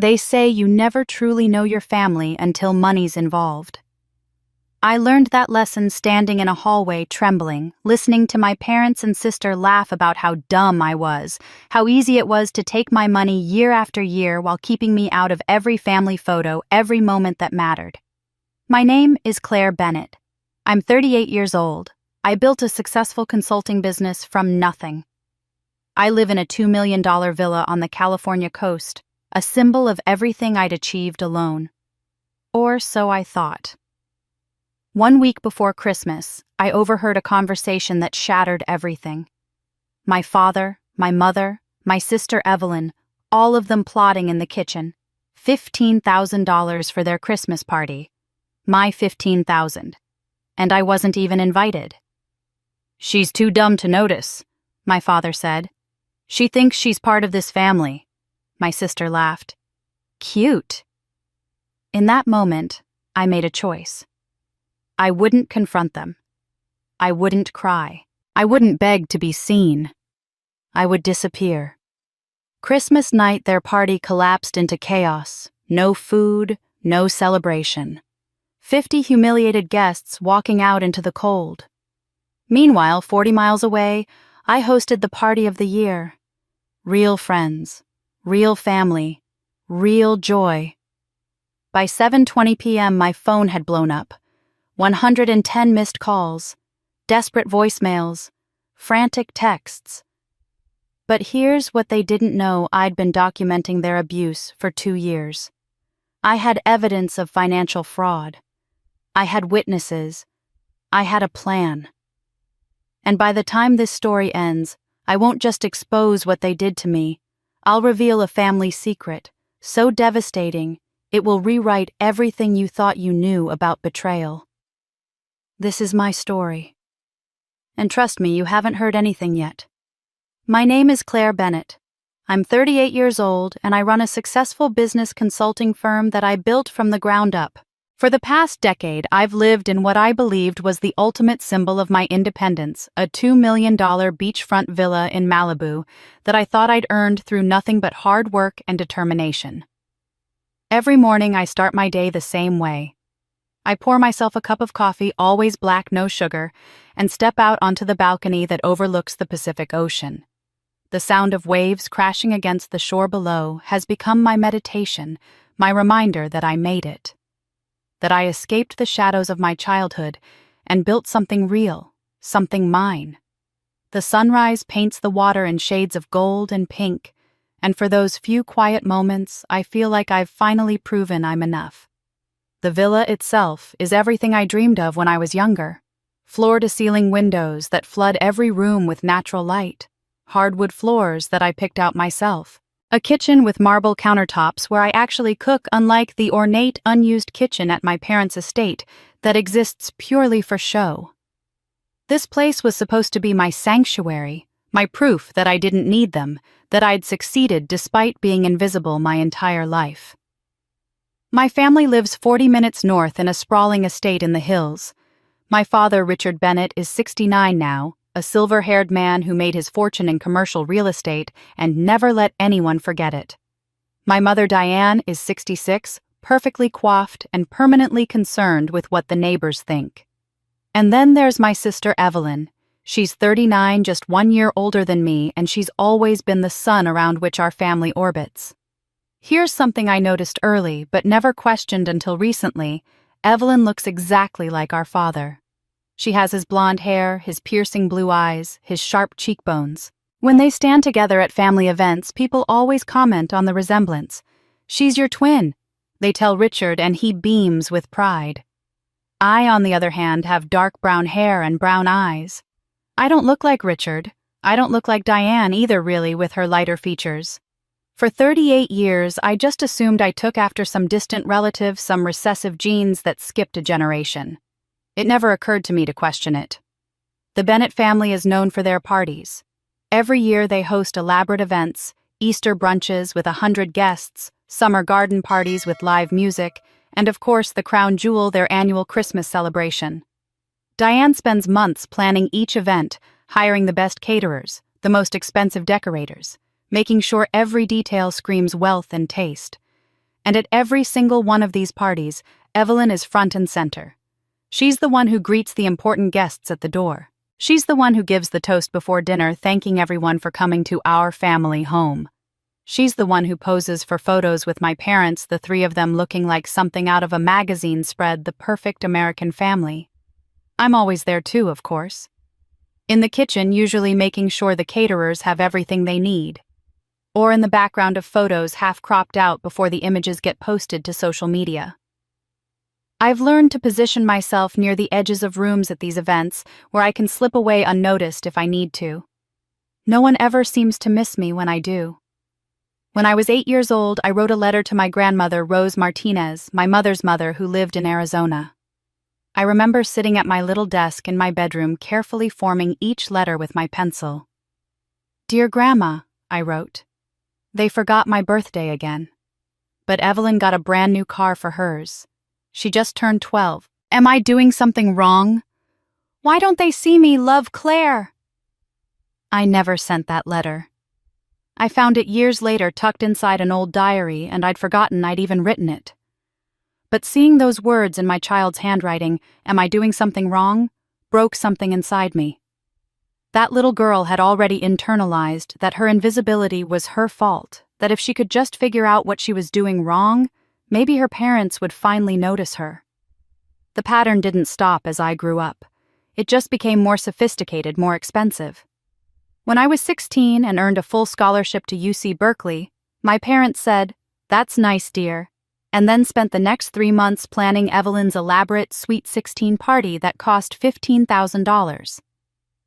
They say you never truly know your family until money's involved. I learned that lesson standing in a hallway trembling, listening to my parents and sister laugh about how dumb I was, how easy it was to take my money year after year while keeping me out of every family photo, every moment that mattered. My name is Claire Bennett. I'm 38 years old. I built a successful consulting business from nothing. I live in a $2 million villa on the California coast, a symbol of everything I'd achieved alone. Or so I thought. 1 week before Christmas, I overheard a conversation that shattered everything. My father, my mother, my sister Evelyn, all of them plotting in the kitchen. $15,000 for their Christmas party. My $15,000. And I wasn't even invited. "She's too dumb to notice," my father said. "She thinks she's part of this family." My sister laughed. Cute. In that moment, I made a choice. I wouldn't confront them. I wouldn't cry. I wouldn't beg to be seen. I would disappear. Christmas night, their party collapsed into chaos. No food, no celebration. 50 humiliated guests walking out into the cold. Meanwhile, 40 miles away, I hosted the party of the year. Real friends, real family, real joy. By 7:20 p.m., my phone had blown up. 110 missed calls, desperate voicemails, frantic texts. But here's what they didn't know: I'd been documenting their abuse for 2 years. I had evidence of financial fraud. I had witnesses. I had a plan. And by the time this story ends, I won't just expose what they did to me. I'll reveal a family secret, so devastating, it will rewrite everything you thought you knew about betrayal. This is my story. And trust me, you haven't heard anything yet. My name is Claire Bennett. I'm 38 years old, and I run a successful business consulting firm that I built from the ground up. For the past decade, I've lived in what I believed was the ultimate symbol of my independence, a $2 million beachfront villa in Malibu that I thought I'd earned through nothing but hard work and determination. Every morning, I start my day the same way. I pour myself a cup of coffee, always black, no sugar, and step out onto the balcony that overlooks the Pacific Ocean. The sound of waves crashing against the shore below has become my meditation, my reminder that I made it. That I escaped the shadows of my childhood and built something real, something mine. The sunrise paints the water in shades of gold and pink, and for those few quiet moments, I feel like I've finally proven I'm enough. The villa itself is everything I dreamed of when I was younger. Floor-to-ceiling windows that flood every room with natural light. Hardwood floors that I picked out myself. A kitchen with marble countertops where I actually cook, unlike the ornate, unused kitchen at my parents' estate that exists purely for show. This place was supposed to be my sanctuary, my proof that I didn't need them, that I'd succeeded despite being invisible my entire life. My family lives 40 minutes north in a sprawling estate in the hills. My father, Richard Bennett, is 69 now, a silver-haired man who made his fortune in commercial real estate and never let anyone forget it. My mother, Diane, is 66, perfectly coiffed and permanently concerned with what the neighbors think. And then there's my sister, Evelyn. She's 39, just 1 year older than me, and she's always been the sun around which our family orbits. Here's something I noticed early, but never questioned until recently. Evelyn looks exactly like our father. She has his blonde hair, his piercing blue eyes, his sharp cheekbones. When they stand together at family events, people always comment on the resemblance. "She's your twin," they tell Richard, and he beams with pride. I, on the other hand, have dark brown hair and brown eyes. I don't look like Richard. I don't look like Diane either, really, with her lighter features. For 38 years, I just assumed I took after some distant relative, some recessive genes that skipped a generation. It never occurred to me to question it. The Bennett family is known for their parties. Every year they host elaborate events, Easter brunches with 100 guests, summer garden parties with live music, and of course the crown jewel, their annual Christmas celebration. Diane spends months planning each event, hiring the best caterers, the most expensive decorators, making sure every detail screams wealth and taste. And at every single one of these parties, Evelyn is front and center. She's the one who greets the important guests at the door. She's the one who gives the toast before dinner, thanking everyone for coming to our family home. She's the one who poses for photos with my parents, the three of them looking like something out of a magazine spread, the perfect American family. I'm always there too, of course. In the kitchen, usually making sure the caterers have everything they need. Or in the background of photos half cropped out before the images get posted to social media. I've learned to position myself near the edges of rooms at these events where I can slip away unnoticed if I need to. No one ever seems to miss me when I do. When I was 8 years old, I wrote a letter to my grandmother, Rose Martinez, my mother's mother, who lived in Arizona. I remember sitting at my little desk in my bedroom, carefully forming each letter with my pencil. "Dear Grandma," I wrote. "They forgot my birthday again. But Evelyn got a brand new car for hers. She just turned 12. Am I doing something wrong? Why don't they see me? Love, Claire." I never sent that letter. I found it years later tucked inside an old diary, and I'd forgotten I'd even written it. But seeing those words in my child's handwriting, "Am I doing something wrong?" broke something inside me. That little girl had already internalized that her invisibility was her fault, that if she could just figure out what she was doing wrong, maybe her parents would finally notice her. The pattern didn't stop as I grew up. It just became more sophisticated, more expensive. When I was 16 and earned a full scholarship to UC Berkeley, my parents said, "That's nice, dear," and then spent the next 3 months planning Evelyn's elaborate Sweet 16 party that cost $15,000.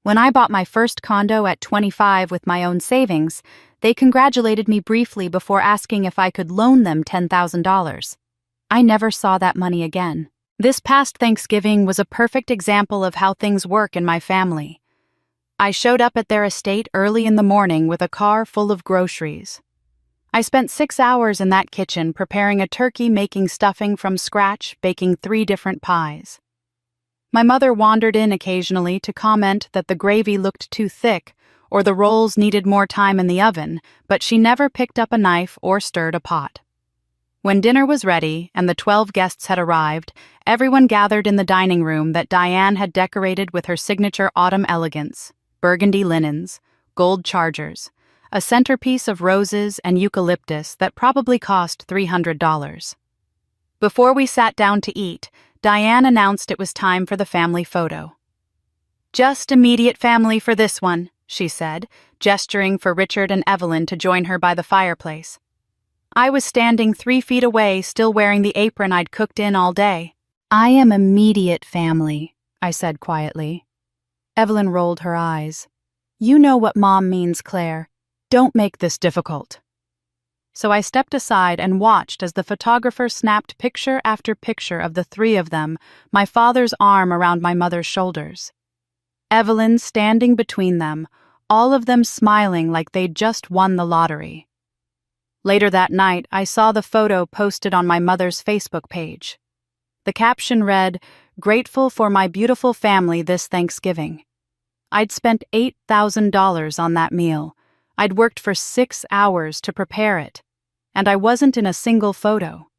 When I bought my first condo at 25 with my own savings, they congratulated me briefly before asking if I could loan them $10,000. I never saw that money again. This past Thanksgiving was a perfect example of how things work in my family. I showed up at their estate early in the morning with a car full of groceries. I spent 6 hours in that kitchen preparing a turkey, making stuffing from scratch, baking 3 different pies. My mother wandered in occasionally to comment that the gravy looked too thick or the rolls needed more time in the oven, but she never picked up a knife or stirred a pot. When dinner was ready and the 12 guests had arrived, everyone gathered in the dining room that Diane had decorated with her signature autumn elegance: burgundy linens, gold chargers, a centerpiece of roses and eucalyptus that probably cost $300. Before we sat down to eat, Diane announced it was time for the family photo. "Just immediate family for this one," she said, gesturing for Richard and Evelyn to join her by the fireplace. I was standing 3 feet away, still wearing the apron I'd cooked in all day. "I am immediate family," I said quietly. Evelyn rolled her eyes. "You know what Mom means, Claire. Don't make this difficult." So I stepped aside and watched as the photographer snapped picture after picture of the 3 of them, my father's arm around my mother's shoulders. Evelyn standing between them, all of them smiling like they'd just won the lottery. Later that night, I saw the photo posted on my mother's Facebook page. The caption read, "Grateful for my beautiful family this Thanksgiving." I'd spent $8,000 on that meal. I'd worked for 6 hours to prepare it, and I wasn't in a single photo.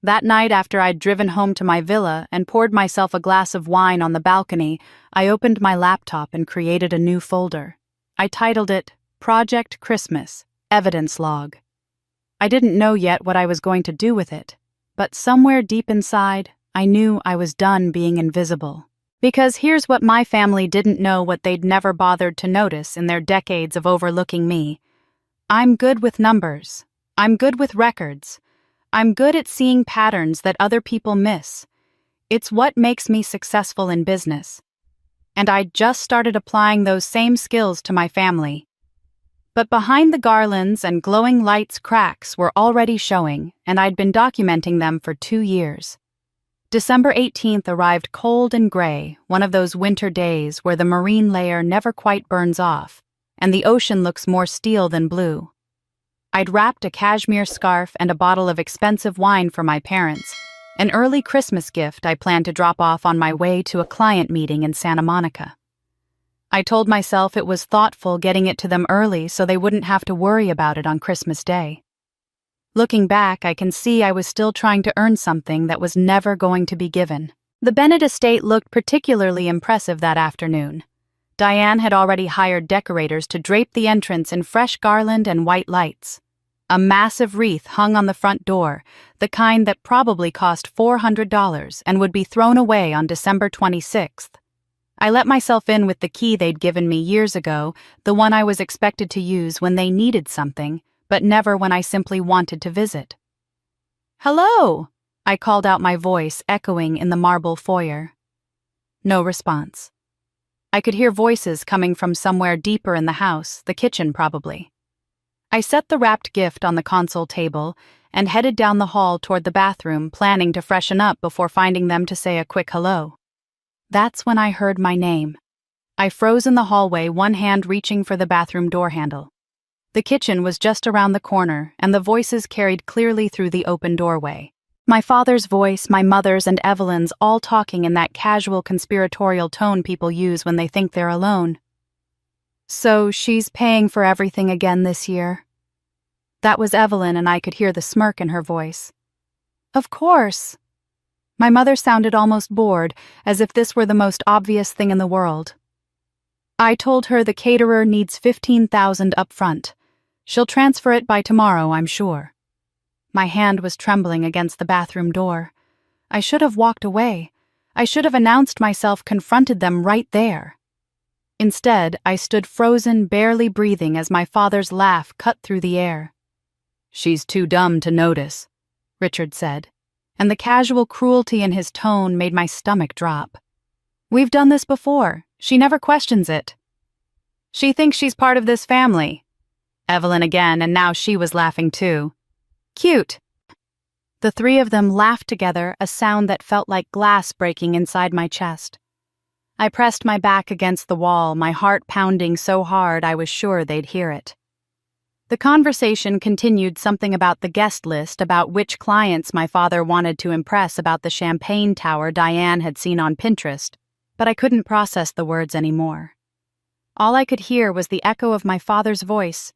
That night, after I'd driven home to my villa and poured myself a glass of wine on the balcony, I opened my laptop and created a new folder. I titled it Project Christmas, Evidence Log. I didn't know yet what I was going to do with it, but somewhere deep inside, I knew I was done being invisible. Because here's what my family didn't know, what they'd never bothered to notice in their decades of overlooking me. I'm good with numbers. I'm good with records. I'm good at seeing patterns that other people miss. It's what makes me successful in business. And I just started applying those same skills to my family. But behind the garlands and glowing lights, cracks were already showing, and I'd been documenting them for 2 years. December 18th arrived cold and gray, one of those winter days where the marine layer never quite burns off, and the ocean looks more steel than blue. I'd wrapped a cashmere scarf and a bottle of expensive wine for my parents, an early Christmas gift I planned to drop off on my way to a client meeting in Santa Monica. I told myself it was thoughtful getting it to them early so they wouldn't have to worry about it on Christmas Day. Looking back, I can see I was still trying to earn something that was never going to be given. The Bennett estate looked particularly impressive that afternoon. Diane had already hired decorators to drape the entrance in fresh garland and white lights. A massive wreath hung on the front door, the kind that probably cost $400 and would be thrown away on December 26th. I let myself in with the key they'd given me years ago, the one I was expected to use when they needed something, but never when I simply wanted to visit. "Hello!" I called out, my voice echoing in the marble foyer. No response. I could hear voices coming from somewhere deeper in the house, the kitchen probably. I set the wrapped gift on the console table and headed down the hall toward the bathroom, planning to freshen up before finding them to say a quick hello. That's when I heard my name. I froze in the hallway, one hand reaching for the bathroom door handle. The kitchen was just around the corner, and the voices carried clearly through the open doorway. My father's voice, my mother's, and Evelyn's, all talking in that casual conspiratorial tone people use when they think they're alone. "So she's paying for everything again this year?" That was Evelyn, and I could hear the smirk in her voice. "Of course." My mother sounded almost bored, as if this were the most obvious thing in the world. "I told her the caterer needs $15,000 up front. She'll transfer it by tomorrow, I'm sure." My hand was trembling against the bathroom door. I should have walked away. I should have announced myself, confronted them right there. Instead, I stood frozen, barely breathing as my father's laugh cut through the air. "She's too dumb to notice," Richard said, and the casual cruelty in his tone made my stomach drop. "We've done this before. She never questions it. She thinks she's part of this family." Evelyn again, and now she was laughing too. "Cute." The three of them laughed together, a sound that felt like glass breaking inside my chest. I pressed my back against the wall, my heart pounding so hard I was sure they'd hear it. The conversation continued something about the guest list, about which clients my father wanted to impress, about the champagne tower Diane had seen on Pinterest, but I couldn't process the words anymore. All I could hear was the echo of my father's voice.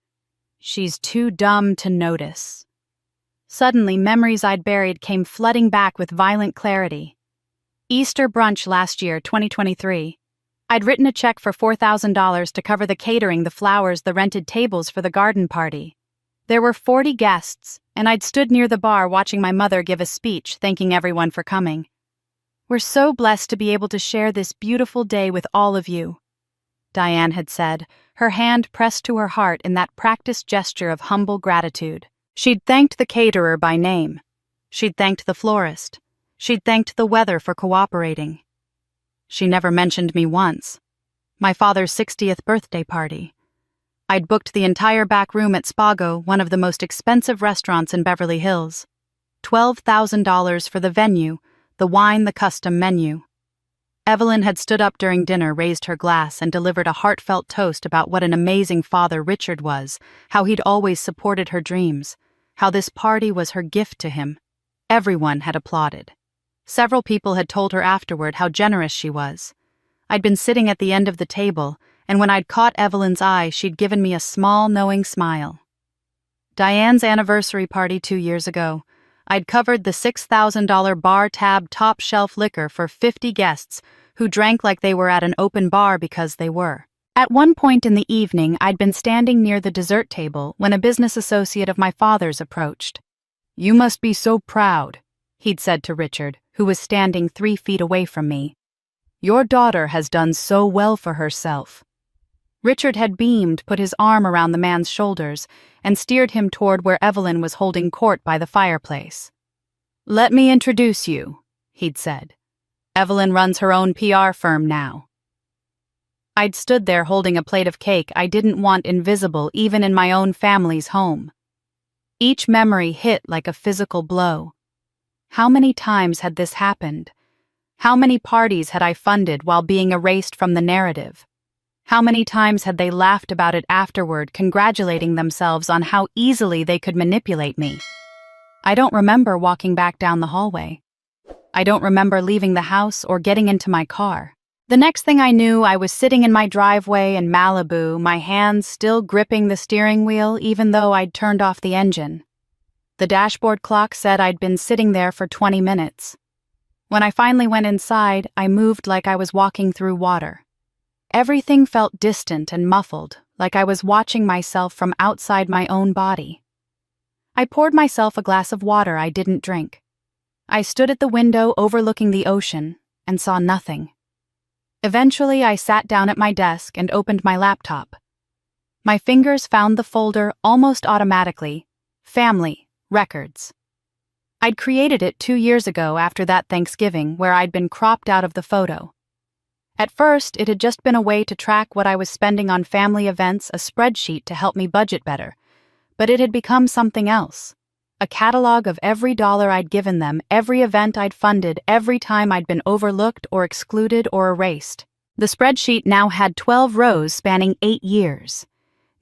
"She's too dumb to notice." Suddenly, memories I'd buried came flooding back with violent clarity. Easter brunch last year, 2023. I'd written a check for $4,000 to cover the catering, the flowers, the rented tables for the garden party. There were 40 guests, and I'd stood near the bar watching my mother give a speech thanking everyone for coming. "We're so blessed to be able to share this beautiful day with all of you," Diane had said, her hand pressed to her heart in that practiced gesture of humble gratitude. She'd thanked the caterer by name. She'd thanked the florist. She'd thanked the weather for cooperating. She never mentioned me once. My father's 60th birthday party. I'd booked the entire back room at Spago, one of the most expensive restaurants in Beverly Hills. $12,000 for the venue, the wine, the custom menu. Evelyn had stood up during dinner, raised her glass, and delivered a heartfelt toast about what an amazing father Richard was, how he'd always supported her dreams, how this party was her gift to him. Everyone had applauded. Several people had told her afterward how generous she was. I'd been sitting at the end of the table, and when I'd caught Evelyn's eye, she'd given me a small, knowing smile. Diane's anniversary party 2 years ago. I'd covered the $6,000 bar tab top shelf liquor for 50 guests who drank like they were at an open bar because they were. At one point in the evening, I'd been standing near the dessert table when a business associate of my father's approached. "You must be so proud," he'd said to Richard, who was standing 3 feet away from me. "Your daughter has done so well for herself." Richard had beamed, put his arm around the man's shoulders, and steered him toward where Evelyn was holding court by the fireplace. "Let me introduce you," he'd said. "Evelyn runs her own PR firm now." I'd stood there holding a plate of cake I didn't want invisible even in my own family's home. Each memory hit like a physical blow. How many times had this happened? How many parties had I funded while being erased from the narrative? How many times had they laughed about it afterward, congratulating themselves on how easily they could manipulate me? I don't remember walking back down the hallway. I don't remember leaving the house or getting into my car. The next thing I knew, I was sitting in my driveway in Malibu, my hands still gripping the steering wheel even though I'd turned off the engine. The dashboard clock said I'd been sitting there for 20 minutes. When I finally went inside, I moved like I was walking through water. Everything felt distant and muffled, like I was watching myself from outside my own body. I poured myself a glass of water I didn't drink. I stood at the window overlooking the ocean and saw nothing. Eventually, I sat down at my desk and opened my laptop. My fingers found the folder almost automatically: Family Records. I'd created it 2 years ago after that Thanksgiving where I'd been cropped out of the photo. At first, it had just been a way to track what I was spending on family events, a spreadsheet to help me budget better. But it had become something else. A catalog of every dollar I'd given them, every event I'd funded, every time I'd been overlooked or excluded or erased. The spreadsheet now had 12 rows spanning 8 years.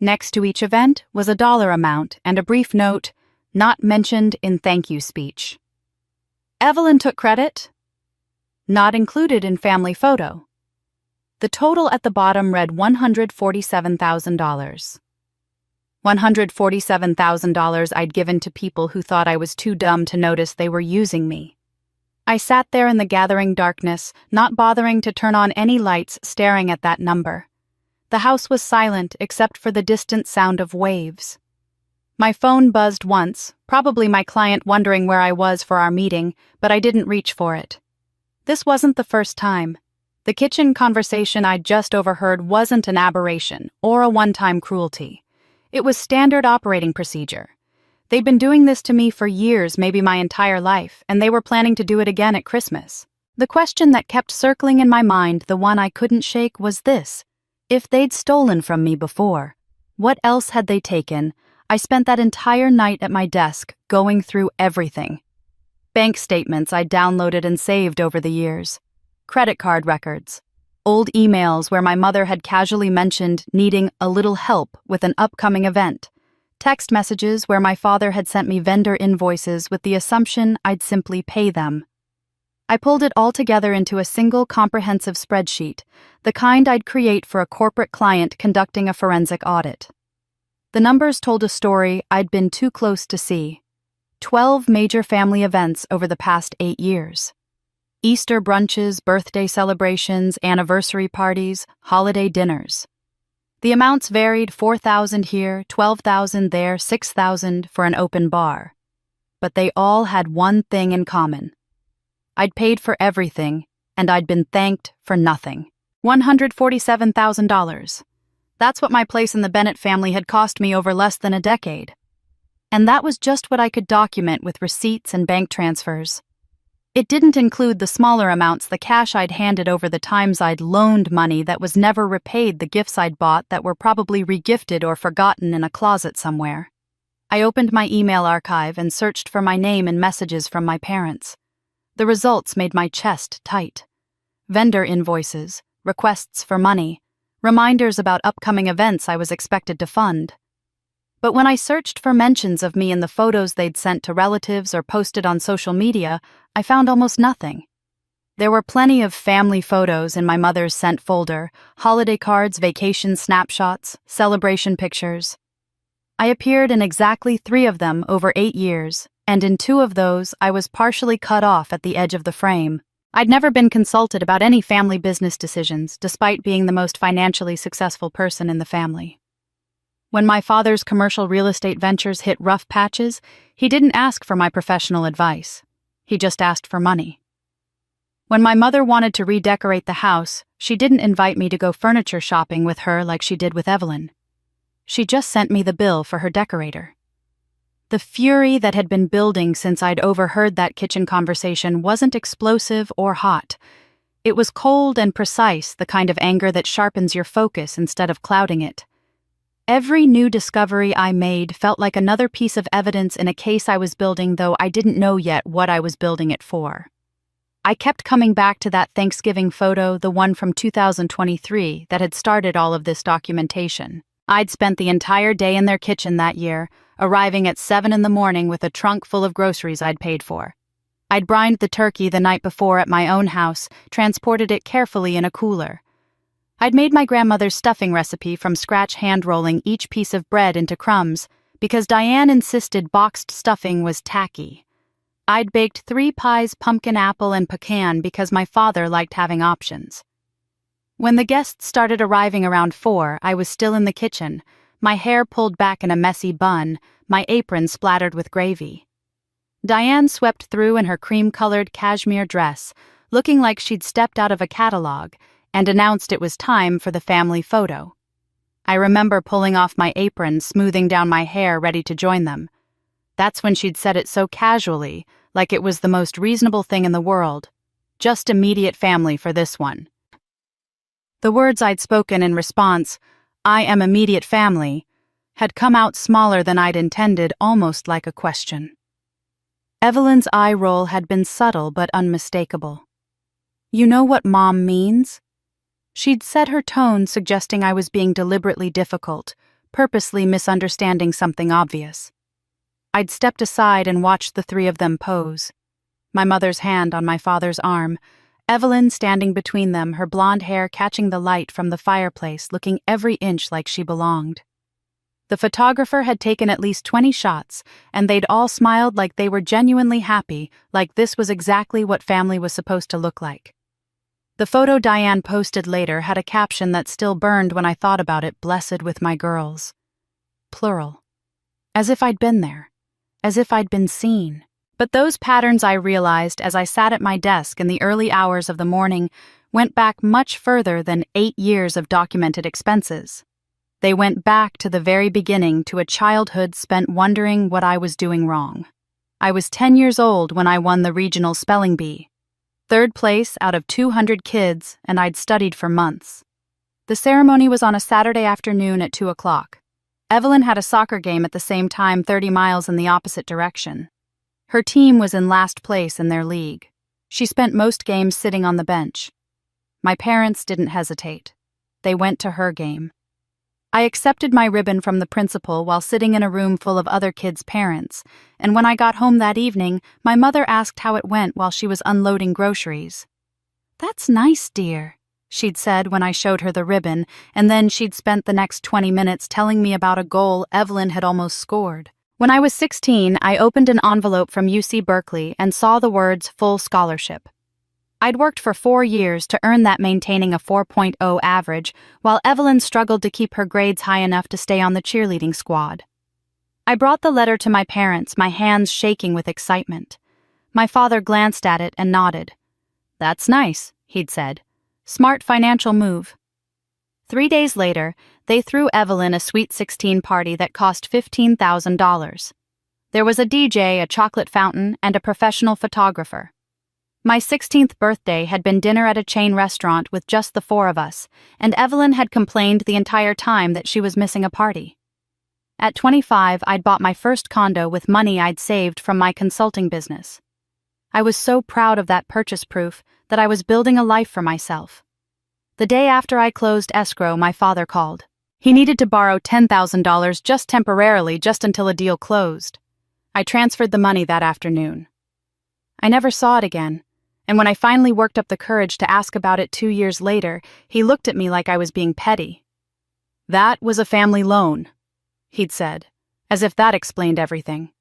Next to each event was a dollar amount and a brief note, "Not mentioned in thank you speech." Evelyn took credit. Not included in family photo. The total at the bottom read $147,000. $147,000 I'd given to people who thought I was too dumb to notice they were using me. I sat there in the gathering darkness, not bothering to turn on any lights, staring at that number. The house was silent except for the distant sound of waves. My phone buzzed once, probably my client wondering where I was for our meeting, but I didn't reach for it. This wasn't the first time. The kitchen conversation I'd just overheard wasn't an aberration or a one-time cruelty. It was standard operating procedure. They'd been doing this to me for years, maybe my entire life, and they were planning to do it again at Christmas. The question that kept circling in my mind, the one I couldn't shake, was this: if they'd stolen from me before, what else had they taken? I spent that entire night at my desk, going through everything. Bank statements I'd downloaded and saved over the years. Credit card records. Old emails where my mother had casually mentioned needing a little help with an upcoming event. Text messages where my father had sent me vendor invoices with the assumption I'd simply pay them. I pulled it all together into a single comprehensive spreadsheet, the kind I'd create for a corporate client conducting a forensic audit. The numbers told a story I'd been too close to see. 12 major family events over the past 8 years. Easter brunches, birthday celebrations, anniversary parties, holiday dinners. The amounts varied: $4,000 here, $12,000 there, $6,000 for an open bar. But they all had one thing in common. I'd paid for everything, and I'd been thanked for nothing. $147,000. That's what my place in the Bennett family had cost me over less than a decade. And that was just what I could document with receipts and bank transfers. It didn't include the smaller amounts, the cash I'd handed over, the times I'd loaned money that was never repaid, the gifts I'd bought that were probably regifted or forgotten in a closet somewhere. I opened my email archive and searched for my name in messages from my parents. The results made my chest tight. Vendor invoices, requests for money, reminders about upcoming events I was expected to fund. But when I searched for mentions of me in the photos they'd sent to relatives or posted on social media, I found almost nothing. There were plenty of family photos in my mother's sent folder, holiday cards, vacation snapshots, celebration pictures. I appeared in exactly 3 of them over 8 years, and in 2 of those I was partially cut off at the edge of the frame. I'd never been consulted about any family business decisions, despite being the most financially successful person in the family. When my father's commercial real estate ventures hit rough patches, he didn't ask for my professional advice. He just asked for money. When my mother wanted to redecorate the house, she didn't invite me to go furniture shopping with her like she did with Evelyn. She just sent me the bill for her decorator. The fury that had been building since I'd overheard that kitchen conversation wasn't explosive or hot. It was cold and precise, the kind of anger that sharpens your focus instead of clouding it. Every new discovery I made felt like another piece of evidence in a case I was building, though I didn't know yet what I was building it for. I kept coming back to that Thanksgiving photo, the one from 2023, that had started all of this documentation. I'd spent the entire day in their kitchen that year, arriving at 7 a.m. with a trunk full of groceries I'd paid for. I'd brined the turkey the night before at my own house, transported it carefully in a cooler. I'd made my grandmother's stuffing recipe from scratch, hand-rolling each piece of bread into crumbs, because Diane insisted boxed stuffing was tacky. I'd baked 3 pies, pumpkin, apple, and pecan because my father liked having options. When the guests started arriving around 4, I was still in the kitchen, my hair pulled back in a messy bun, my apron splattered with gravy. Diane swept through in her cream-colored cashmere dress, looking like she'd stepped out of a catalog, and announced it was time for the family photo. I remember pulling off my apron, smoothing down my hair, ready to join them. That's when she'd said it so casually, like it was the most reasonable thing in the world. Just immediate family for this one. The words I'd spoken in response, "I am immediate family," had come out smaller than I'd intended, almost like a question. Evelyn's eye roll had been subtle but unmistakable. "You know what Mom means?" She'd set her tone, suggesting I was being deliberately difficult, purposely misunderstanding something obvious. I'd stepped aside and watched the 3 of them pose. My mother's hand on my father's arm, Evelyn standing between them, her blonde hair catching the light from the fireplace, looking every inch like she belonged. The photographer had taken at least 20 shots, and they'd all smiled like they were genuinely happy, like this was exactly what family was supposed to look like. The photo Diane posted later had a caption that still burned when I thought about it: "Blessed with my girls." Plural. As if I'd been there. As if I'd been seen. But those patterns, I realized as I sat at my desk in the early hours of the morning, went back much further than 8 years of documented expenses. They went back to the very beginning, to a childhood spent wondering what I was doing wrong. I was 10 years old when I won the regional spelling bee. 3rd place out of 200 kids, and I'd studied for months. The ceremony was on a Saturday afternoon at 2 o'clock. Evelyn had a soccer game at the same time, 30 miles in the opposite direction. Her team was in last place in their league. She spent most games sitting on the bench. My parents didn't hesitate. They went to her game. I accepted my ribbon from the principal while sitting in a room full of other kids' parents, and when I got home that evening, my mother asked how it went while she was unloading groceries. "That's nice, dear," she'd said when I showed her the ribbon, and then she'd spent the next 20 minutes telling me about a goal Evelyn had almost scored. When I was 16, I opened an envelope from UC Berkeley and saw the words "full scholarship." I'd worked for 4 years to earn that, maintaining a 4.0 average, while Evelyn struggled to keep her grades high enough to stay on the cheerleading squad. I brought the letter to my parents, my hands shaking with excitement. My father glanced at it and nodded. "That's nice," he'd said. "Smart financial move." 3 days later, they threw Evelyn a Sweet 16 party that cost $15,000. There was a DJ, a chocolate fountain, and a professional photographer. My 16th birthday had been dinner at a chain restaurant with just the 4 of us, and Evelyn had complained the entire time that she was missing a party. At 25, I'd bought my first condo with money I'd saved from my consulting business. I was so proud of that purchase proof that I was building a life for myself. The day after I closed escrow, my father called. He needed to borrow $10,000 just temporarily, just until a deal closed. I transferred the money that afternoon. I never saw it again, and when I finally worked up the courage to ask about it 2 years later, he looked at me like I was being petty. "That was a family loan," he'd said, as if that explained everything.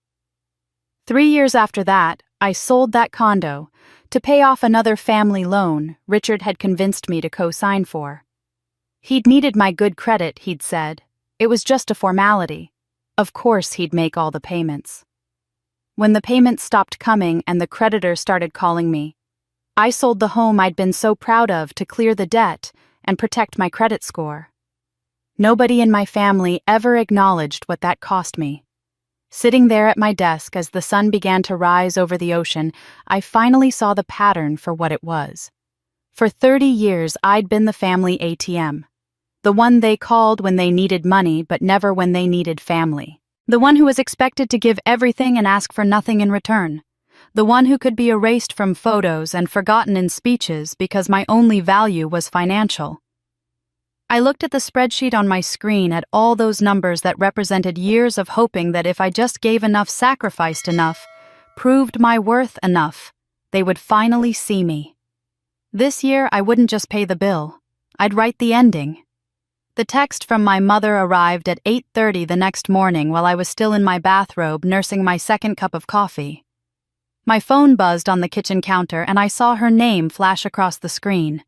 3 years after that, I sold that condo to pay off another family loan Richard had convinced me to co-sign for. He'd needed my good credit, he'd said. It was just a formality. Of course he'd make all the payments. When the payments stopped coming and the creditor started calling me, I sold the home I'd been so proud of to clear the debt and protect my credit score. Nobody in my family ever acknowledged what that cost me. Sitting there at my desk as the sun began to rise over the ocean, I finally saw the pattern for what it was. For 30 years, I'd been the family ATM. The one they called when they needed money, but never when they needed family. The one who was expected to give everything and ask for nothing in return. The one who could be erased from photos and forgotten in speeches because my only value was financial. I looked at the spreadsheet on my screen, at all those numbers that represented years of hoping that if I just gave enough, sacrificed enough, proved my worth enough, they would finally see me. This year, I wouldn't just pay the bill. I'd write the ending. The text from my mother arrived at 8:30 the next morning while I was still in my bathrobe nursing my second cup of coffee. My phone buzzed on the kitchen counter and I saw her name flash across the screen.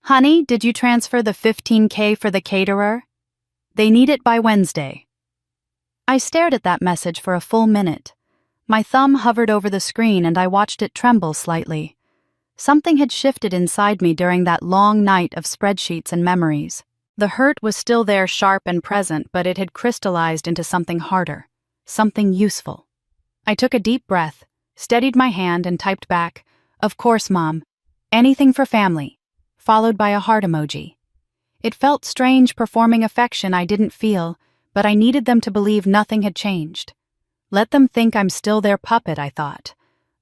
"Honey, did you transfer the $15K for the caterer? They need it by Wednesday." I stared at that message for a full minute. My thumb hovered over the screen and I watched it tremble slightly. Something had shifted inside me during that long night of spreadsheets and memories. The hurt was still there, sharp and present, but it had crystallized into something harder, something useful. I took a deep breath, steadied my hand, and typed back, "Of course, Mom. Anything for family," followed by a heart emoji. It felt strange performing affection I didn't feel, but I needed them to believe nothing had changed. Let them think I'm still their puppet, I thought.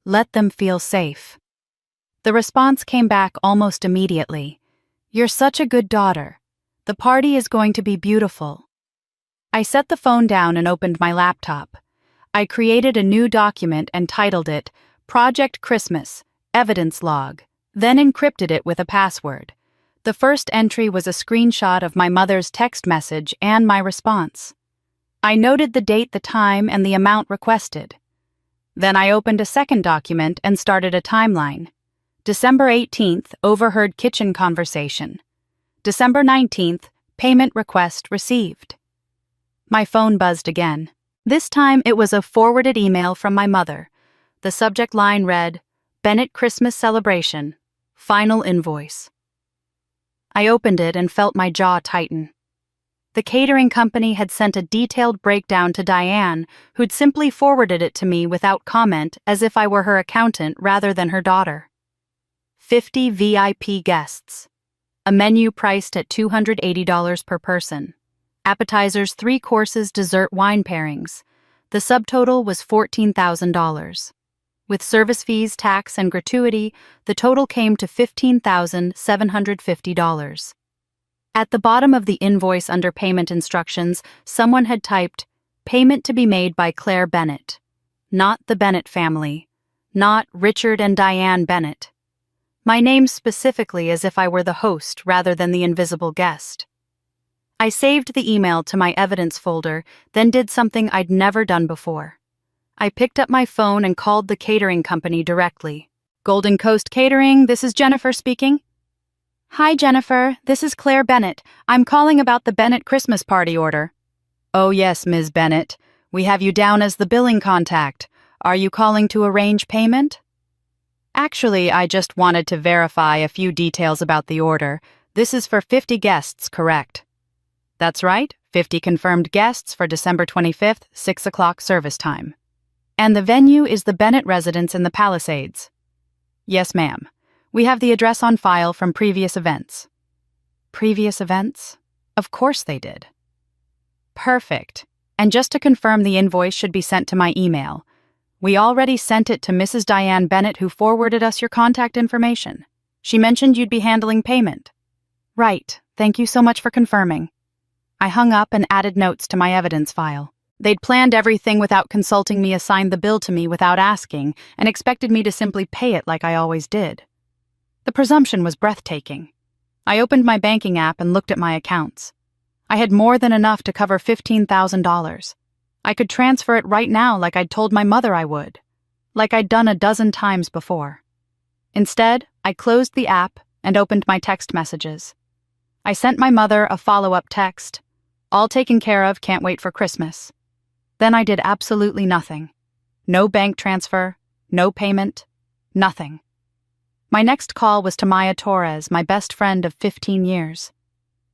Let them feel safe. The response came back almost immediately. "You're such a good daughter. The party is going to be beautiful." I set the phone down and opened my laptop. I created a new document and titled it Project Christmas, Evidence Log, then encrypted it with a password. The first entry was a screenshot of my mother's text message and my response. I noted the date, the time, and the amount requested. Then I opened a second document and started a timeline. December 18th, overheard kitchen conversation. December 19th, payment request received. My phone buzzed again. This time it was a forwarded email from my mother. The subject line read, "Bennett Christmas Celebration, Final Invoice." I opened it and felt my jaw tighten. The catering company had sent a detailed breakdown to Diane, who'd simply forwarded it to me without comment, as if I were her accountant rather than her daughter. 50 VIP guests. A menu priced at $280 per person. Appetizers, 3 courses, dessert, wine pairings. The subtotal was $14,000. With service fees, tax, and gratuity, the total came to $15,750. At the bottom of the invoice under payment instructions, someone had typed, "Payment to be made by Claire Bennett." Not the Bennett family. Not Richard and Diane Bennett. My name specifically, as if I were the host rather than the invisible guest. I saved the email to my evidence folder, then did something I'd never done before. I picked up my phone and called the catering company directly. "Golden Coast Catering, this is Jennifer speaking." "Hi, Jennifer, this is Claire Bennett. I'm calling about the Bennett Christmas party order." "Oh yes, Ms. Bennett. We have you down as the billing contact. Are you calling to arrange payment?" "Actually, I just wanted to verify a few details about the order. This is for 50 guests, correct?" "That's right, 50 confirmed guests for December 25th, 6 o'clock service time. And the venue is the Bennett residence in the Palisades." "Yes, ma'am. We have the address on file from previous events." "Previous events? Of course they did." "Perfect. And just to confirm, the invoice should be sent to my email. We already sent it to Mrs. Diane Bennett, who forwarded us your contact information. She mentioned you'd be handling payment." "Right. Thank you so much for confirming." I hung up and added notes to my evidence file. They'd planned everything without consulting me, assigned the bill to me without asking, and expected me to simply pay it like I always did. The presumption was breathtaking. I opened my banking app and looked at my accounts. I had more than enough to cover $15,000. I could transfer it right now like I'd told my mother I would, like I'd done a dozen times before. Instead, I closed the app and opened my text messages. I sent my mother a follow-up text. "All taken care of, can't wait for Christmas." Then I did absolutely nothing. No bank transfer, no payment, nothing. My next call was to Maya Torres, my best friend of 15 years.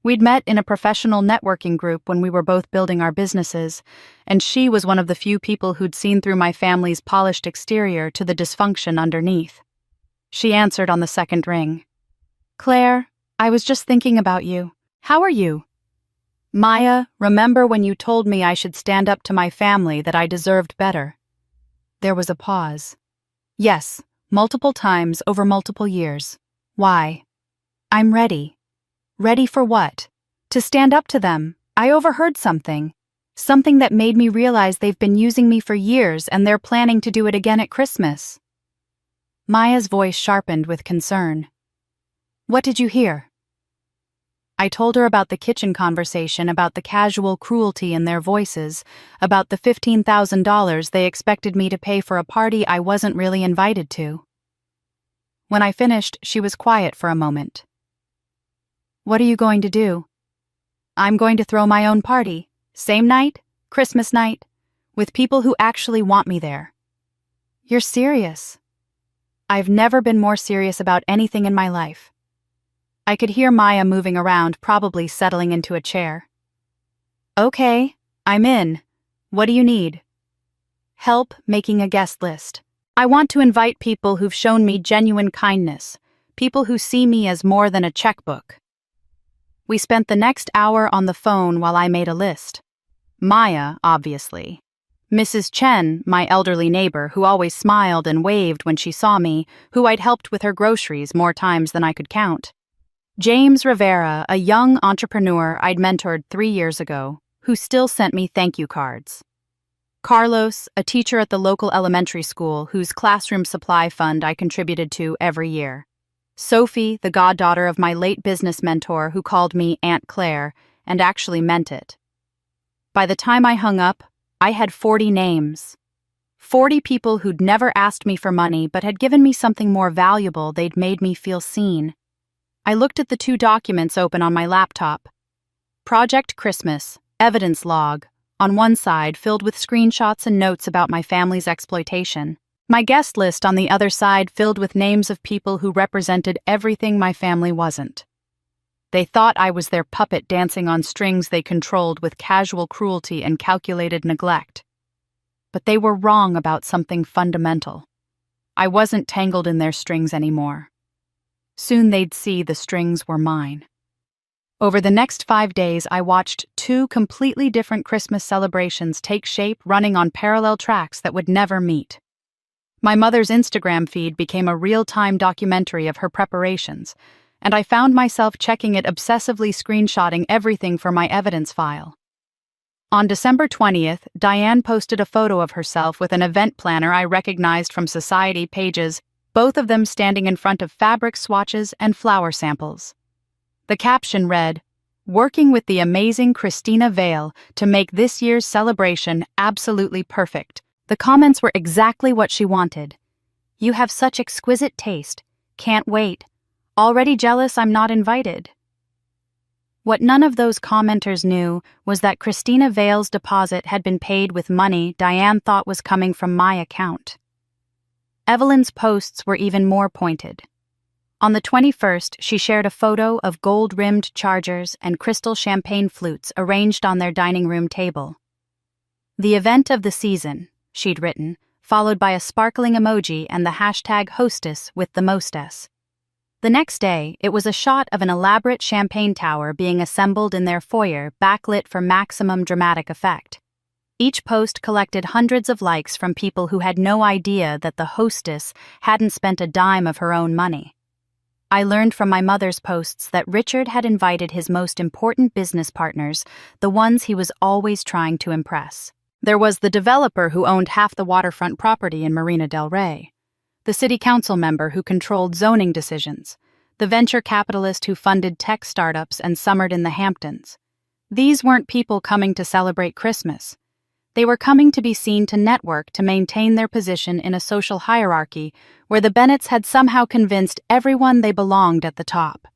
We'd met in a professional networking group when we were both building our businesses, and she was one of the few people who'd seen through my family's polished exterior to the dysfunction underneath. She answered on the second ring. "Claire, I was just thinking about you. How are you?" "Maya, remember when you told me I should stand up to my family, that I deserved better?" There was a pause. "Yes, multiple times over multiple years. Why?" "I'm ready." "Ready for what?" "To stand up to them. I overheard something. Something that made me realize they've been using me for years and they're planning to do it again at Christmas." Maya's voice sharpened with concern. "What did you hear?" I told her about the kitchen conversation, about the casual cruelty in their voices, about the $15,000 they expected me to pay for a party I wasn't really invited to. When I finished, she was quiet for a moment. "What are you going to do?" "I'm going to throw my own party. Same night, Christmas night, with people who actually want me there." "You're serious?" "I've never been more serious about anything in my life." I could hear Maya moving around, probably settling into a chair. "Okay, I'm in. What do you need?" "Help making a guest list. I want to invite people who've shown me genuine kindness, people who see me as more than a checkbook." We spent the next hour on the phone while I made a list. Maya, obviously. Mrs. Chen, my elderly neighbor who always smiled and waved when she saw me, who I'd helped with her groceries more times than I could count. James Rivera, a young entrepreneur I'd mentored 3 years ago, who still sent me thank you cards. Carlos, a teacher at the local elementary school whose classroom supply fund I contributed to every year. Sophie, the goddaughter of my late business mentor who called me Aunt Claire, and actually meant it. By the time I hung up, I had 40 names. 40 people who'd never asked me for money but had given me something more valuable. They'd made me feel seen. I looked at the 2 documents open on my laptop. Project Christmas, evidence log, on one side filled with screenshots and notes about my family's exploitation. My guest list on the other side filled with names of people who represented everything my family wasn't. They thought I was their puppet dancing on strings they controlled with casual cruelty and calculated neglect. But they were wrong about something fundamental. I wasn't tangled in their strings anymore. Soon they'd see the strings were mine. Over the next 5 days, I watched 2 completely different Christmas celebrations take shape, running on parallel tracks that would never meet. My mother's Instagram feed became a real-time documentary of her preparations, and I found myself checking it, obsessively screenshotting everything for my evidence file. On December 20th, Diane posted a photo of herself with an event planner I recognized from society pages, both of them standing in front of fabric swatches and flower samples. The caption read, "Working with the amazing Christina Vale to make this year's celebration absolutely perfect." The comments were exactly what she wanted. "You have such exquisite taste. Can't wait. Already jealous I'm not invited." What none of those commenters knew was that Christina Vale's deposit had been paid with money Diane thought was coming from my account. Evelyn's posts were even more pointed. On the 21st, she shared a photo of gold-rimmed chargers and crystal champagne flutes arranged on their dining room table. "The event of the season," she'd written, followed by a sparkling emoji and the hashtag hostess with the mostess. The next day, it was a shot of an elaborate champagne tower being assembled in their foyer, backlit for maximum dramatic effect. Each post collected hundreds of likes from people who had no idea that the hostess hadn't spent a dime of her own money. I learned from my mother's posts that Richard had invited his most important business partners, the ones he was always trying to impress. There was the developer who owned half the waterfront property in Marina del Rey, the city council member who controlled zoning decisions, the venture capitalist who funded tech startups and summered in the Hamptons. These weren't people coming to celebrate Christmas. They were coming to be seen, to network, to maintain their position in a social hierarchy where the Bennetts had somehow convinced everyone they belonged at the top.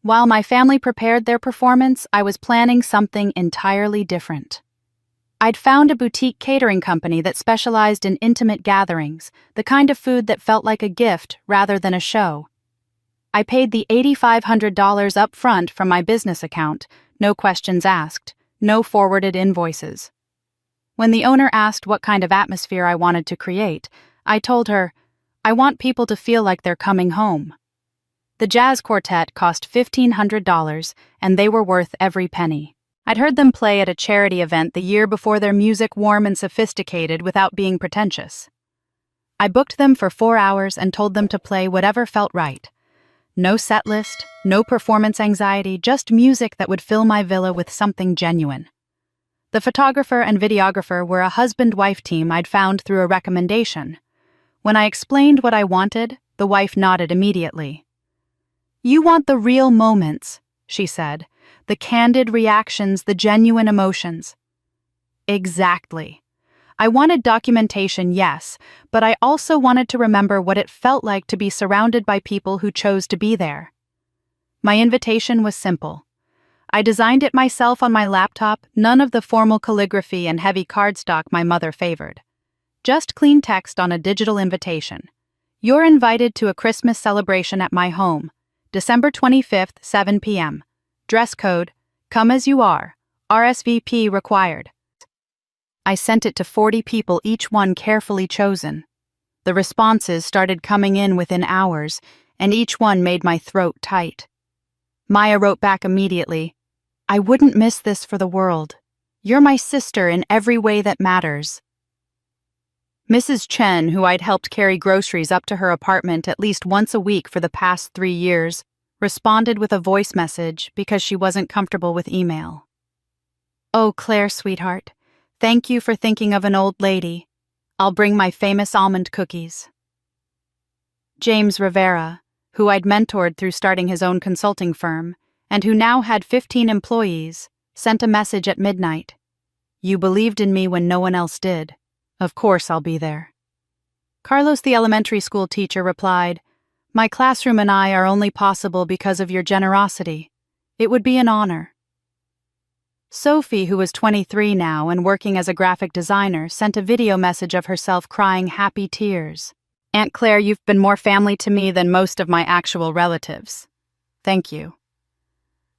While my family prepared their performance, I was planning something entirely different. I'd found a boutique catering company that specialized in intimate gatherings, the kind of food that felt like a gift rather than a show. I paid the $8,500 up front from my business account, no questions asked, no forwarded invoices. When the owner asked what kind of atmosphere I wanted to create, I told her, "I want people to feel like they're coming home." The jazz quartet cost $1,500, and they were worth every penny. I'd heard them play at a charity event the year before, their music warm and sophisticated without being pretentious. I booked them for 4 hours and told them to play whatever felt right. No set list, no performance anxiety, just music that would fill my villa with something genuine. The photographer and videographer were a husband-wife team I'd found through a recommendation. When I explained what I wanted, the wife nodded immediately. "You want the real moments," she said. The candid reactions, the genuine emotions. Exactly. I wanted documentation, yes, but I also wanted to remember what it felt like to be surrounded by people who chose to be there. My invitation was simple. I designed it myself on my laptop, none of the formal calligraphy and heavy cardstock my mother favored. Just clean text on a digital invitation. You're invited to a Christmas celebration at my home, December 25th, 7 p.m. Dress code, come as you are, RSVP required. I sent it to 40 people, each one carefully chosen. The responses started coming in within hours, and each one made my throat tight. Maya wrote back immediately, I wouldn't miss this for the world. You're my sister in every way that matters. Mrs. Chen, who I'd helped carry groceries up to her apartment at least once a week for the past 3 years, responded with a voice message because she wasn't comfortable with email. Oh, Claire, sweetheart, thank you for thinking of an old lady. I'll bring my famous almond cookies. James Rivera, who I'd mentored through starting his own consulting firm, and who now had 15 employees, sent a message at midnight. You believed in me when no one else did. Of course I'll be there. Carlos, the elementary school teacher, replied, My classroom and I are only possible because of your generosity. It would be an honor. Sophie, who was 23 now and working as a graphic designer, sent a video message of herself crying happy tears. Aunt Claire, you've been more family to me than most of my actual relatives. Thank you.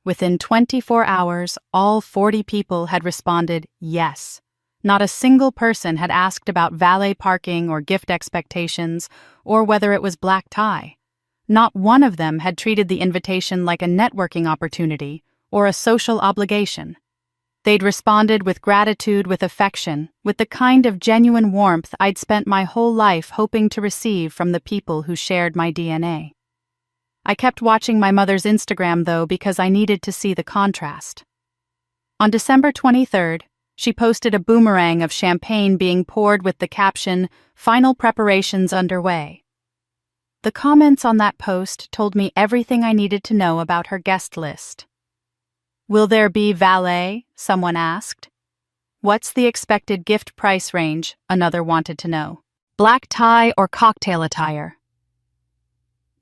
Within 24 hours, all 40 people had responded yes. Not a single person had asked about valet parking or gift expectations or whether it was black tie. Not one of them had treated the invitation like a networking opportunity or a social obligation. They'd responded with gratitude, with affection, with the kind of genuine warmth I'd spent my whole life hoping to receive from the people who shared my DNA. I kept watching my mother's Instagram, though, because I needed to see the contrast. On December 23rd, she posted a boomerang of champagne being poured with the caption, Final preparations underway. The comments on that post told me everything I needed to know about her guest list. Will there be valet? Someone asked. What's the expected gift price range? Another wanted to know. Black tie or cocktail attire?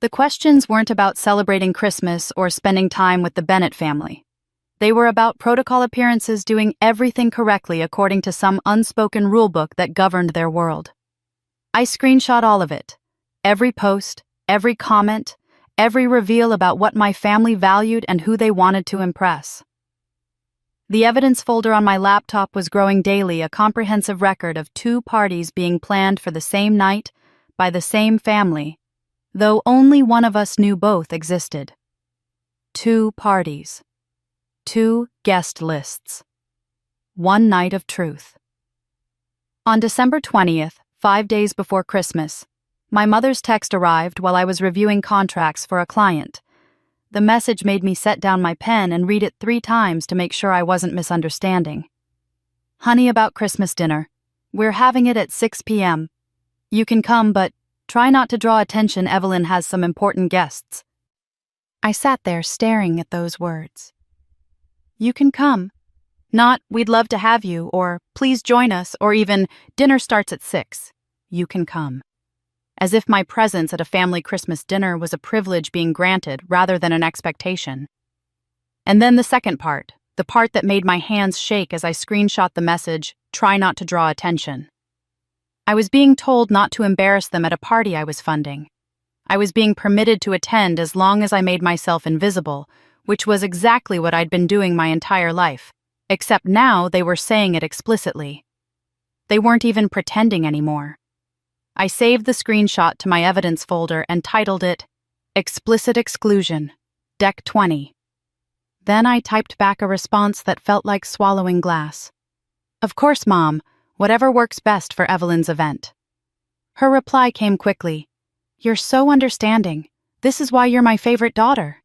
The questions weren't about celebrating Christmas or spending time with the Bennett family. They were about protocol appearances, doing everything correctly according to some unspoken rulebook that governed their world. I screenshot all of it. Every post, every comment, every reveal about what my family valued and who they wanted to impress. The evidence folder on my laptop was growing daily, a comprehensive record of 2 parties being planned for the same night by the same family, though only one of us knew both existed. 2 parties. 2 guest lists. 1 night of truth. On December 20th, 5 days before Christmas, my mother's text arrived while I was reviewing contracts for a client. The message made me set down my pen and read it 3 times to make sure I wasn't misunderstanding. Honey, about Christmas dinner. We're having it at 6 p.m. You can come, but try not to draw attention. Evelyn has some important guests. I sat there staring at those words. You can come. Not, we'd love to have you, or please join us, or even dinner starts at 6. You can come. As if my presence at a family Christmas dinner was a privilege being granted rather than an expectation. And then the second part, the part that made my hands shake as I screenshot the message, try not to draw attention. I was being told not to embarrass them at a party I was funding. I was being permitted to attend as long as I made myself invisible, which was exactly what I'd been doing my entire life, except now they were saying it explicitly. They weren't even pretending anymore. I saved the screenshot to my evidence folder and titled it, Explicit Exclusion, Deck 20. Then I typed back a response that felt like swallowing glass. Of course, Mom, whatever works best for Evelyn's event. Her reply came quickly. You're so understanding. This is why you're my favorite daughter.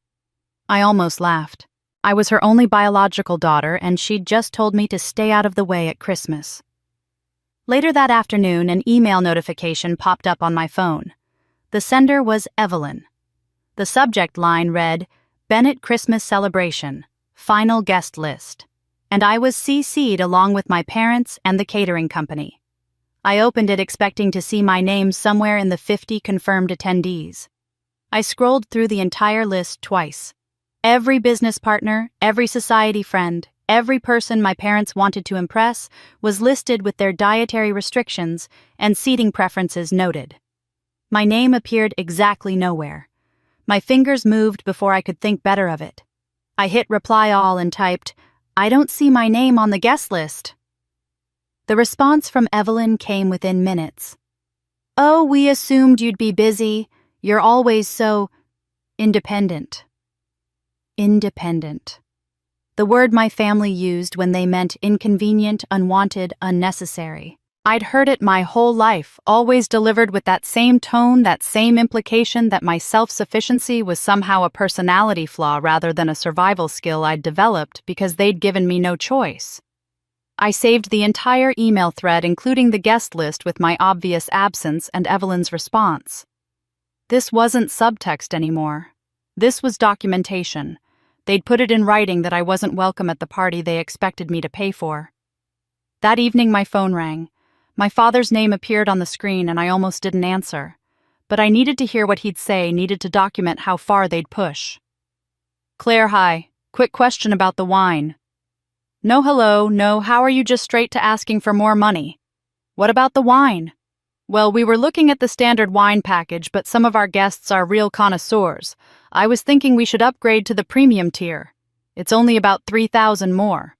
I almost laughed. I was her only biological daughter, and she'd just told me to stay out of the way at Christmas. Later that afternoon, an email notification popped up on my phone. The sender was Evelyn. The subject line read, Bennett Christmas Celebration, Final Guest List. And I was CC'd along with my parents and the catering company. I opened it expecting to see my name somewhere in the 50 confirmed attendees. I scrolled through the entire list twice. Every business partner, every society friend, every person my parents wanted to impress was listed with their dietary restrictions and seating preferences noted. My name appeared exactly nowhere. My fingers moved before I could think better of it. I hit reply all and typed, "I don't see my name on the guest list." The response from Evelyn came within minutes. "Oh, we assumed you'd be busy. You're always so independent." Independent. The word my family used when they meant inconvenient, unwanted, unnecessary. I'd heard it my whole life, always delivered with that same tone, that same implication that my self-sufficiency was somehow a personality flaw rather than a survival skill I'd developed because they'd given me no choice. I saved the entire email thread, including the guest list, with my obvious absence and Evelyn's response. This wasn't subtext anymore. This was documentation. They'd put it in writing that I wasn't welcome at the party they expected me to pay for. That evening my phone rang. My father's name appeared on the screen and I almost didn't answer. But I needed to hear what he'd say, needed to document how far they'd push. "Claire, hi. Quick question about the wine." "No hello, no, how are you just straight to asking for more money?" "What about the wine?" "Well, we were looking at the standard wine package, but some of our guests are real connoisseurs. I was thinking we should upgrade to the premium tier. It's only about 3,000 more."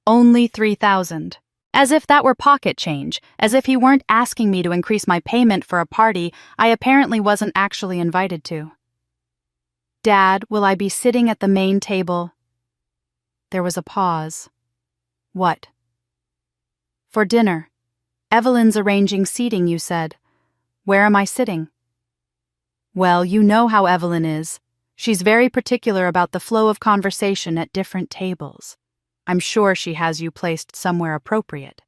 Only 3,000. As if that were pocket change, as if he weren't asking me to increase my payment for a party I apparently wasn't actually invited to. "Dad, will I be sitting at the main table?" There was a pause. "What?" "For dinner. Evelyn's arranging seating, you said. Where am I sitting?" "Well, you know how Evelyn is. She's very particular about the flow of conversation at different tables. I'm sure she has you placed somewhere appropriate."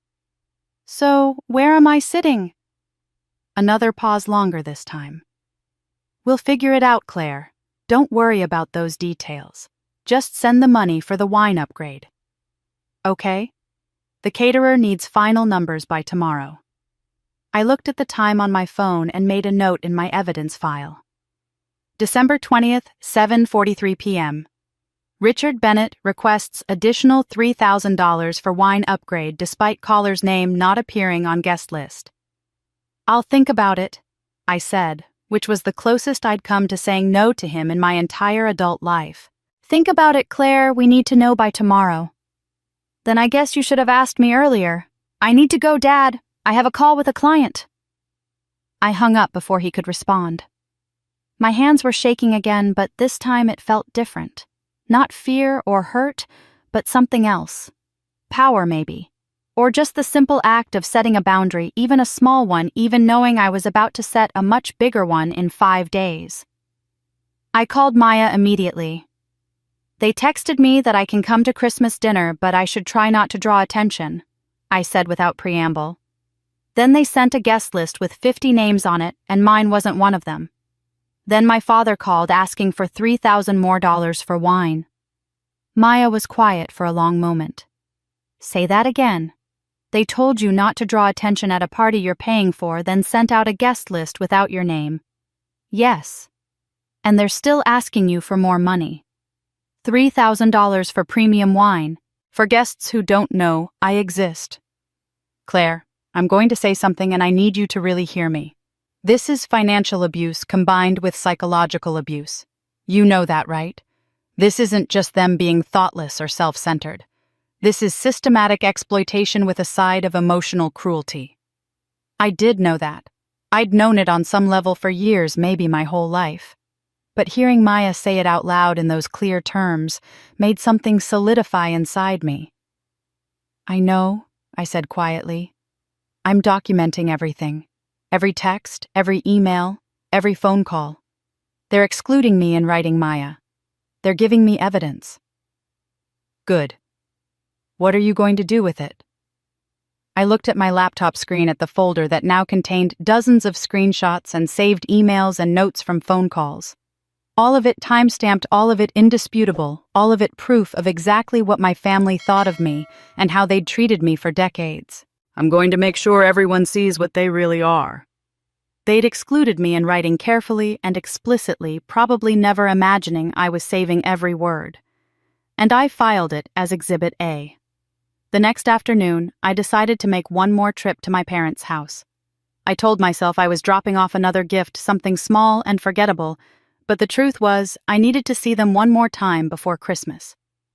"So, where am I sitting?" Another pause longer this time. "We'll figure it out, Claire. Don't worry about those details. Just send the money for the wine upgrade." "Okay. The caterer needs final numbers by tomorrow." I looked at the time on my phone and made a note in my evidence file. December 20th, 7:43 p.m. Richard Bennett requests additional $3,000 for wine upgrade despite caller's name not appearing on guest list. "I'll think about it," I said, which was the closest I'd come to saying no to him in my entire adult life. "Think about it, Claire. We need to know by tomorrow." "Then I guess you should have asked me earlier. I need to go, Dad. I have a call with a client." I hung up before he could respond. My hands were shaking again, but this time it felt different. Not fear or hurt, but something else. Power, maybe. Or just the simple act of setting a boundary, even a small one, even knowing I was about to set a much bigger one in 5 days. I called Maya immediately. "They texted me that I can come to Christmas dinner, but I should try not to draw attention," I said without preamble. Then they sent a guest list with 50 names on it, and mine wasn't one of them. Then my father called asking for $3,000 more for wine. Maya was quiet for a long moment. "Say that again. They told you not to draw attention at a party you're paying for, then sent out a guest list without your name." "Yes. And they're still asking you for more money. $3,000 for premium wine. For guests who don't know, I exist." "Claire, I'm going to say something and I need you to really hear me. This is financial abuse combined with psychological abuse. You know that, right? This isn't just them being thoughtless or self-centered. This is systematic exploitation with a side of emotional cruelty." I did know that. I'd known it on some level for years, maybe my whole life. But hearing Maya say it out loud in those clear terms made something solidify inside me. "I know," I said quietly. "I'm documenting everything. Every text, every email, every phone call. They're excluding me in writing, Maya. They're giving me evidence." "Good. What are you going to do with it?" I looked at my laptop screen at the folder that now contained dozens of screenshots and saved emails and notes from phone calls. All of it time-stamped, all of it indisputable, all of it proof of exactly what my family thought of me and how they'd treated me for decades. I'm going to make sure everyone sees what they really are. They'd excluded me in writing carefully and explicitly, probably never imagining I was saving every word. And I filed it as Exhibit A. The next afternoon, I decided to make one more trip to my parents' house. I told myself I was dropping off another gift, something small and forgettable, but the truth was, I needed to see them one more time before Christmas.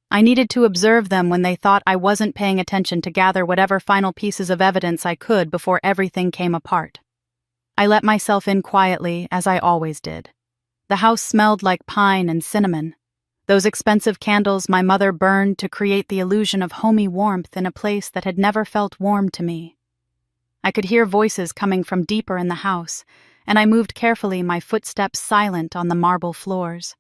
I needed to observe them when they thought I wasn't paying attention to gather whatever final pieces of evidence I could before everything came apart. I let myself in quietly, as I always did. The house smelled like pine and cinnamon. Those expensive candles my mother burned to create the illusion of homey warmth in a place that had never felt warm to me. I could hear voices coming from deeper in the house, and I moved carefully, my footsteps silent on the marble floors.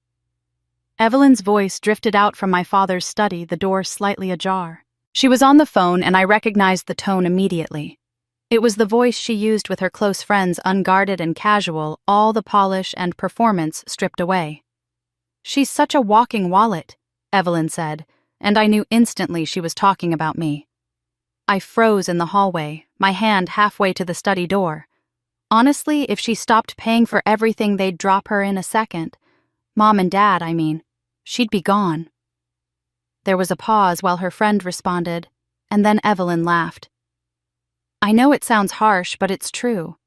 Evelyn's voice drifted out from my father's study, the door slightly ajar. She was on the phone, and I recognized the tone immediately. It was the voice she used with her close friends, unguarded and casual, all the polish and performance stripped away. "She's such a walking wallet," Evelyn said, and I knew instantly she was talking about me. I froze in the hallway, my hand halfway to the study door. Honestly, if she stopped paying for everything, they'd drop her in a second. Mom and Dad, I mean. She'd be gone. There was a pause while her friend responded, and then Evelyn laughed. "I know it sounds harsh, but it's true.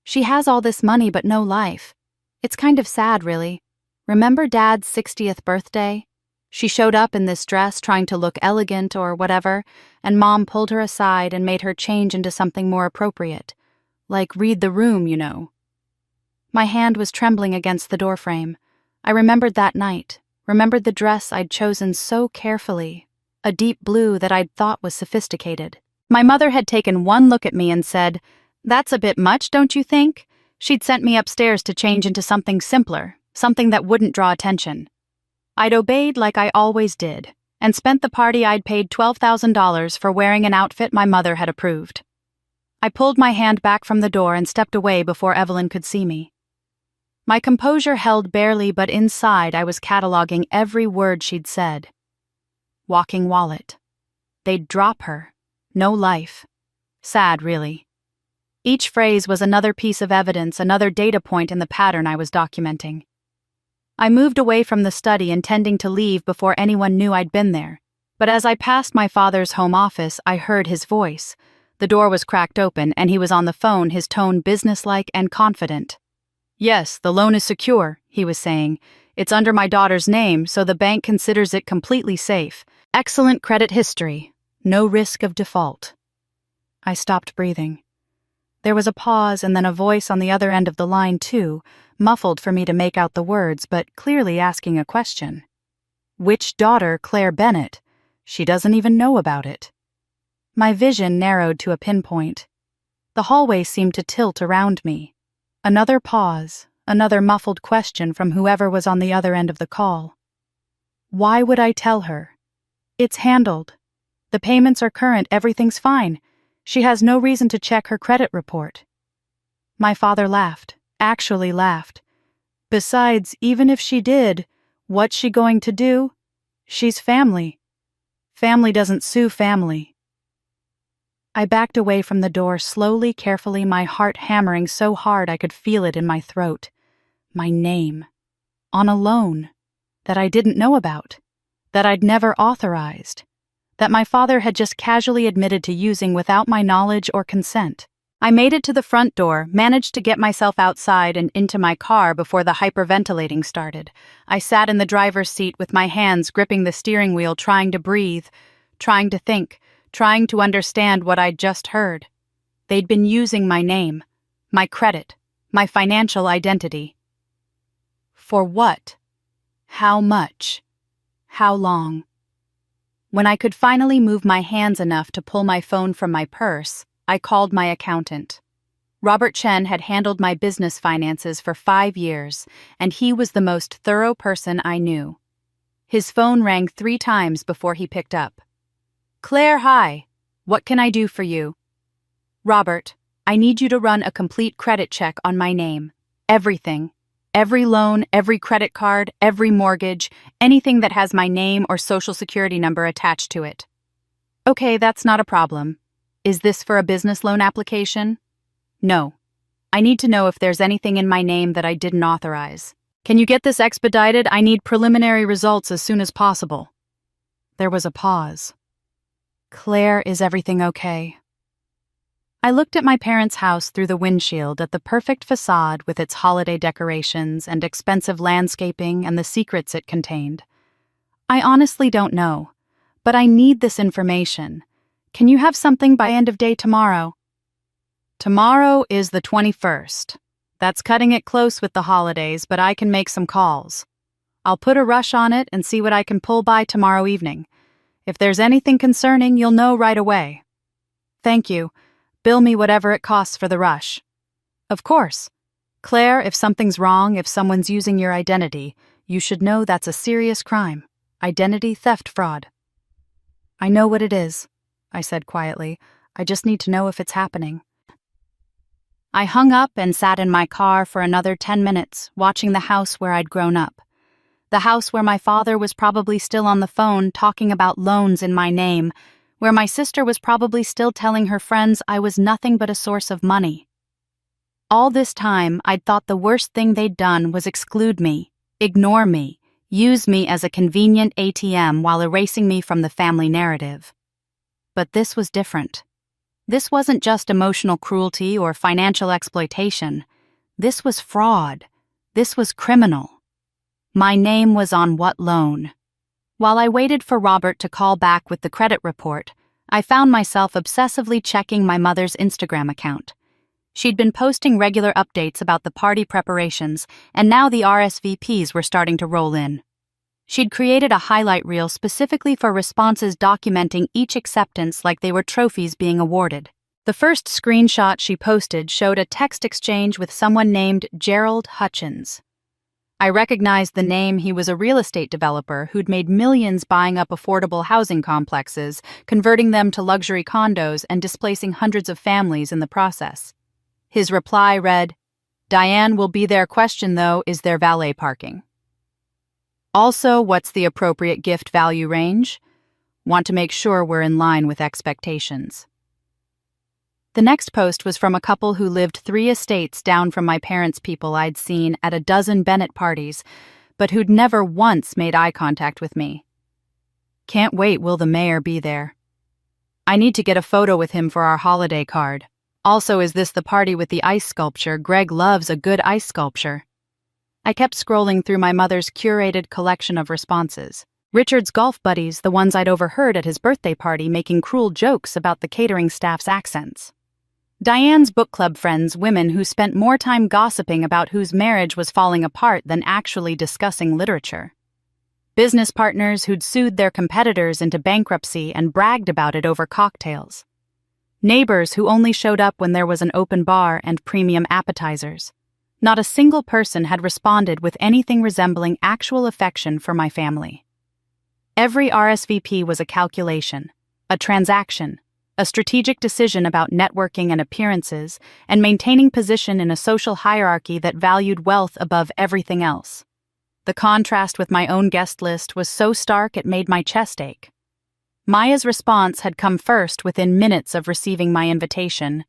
She has all this money but no life. It's kind of sad, really. Remember Dad's 60th birthday? She showed up in this dress trying to look elegant or whatever, and Mom pulled her aside and made her change into something more appropriate. Like read the room, you know." My hand was trembling against the doorframe. I remembered that night, remembered the dress I'd chosen so carefully, a deep blue that I'd thought was sophisticated. My mother had taken one look at me and said, "That's a bit much, don't you think?" She'd sent me upstairs to change into something simpler, something that wouldn't draw attention. I'd obeyed like I always did, and spent the party I'd paid $12,000 for wearing an outfit my mother had approved. I pulled my hand back from the door and stepped away before Evelyn could see me. My composure held barely, but inside I was cataloging every word she'd said. Walking wallet. They'd drop her. No life. Sad, really. Each phrase was another piece of evidence, another data point in the pattern I was documenting. I moved away from the study, intending to leave before anyone knew I'd been there. But as I passed my father's home office, I heard his voice. The door was cracked open, and he was on the phone, his tone businesslike and confident. "Yes, the loan is secure," he was saying. "It's under my daughter's name, so the bank considers it completely safe. Excellent credit history. No risk of default." I stopped breathing. There was a pause and then a voice on the other end of the line, too, muffled for me to make out the words, but clearly asking a question. Which daughter, Claire Bennett? She doesn't even know about it. My vision narrowed to a pinpoint. The hallway seemed to tilt around me. Another pause, another muffled question from whoever was on the other end of the call. Why would I tell her? It's handled. The payments are current, everything's fine. She has no reason to check her credit report. My father laughed, actually laughed. Besides, even if she did, what's she going to do? She's family. Family doesn't sue family. I backed away from the door slowly, carefully, my heart hammering so hard I could feel it in my throat. My name. On a loan. That I didn't know about. That I'd never authorized. That my father had just casually admitted to using without my knowledge or consent. I made it to the front door, managed to get myself outside and into my car before the hyperventilating started. I sat in the driver's seat with my hands gripping the steering wheel, trying to breathe, trying to think, trying to understand what I'd just heard. They'd been using my name, my credit, my financial identity. For what? How much? How long? When I could finally move my hands enough to pull my phone from my purse, I called my accountant. Robert Chen had handled my business finances for 5 years, and he was the most thorough person I knew. His phone rang 3 times before he picked up. "Claire, hi. What can I do for you?" "Robert, I need you to run a complete credit check on my name. Everything. Every loan, every credit card, every mortgage, anything that has my name or social security number attached to it. Okay, that's not a problem. Is this for a business loan application? No. I need to know if there's anything in my name that I didn't authorize. Can you get this expedited? I need preliminary results as soon as possible. There was a pause. Claire, is everything okay? I looked at my parents' house through the windshield at the perfect facade with its holiday decorations and expensive landscaping and the secrets it contained. I honestly don't know, but I need this information. Can you have something by end of day tomorrow? Tomorrow is the 21st. That's cutting it close with the holidays, but I can make some calls. I'll put a rush on it and see what I can pull by tomorrow evening. If there's anything concerning, you'll know right away. Thank you. Bill me whatever it costs for the rush. Of course. Claire, if something's wrong, if someone's using your identity, you should know that's a serious crime. Identity theft fraud. I know what it is, I said quietly. I just need to know if it's happening. I hung up and sat in my car for another 10 minutes, watching the house where I'd grown up. The house where my father was probably still on the phone talking about loans in my name, where my sister was probably still telling her friends I was nothing but a source of money. All this time, I'd thought the worst thing they'd done was exclude me, ignore me, use me as a convenient ATM while erasing me from the family narrative. But this was different. This wasn't just emotional cruelty or financial exploitation. This was fraud. This was criminal. My name was on what loan? While I waited for Robert to call back with the credit report, I found myself obsessively checking my mother's Instagram account. She'd been posting regular updates about the party preparations, and now the RSVPs were starting to roll in. She'd created a highlight reel specifically for responses documenting each acceptance like they were trophies being awarded. The first screenshot she posted showed a text exchange with someone named Gerald Hutchins. I recognized the name. He was a real estate developer who'd made millions buying up affordable housing complexes, converting them to luxury condos and displacing hundreds of families in the process. His reply read, "Diane will be there. Question though, is there valet parking? Also, what's the appropriate gift value range? Want to make sure we're in line with expectations." The next post was from a couple who lived 3 estates down from my parents' people I'd seen at a dozen Bennett parties, but who'd never once made eye contact with me. Can't wait, will the mayor be there? I need to get a photo with him for our holiday card. Also, is this the party with the ice sculpture? Greg loves a good ice sculpture. I kept scrolling through my mother's curated collection of responses. Richard's golf buddies, the ones I'd overheard at his birthday party making cruel jokes about the catering staff's accents. Diane's book club friends, women who spent more time gossiping about whose marriage was falling apart than actually discussing literature. Business partners who'd sued their competitors into bankruptcy and bragged about it over cocktails. Neighbors who only showed up when there was an open bar and premium appetizers. Not a single person had responded with anything resembling actual affection for my family. Every RSVP was a calculation, a transaction, a strategic decision about networking and appearances, and maintaining position in a social hierarchy that valued wealth above everything else. The contrast with my own guest list was so stark it made my chest ache. Maya's response had come first within minutes of receiving my invitation.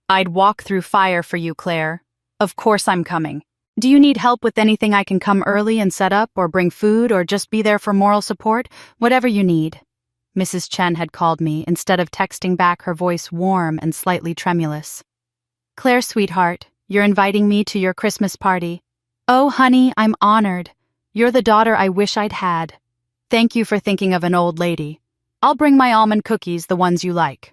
"I'd walk through fire for you, Claire. Of course I'm coming. Do you need help with anything? I can come early and set up, or bring food, or just be there for moral support? Whatever you need." Mrs. Chen had called me, instead of texting back, her voice warm and slightly tremulous. "Claire, sweetheart, you're inviting me to your Christmas party. Oh, honey, I'm honored. You're the daughter I wish I'd had. Thank you for thinking of an old lady. I'll bring my almond cookies, the ones you like."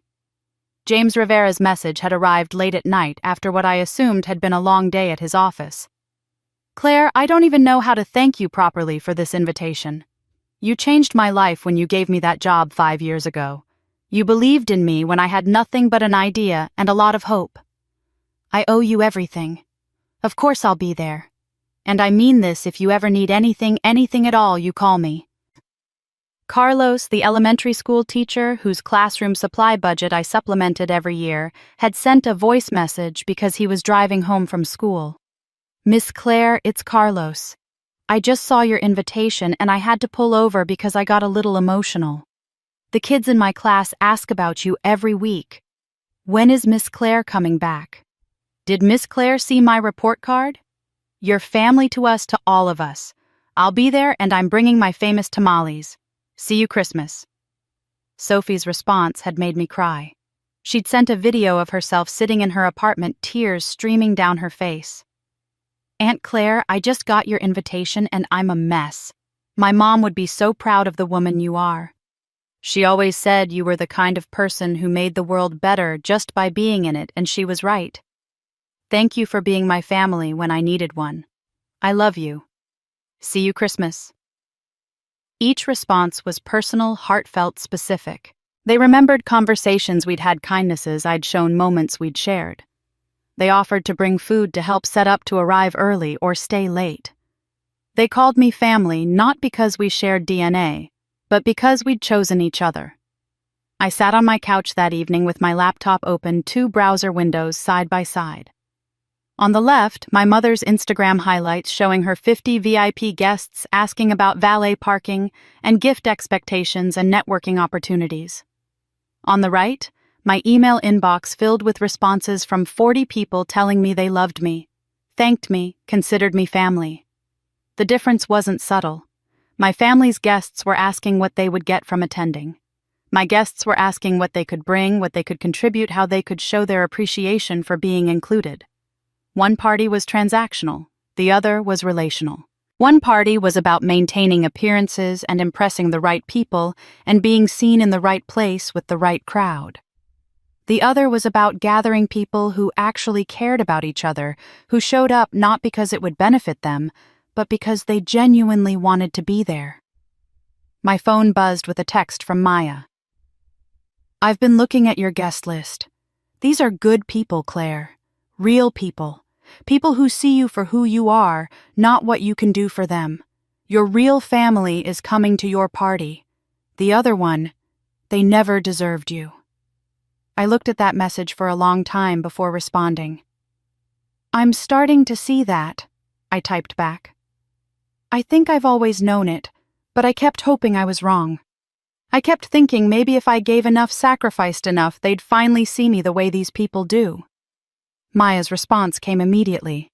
James Rivera's message had arrived late at night after what I assumed had been a long day at his office. "Claire, I don't even know how to thank you properly for this invitation. You changed my life when you gave me that job 5 years ago. You believed in me when I had nothing but an idea and a lot of hope. I owe you everything. Of course I'll be there. And I mean this, if you ever need anything at all, you call me." Carlos, the elementary school teacher whose classroom supply budget I supplemented every year, had sent a voice message because he was driving home from school. Miss Claire, it's Carlos. I just saw your invitation and I had to pull over because I got a little emotional. The kids in my class ask about you every week. When is Miss Claire coming back? Did Miss Claire see my report card? You're family to us, to all of us. I'll be there and I'm bringing my famous tamales. See you Christmas. Sophie's response had made me cry. She'd sent a video of herself sitting in her apartment, tears streaming down her face. Aunt Claire, I just got your invitation and I'm a mess. My mom would be so proud of the woman you are. She always said you were the kind of person who made the world better just by being in it, and she was right. Thank you for being my family when I needed one. I love you. See you Christmas. Each response was personal, heartfelt, specific. They remembered conversations we'd had, kindnesses I'd shown, moments we'd shared. They offered to bring food to help set up to arrive early or stay late. They called me family not because we shared DNA, but because we'd chosen each other. I sat on my couch that evening with my laptop open, 2 browser windows side by side. On the left, my mother's Instagram highlights showing her 50 VIP guests asking about valet parking and gift expectations and networking opportunities. On the right, my email inbox filled with responses from 40 people telling me they loved me, thanked me, considered me family. The difference wasn't subtle. My family's guests were asking what they would get from attending. My guests were asking what they could bring, what they could contribute, how they could show their appreciation for being included. One party was transactional, the other was relational. One party was about maintaining appearances and impressing the right people and being seen in the right place with the right crowd. The other was about gathering people who actually cared about each other, who showed up not because it would benefit them, but because they genuinely wanted to be there. My phone buzzed with a text from Maya. I've been looking at your guest list. These are good people, Claire. Real people. People who see you for who you are, not what you can do for them. Your real family is coming to your party. The other one, they never deserved you. I looked at that message for a long time before responding. I'm starting to see that, I typed back. I think I've always known it, but I kept hoping I was wrong. I kept thinking maybe if I gave enough, sacrificed enough, they'd finally see me the way these people do. Maya's response came immediately.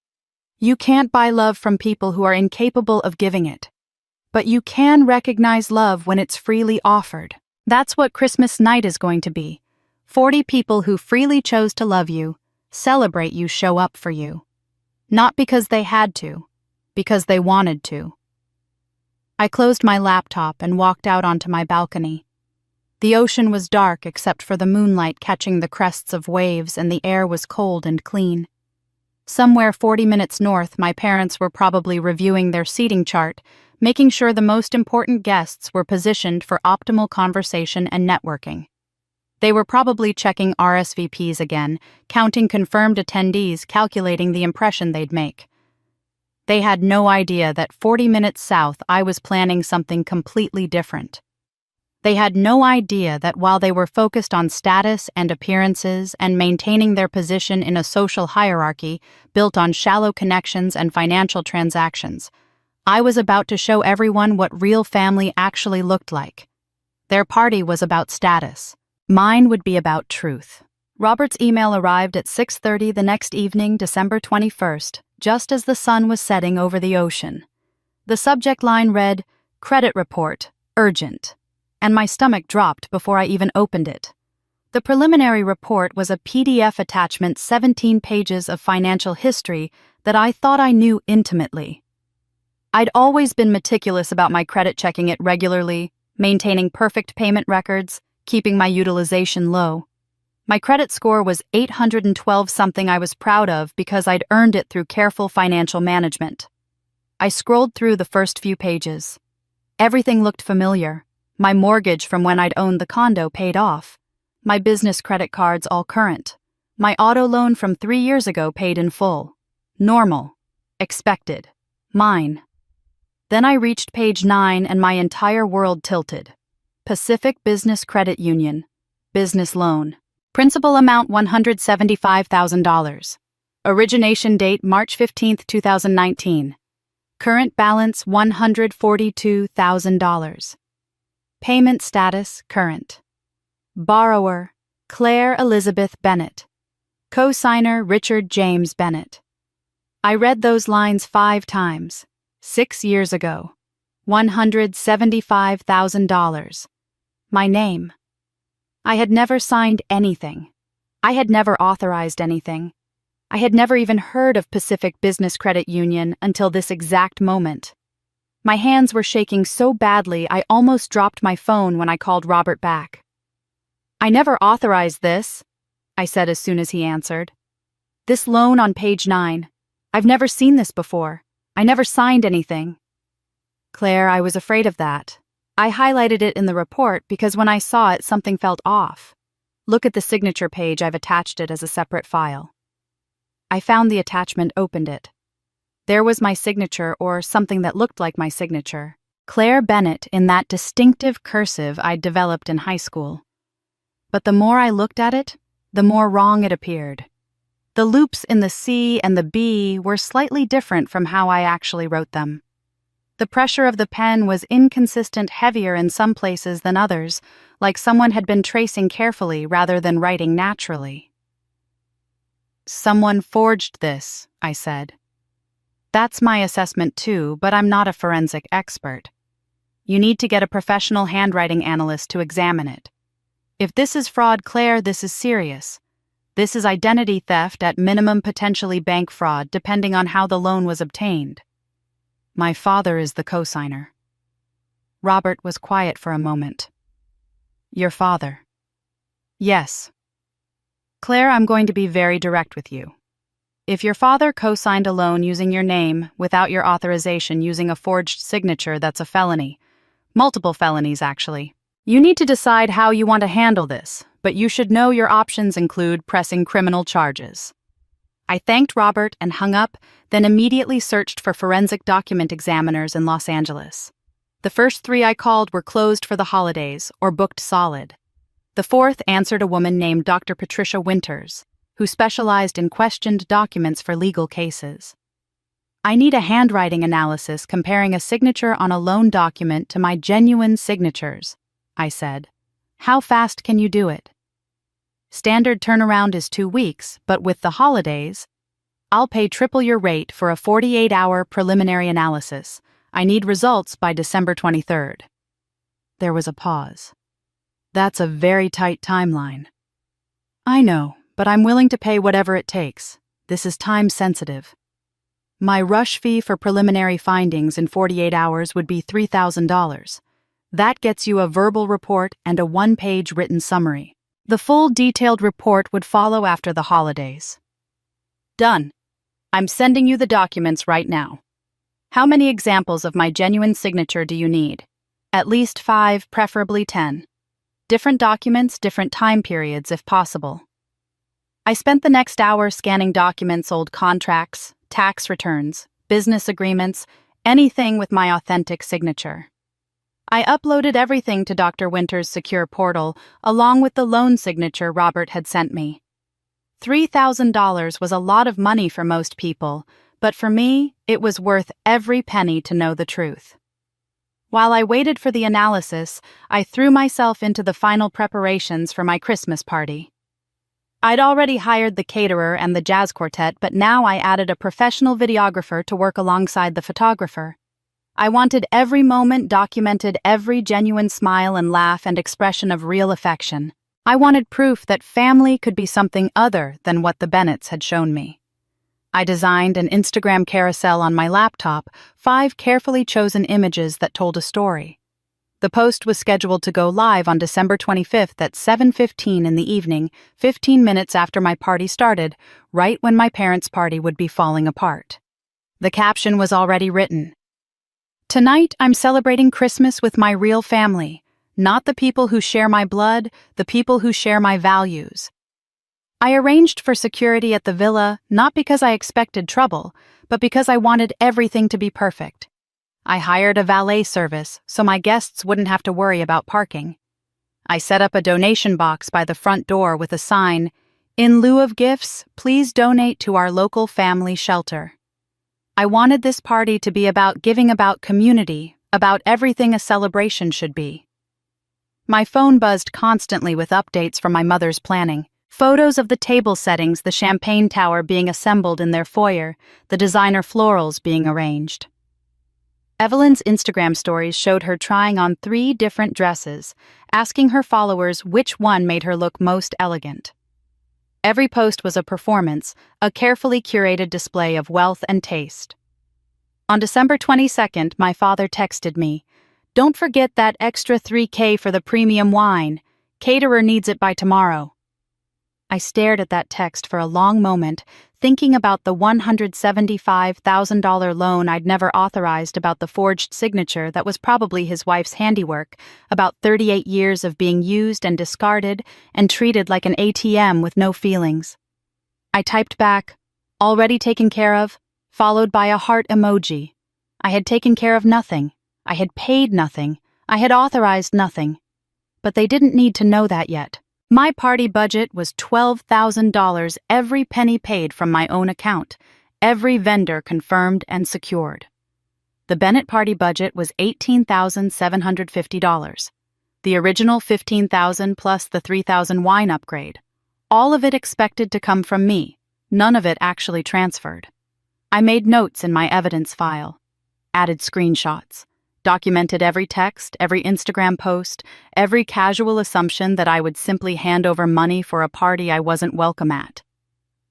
You can't buy love from people who are incapable of giving it. But you can recognize love when it's freely offered. That's what Christmas night is going to be. 40 people who freely chose to love you, celebrate you, show up for you. Not because they had to, because they wanted to. I closed my laptop and walked out onto my balcony. The ocean was dark except for the moonlight catching the crests of waves, and the air was cold and clean. Somewhere 40 minutes north, my parents were probably reviewing their seating chart, making sure the most important guests were positioned for optimal conversation and networking. They were probably checking RSVPs again, counting confirmed attendees, calculating the impression they'd make. They had no idea that 40 minutes south I was planning something completely different. They had no idea that while they were focused on status and appearances and maintaining their position in a social hierarchy built on shallow connections and financial transactions, I was about to show everyone what real family actually looked like. Their party was about status. Mine would be about truth. Robert's email arrived at 6:30 the next evening, December 21st, just as the sun was setting over the ocean. The subject line read, "Credit report, urgent," and my stomach dropped before I even opened it. The preliminary report was a PDF attachment, 17 pages of financial history that I thought I knew intimately. I'd always been meticulous about my credit, checking it regularly, maintaining perfect payment records, keeping my utilization low. My credit score was 812, something I was proud of because I'd earned it through careful financial management. I scrolled through the first few pages. Everything looked familiar. My mortgage from when I'd owned the condo paid off. My business credit cards all current. My auto loan from 3 years ago paid in full. Normal. Expected. Mine. Then I reached page 9 and my entire world tilted. Pacific Business Credit Union. Business loan. Principal amount $175,000. Origination date March 15, 2019. Current balance $142,000. Payment status current. Borrower Claire Elizabeth Bennett. Co-signer Richard James Bennett. I read those lines 5 times. 6 years ago. $175,000. My name. I had never signed anything. I had never authorized anything. I had never even heard of Pacific Business Credit Union until this exact moment. My hands were shaking so badly I almost dropped my phone when I called Robert back. "I never authorized this," I said as soon as he answered. "This loan on page 9. I've never seen this before. I never signed anything." "Claire, I was afraid of that. I highlighted it in the report because when I saw it, something felt off. Look at the signature page. I've attached it as a separate file." I found the attachment, opened it. There was my signature, or something that looked like my signature. Claire Bennett in that distinctive cursive I'd developed in high school. But the more I looked at it, the more wrong it appeared. The loops in the C and the B were slightly different from how I actually wrote them. The pressure of the pen was inconsistent, heavier in some places than others, like someone had been tracing carefully rather than writing naturally. "Someone forged this," I said. "That's my assessment too, but I'm not a forensic expert. You need to get a professional handwriting analyst to examine it. If this is fraud, Claire, this is serious. This is identity theft at minimum, potentially bank fraud, depending on how the loan was obtained. My father is the cosigner." Robert was quiet for a moment. "Your father?" "Yes. Claire, I'm going to be very direct with you. If your father co-signed a loan using your name, without your authorization, using a forged signature, that's a felony. Multiple felonies, actually. You need to decide how you want to handle this, but you should know your options include pressing criminal charges." I thanked Robert and hung up, then immediately searched for forensic document examiners in Los Angeles. The first 3 I called were closed for the holidays or booked solid. The 4th answered a woman named Dr. Patricia Winters, who specialized in questioned documents for legal cases. "I need a handwriting analysis comparing a signature on a loan document to my genuine signatures," I said. "How fast can you do it?" "Standard turnaround is 2 weeks, but with the holidays, I'll pay triple your rate for a 48-hour preliminary analysis. I need results by December 23rd. There was a pause. "That's a very tight timeline." "I know, but I'm willing to pay whatever it takes. This is time sensitive. My rush fee for preliminary findings in 48 hours would be $3,000. That gets you a verbal report and a 1-page written summary. The full detailed report would follow after the holidays." "Done. I'm sending you the documents right now. How many examples of my genuine signature do you need?" "At least 5, preferably 10. Different documents, different time periods if possible." I spent the next hour scanning documents, old contracts, tax returns, business agreements, anything with my authentic signature. I uploaded everything to Dr. Winters' secure portal, along with the loan signature Robert had sent me. $3,000 was a lot of money for most people, but for me, it was worth every penny to know the truth. While I waited for the analysis, I threw myself into the final preparations for my Christmas party. I'd already hired the caterer and the jazz quartet, but now I added a professional videographer to work alongside the photographer. I wanted every moment documented, every genuine smile and laugh and expression of real affection. I wanted proof that family could be something other than what the Bennetts had shown me. I designed an Instagram carousel on my laptop, 5 carefully chosen images that told a story. The post was scheduled to go live on December 25th at 7:15 in the evening, 15 minutes after my party started, right when my parents' party would be falling apart. The caption was already written. "Tonight, I'm celebrating Christmas with my real family, not the people who share my blood, the people who share my values." I arranged for security at the villa, not because I expected trouble, but because I wanted everything to be perfect. I hired a valet service so my guests wouldn't have to worry about parking. I set up a donation box by the front door with a sign, In lieu of gifts, please donate to our local family shelter. I wanted this party to be about giving, about community, about everything a celebration should be. My phone buzzed constantly with updates from my mother's planning. Photos of the table settings, the champagne tower being assembled in their foyer, the designer florals being arranged. Evelyn's Instagram stories showed her trying on 3 different dresses, asking her followers which one made her look most elegant. Every post was a performance, a carefully curated display of wealth and taste. On December 22nd, my father texted me, "Don't forget that extra $3K for the premium wine. Caterer needs it by tomorrow." I stared at that text for a long moment, thinking about the $175,000 loan I'd never authorized, about the forged signature that was probably his wife's handiwork, about 38 years of being used and discarded and treated like an ATM with no feelings. I typed back, "Already taken care of," followed by a heart emoji. I had taken care of nothing. I had paid nothing. I had authorized nothing. But they didn't need to know that yet. My party budget was $12,000, every penny paid from my own account, every vendor confirmed and secured. The Bennett party budget was $18,750. The original $15,000 plus the $3,000 wine upgrade. All of it expected to come from me, none of it actually transferred. I made notes in my evidence file, added screenshots, documented every text, every Instagram post, every casual assumption that I would simply hand over money for a party I wasn't welcome at.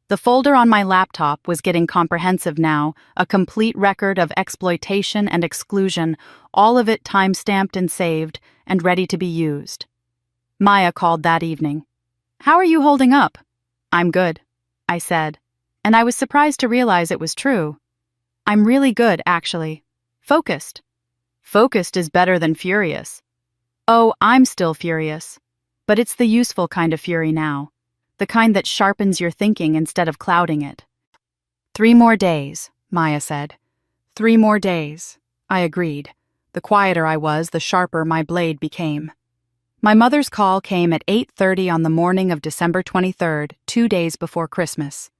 The folder on my laptop was getting comprehensive now, a complete record of exploitation and exclusion, all of it time-stamped and saved, and ready to be used. Maya called that evening. "How are you holding up?" "I'm good," I said, and I was surprised to realize it was true. "I'm really good, actually. Focused." "Focused is better than furious." "Oh, I'm still furious. But it's the useful kind of fury now. The kind that sharpens your thinking instead of clouding it." 3 more days, Maya said. 3 more days. I agreed. The quieter I was, the sharper my blade became. My mother's call came at 8:30 on the morning of December 23rd, 2 days before Christmas.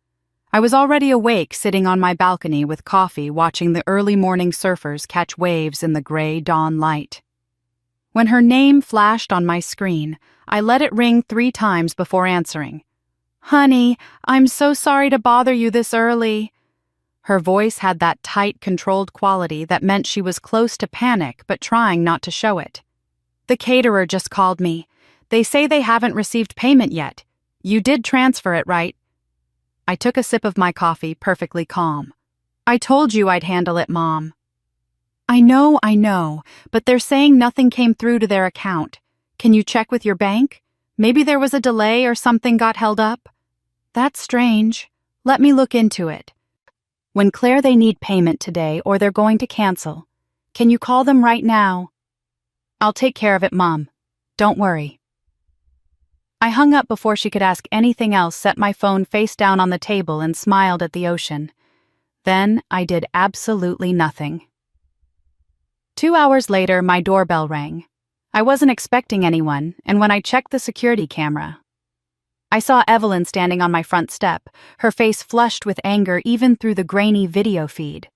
I was already awake, sitting on my balcony with coffee, watching the early morning surfers catch waves in the gray dawn light. When her name flashed on my screen, I let it ring 3 times before answering. "Honey, I'm so sorry to bother you this early." Her voice had that tight, controlled quality that meant she was close to panic but trying not to show it. "The caterer just called me. They say they haven't received payment yet. You did transfer it, right?" I took a sip of my coffee, perfectly calm. "I told you I'd handle it, Mom." I know, but they're saying nothing came through to their account. Can you check with your bank? Maybe there was a delay or something got held up." "That's strange. Let me look into it." "When Claire, they need payment today or they're going to cancel. Can you call them right now?" "I'll take care of it, Mom. Don't worry." I hung up before she could ask anything else, set my phone face down on the table, and smiled at the ocean. Then I did absolutely nothing. 2 hours later, my doorbell rang. I wasn't expecting anyone, and when I checked the security camera, I saw Evelyn standing on my front step, her face flushed with anger even through the grainy video feed.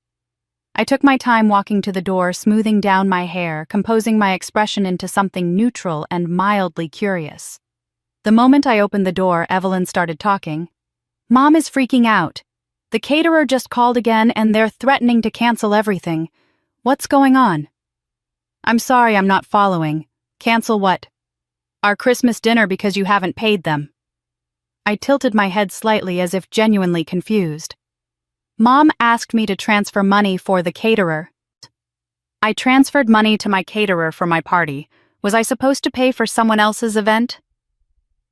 I took my time walking to the door, smoothing down my hair, composing my expression into something neutral and mildly curious. The moment I opened the door, Evelyn started talking. "Mom is freaking out. The caterer just called again and they're threatening to cancel everything. What's going on?" "I'm sorry, I'm not following. Cancel what?" "Our Christmas dinner because you haven't paid them." I tilted my head slightly as if genuinely confused. "Mom asked me to transfer money for the caterer." "I transferred money to my caterer for my party. Was I supposed to pay for someone else's event?"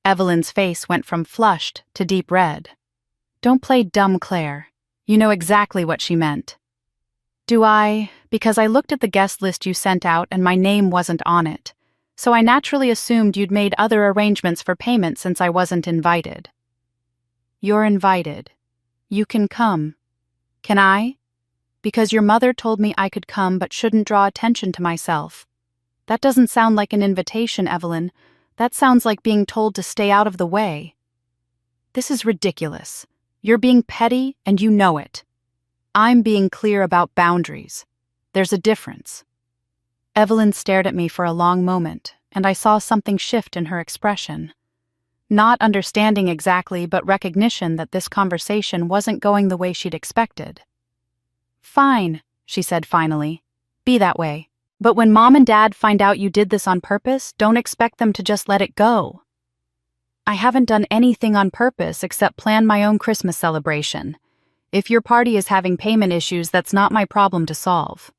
Evelyn's face went from flushed to deep red. "Don't play dumb, Claire. You know exactly what she meant." "Do I? Because I looked at the guest list you sent out and my name wasn't on it. So I naturally assumed you'd made other arrangements for payment since I wasn't invited." "You're invited. You can come." "Can I?" "Because your mother told me I could come but shouldn't draw attention to myself." "That doesn't sound like an invitation, Evelyn. That sounds like being told to stay out of the way." This is ridiculous. You're being petty and you know it. I'm being clear about boundaries. There's a difference. Evelyn stared at me for a long moment, and I saw something shift in her expression. Not understanding exactly, but recognition that this conversation wasn't going the way she'd expected. Fine, she said finally. Be that way. But when Mom and Dad find out you did this on purpose, don't expect them to just let it go. I haven't done anything on purpose except plan my own Christmas celebration. If your party is having payment issues, that's not my problem to solve.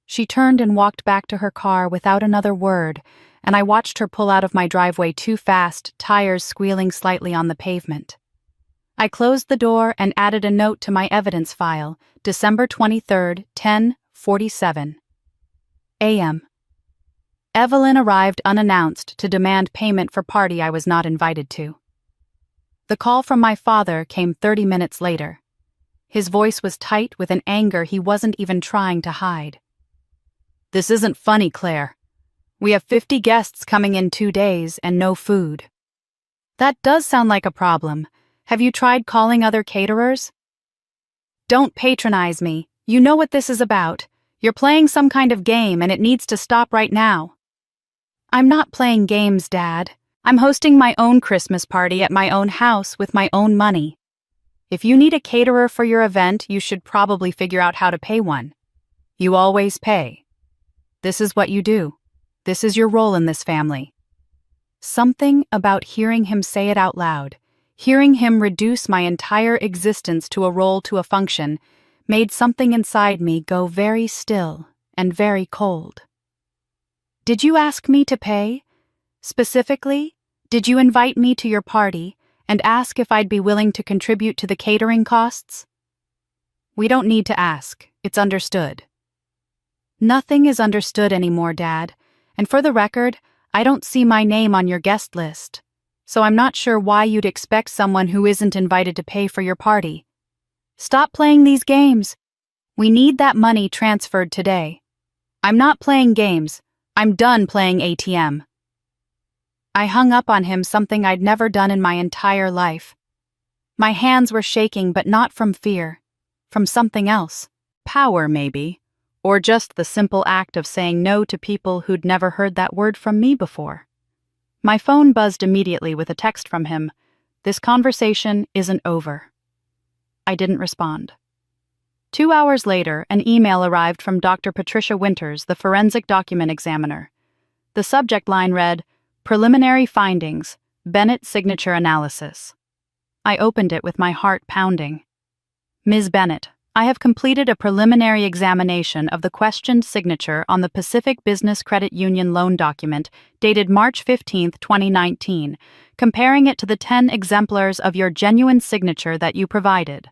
She turned and walked back to her car without another word, and I watched her pull out of my driveway too fast, tires squealing slightly on the pavement. I closed the door and added a note to my evidence file, December 23rd, 10:47 a.m. Evelyn arrived unannounced to demand payment for party I was not invited to. The call from my father came 30 minutes later. His voice was tight with an anger he wasn't even trying to hide. This isn't funny, Claire. We have 50 guests coming in 2 days and no food. That does sound like a problem. Have you tried calling other caterers? Don't patronize me. You know what this is about. You're playing some kind of game and it needs to stop right now. I'm not playing games, Dad. I'm hosting my own Christmas party at my own house with my own money. If you need a caterer for your event, you should probably figure out how to pay one. You always pay. This is what you do. This is your role in this family. Something about hearing him say it out loud, hearing him reduce my entire existence to a role, to a function, made something inside me go very still and very cold. Did you ask me to pay? Specifically, did you invite me to your party and ask if I'd be willing to contribute to the catering costs? We don't need to ask. It's understood. Nothing is understood anymore, Dad, and for the record, I don't see my name on your guest list, so I'm not sure why you'd expect someone who isn't invited to pay for your party. Stop playing these games. We need that money transferred today. I'm not playing games. I'm done playing ATM. I hung up on him, something I'd never done in my entire life. My hands were shaking, but not from fear. From something else. Power, maybe. Or just the simple act of saying no to people who'd never heard that word from me before. My phone buzzed immediately with a text from him. This conversation isn't over. I didn't respond. 2 hours later, an email arrived from Dr. Patricia Winters, the forensic document examiner. The subject line read, Preliminary Findings, Bennett Signature Analysis. I opened it with my heart pounding. Ms. Bennett, I have completed a preliminary examination of the questioned signature on the Pacific Business Credit Union loan document dated March 15, 2019, comparing it to the 10 exemplars of your genuine signature that you provided.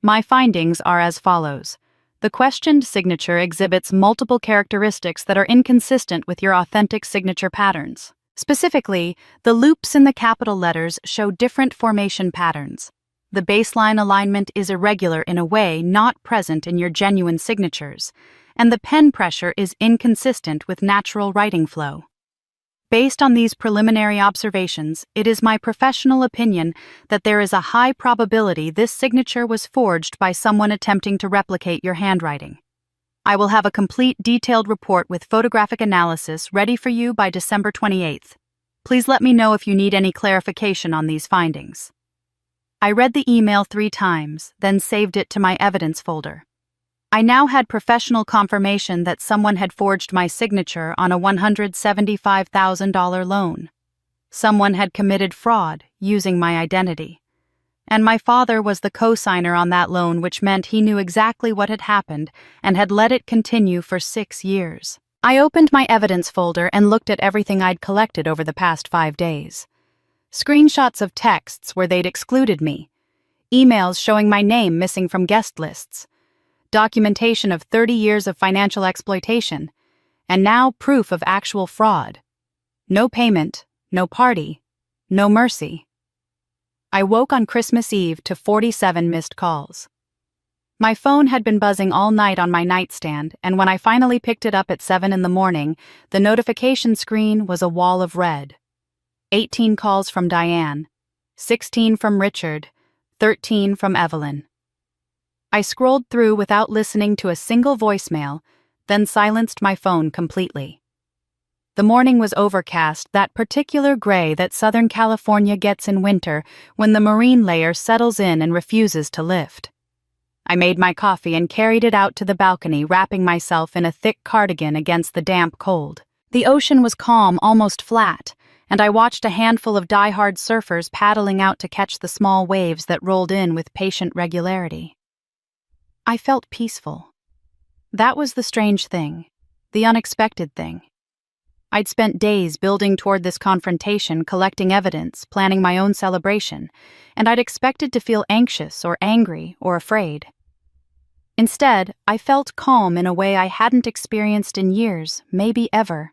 My findings are as follows. The questioned signature exhibits multiple characteristics that are inconsistent with your authentic signature patterns. Specifically, the loops in the capital letters show different formation patterns. The baseline alignment is irregular in a way not present in your genuine signatures, and the pen pressure is inconsistent with natural writing flow. Based on these preliminary observations, it is my professional opinion that there is a high probability this signature was forged by someone attempting to replicate your handwriting. I will have a complete detailed report with photographic analysis ready for you by December 28th. Please let me know if you need any clarification on these findings. I read the email 3 times, then saved it to my evidence folder. I now had professional confirmation that someone had forged my signature on a $175,000 loan. Someone had committed fraud using my identity. And my father was the co-signer on that loan, which meant he knew exactly what had happened and had let it continue for 6 years. I opened my evidence folder and looked at everything I'd collected over the past 5 days. Screenshots of texts where they'd excluded me. Emails showing my name missing from guest lists. Documentation of 30 years of financial exploitation, and now proof of actual fraud. No payment, no party, no mercy. I woke on Christmas Eve to 47 missed calls. My phone had been buzzing all night on my nightstand, and when I finally picked it up at 7 in the morning, the notification screen was a wall of red. 18 calls from Diane, 16 from Richard, 13 from Evelyn. I scrolled through without listening to a single voicemail, then silenced my phone completely. The morning was overcast, that particular gray that Southern California gets in winter when the marine layer settles in and refuses to lift. I made my coffee and carried it out to the balcony, wrapping myself in a thick cardigan against the damp cold. The ocean was calm, almost flat, and I watched a handful of die-hard surfers paddling out to catch the small waves that rolled in with patient regularity. I felt peaceful. That was the strange thing, the unexpected thing. I'd spent days building toward this confrontation, collecting evidence, planning my own celebration, and I'd expected to feel anxious or angry or afraid. Instead, I felt calm in a way I hadn't experienced in years, maybe ever.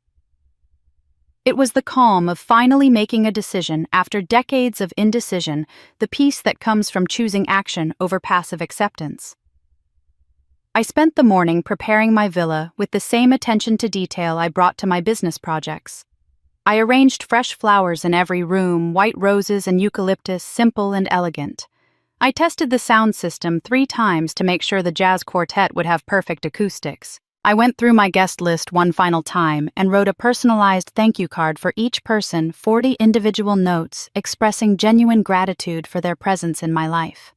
It was the calm of finally making a decision after decades of indecision, the peace that comes from choosing action over passive acceptance. I spent the morning preparing my villa with the same attention to detail I brought to my business projects. I arranged fresh flowers in every room, white roses and eucalyptus, simple and elegant. I tested the sound system 3 times to make sure the jazz quartet would have perfect acoustics. I went through my guest list one final time and wrote a personalized thank you card for each person, 40 individual notes expressing genuine gratitude for their presence in my life.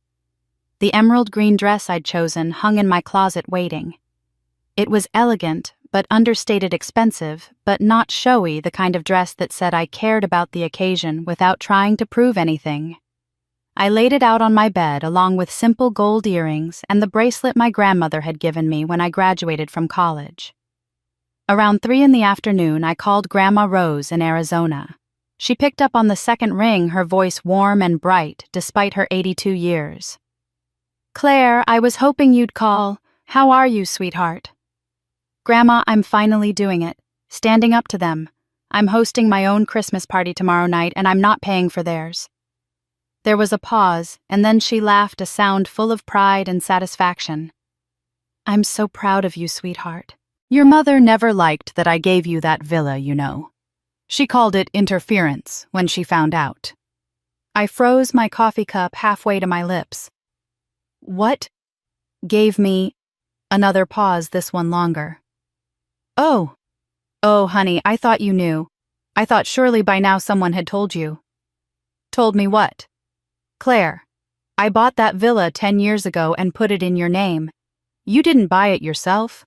The emerald green dress I'd chosen hung in my closet waiting. It was elegant, but understated expensive, but not showy, the kind of dress that said I cared about the occasion without trying to prove anything. I laid it out on my bed along with simple gold earrings and the bracelet my grandmother had given me when I graduated from college. Around 3 in the afternoon, I called Grandma Rose in Arizona. She picked up on the second ring, her voice warm and bright despite her 82 years. "Claire, I was hoping you'd call. How are you, sweetheart?" "Grandma, I'm finally doing it. Standing up to them. I'm hosting my own Christmas party tomorrow night and I'm not paying for theirs." There was a pause, and then she laughed, a sound full of pride and satisfaction. "I'm so proud of you, sweetheart. Your mother never liked that I gave you that villa, you know. She called it interference when she found out." I froze my coffee cup halfway to my lips. "What?" Gave me another pause, this one longer. Oh, honey, I thought you knew. I thought surely by now someone had told you." "Told me what?" "Claire, I bought that villa 10 years ago and put it in your name. You didn't buy it yourself?"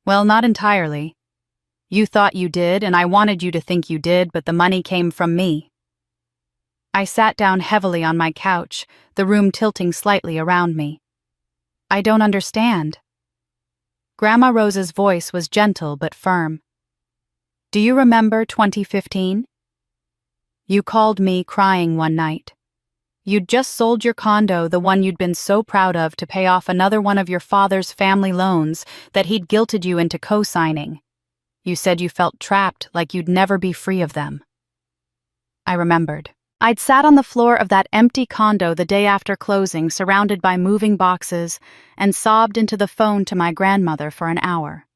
"Well, not entirely. You thought you did, and I wanted you to think you did, but the money came from me." I sat down heavily on my couch, the room tilting slightly around me. "I don't understand." Grandma Rose's voice was gentle but firm. "Do you remember 2015? You called me crying one night. You'd just sold your condo, the one you'd been so proud of, to pay off another one of your father's family loans that he'd guilted you into co-signing. You said you felt trapped, like you'd never be free of them." I remembered. I'd sat on the floor of that empty condo the day after closing, surrounded by moving boxes, and sobbed into the phone to my grandmother for an hour.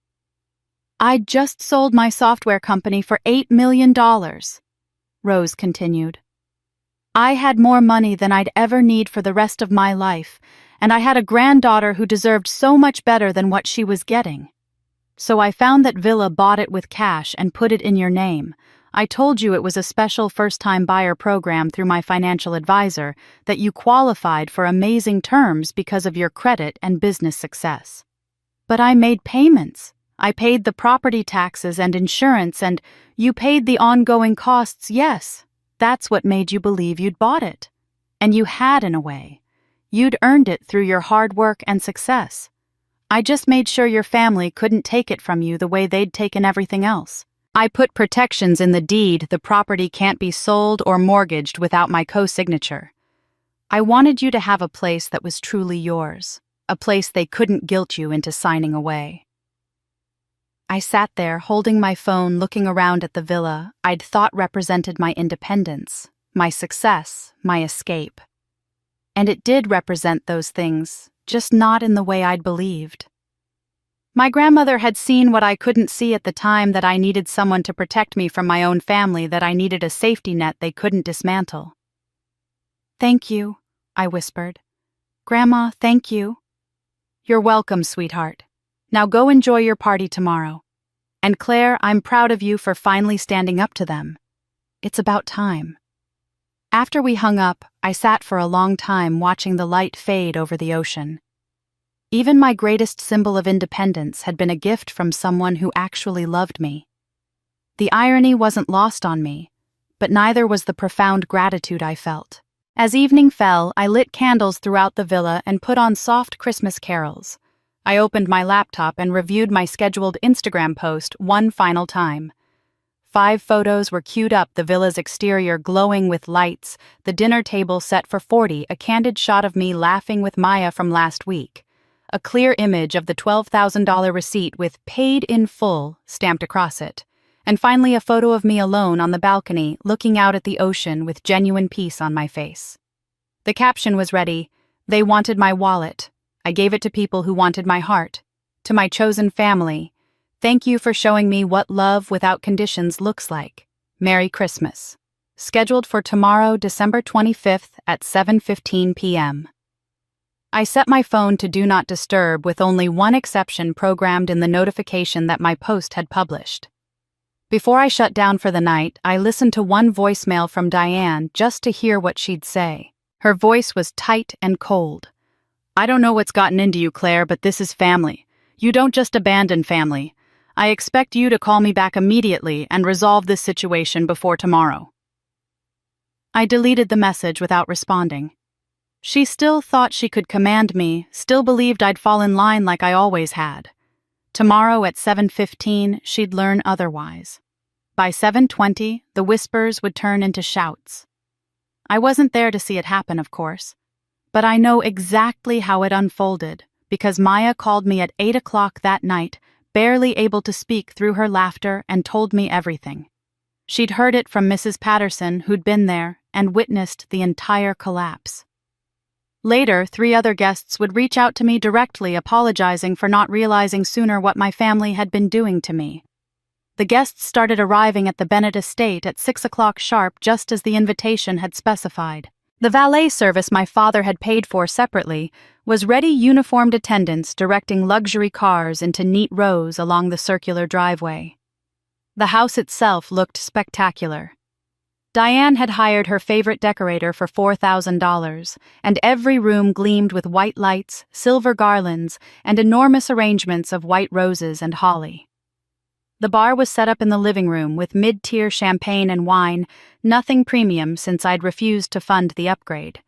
"I'd just sold my software company for $8 million, Rose continued. "I had more money than I'd ever need for the rest of my life, and I had a granddaughter who deserved so much better than what she was getting. So I found that villa, bought it with cash, and put it in your name. I told you it was a special first-time buyer program through my financial advisor, that you qualified for amazing terms because of your credit and business success. But I made payments. I paid the property taxes and insurance, and you paid the ongoing costs, yes. That's what made you believe you'd bought it. And you had, in a way. You'd earned it through your hard work and success. I just made sure your family couldn't take it from you the way they'd taken everything else. I put protections in the deed. The property can't be sold or mortgaged without my co-signature. I wanted you to have a place that was truly yours, a place they couldn't guilt you into signing away." I sat there, holding my phone, looking around at the villa I'd thought represented my independence, my success, my escape. And it did represent those things, just not in the way I'd believed. My grandmother had seen what I couldn't see at the time, that I needed someone to protect me from my own family, that I needed a safety net they couldn't dismantle. Thank you, I whispered. Grandma, thank you. You're welcome, sweetheart. Now go enjoy your party tomorrow. And Claire, I'm proud of you for finally standing up to them. It's about time. After we hung up, I sat for a long time watching the light fade over the ocean. Even my greatest symbol of independence had been a gift from someone who actually loved me. The irony wasn't lost on me, but neither was the profound gratitude I felt. As evening fell, I lit candles throughout the villa and put on soft Christmas carols. I opened my laptop and reviewed my scheduled Instagram post one final time. 5 photos were queued up, the villa's exterior glowing with lights, the dinner table set for 40, a candid shot of me laughing with Maya from last week, a clear image of the $12,000 receipt with "paid in full" stamped across it, and finally a photo of me alone on the balcony looking out at the ocean with genuine peace on my face. The caption was ready: "They wanted my wallet. I gave it to people who wanted my heart. To my chosen family, thank you for showing me what love without conditions looks like. Merry Christmas." Scheduled for tomorrow, December 25th at 7:15 p.m. I set my phone to Do Not Disturb with only one exception programmed in the notification that my post had published. Before I shut down for the night, I listened to one voicemail from Diane just to hear what she'd say. Her voice was tight and cold. "I don't know what's gotten into you, Claire, but this is family. You don't just abandon family. I expect you to call me back immediately and resolve this situation before tomorrow." I deleted the message without responding. She still thought she could command me, still believed I'd fall in line like I always had. Tomorrow at 7:15, she'd learn otherwise. By 7:20, the whispers would turn into shouts. I wasn't there to see it happen, of course. But I know exactly how it unfolded, because Maya called me at 8 o'clock that night, barely able to speak through her laughter, and told me everything. She'd heard it from Mrs. Patterson, who'd been there, and witnessed the entire collapse. Later, 3 other guests would reach out to me directly, apologizing for not realizing sooner what my family had been doing to me. The guests started arriving at the Bennett estate at 6 o'clock sharp, just as the invitation had specified. The valet service my father had paid for separately was ready, uniformed attendants directing luxury cars into neat rows along the circular driveway. The house itself looked spectacular. Diane had hired her favorite decorator for $4,000, and every room gleamed with white lights, silver garlands, and enormous arrangements of white roses and holly. The bar was set up in the living room with mid-tier champagne and wine, nothing premium since I'd refused to fund the upgrade.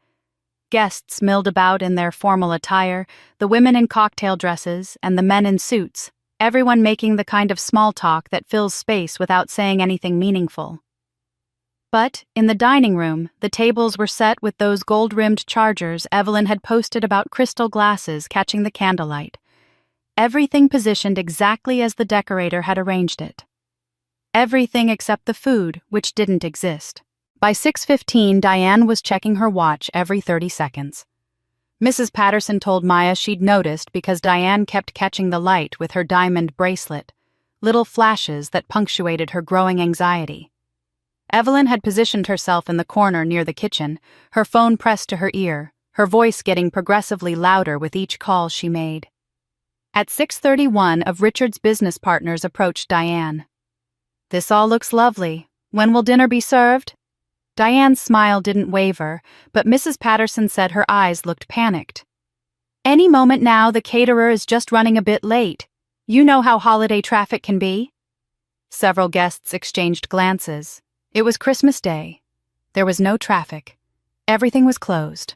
Guests milled about in their formal attire, the women in cocktail dresses and the men in suits, everyone making the kind of small talk that fills space without saying anything meaningful. But, in the dining room, the tables were set with those gold-rimmed chargers Evelyn had posted about crystal glasses catching the candlelight. Everything positioned exactly as the decorator had arranged it. Everything except the food, which didn't exist. By 6:15, Diane was checking her watch every 30 seconds. Mrs. Patterson told Maya she'd noticed because Diane kept catching the light with her diamond bracelet, little flashes that punctuated her growing anxiety. Evelyn had positioned herself in the corner near the kitchen, her phone pressed to her ear, her voice getting progressively louder with each call she made. At 6:30, one of Richard's business partners approached Diane. "This all looks lovely. When will dinner be served?" Diane's smile didn't waver, but Mrs. Patterson said her eyes looked panicked. "Any moment now, the caterer is just running a bit late. You know how holiday traffic can be." Several guests exchanged glances. It was Christmas Day. There was no traffic. Everything was closed.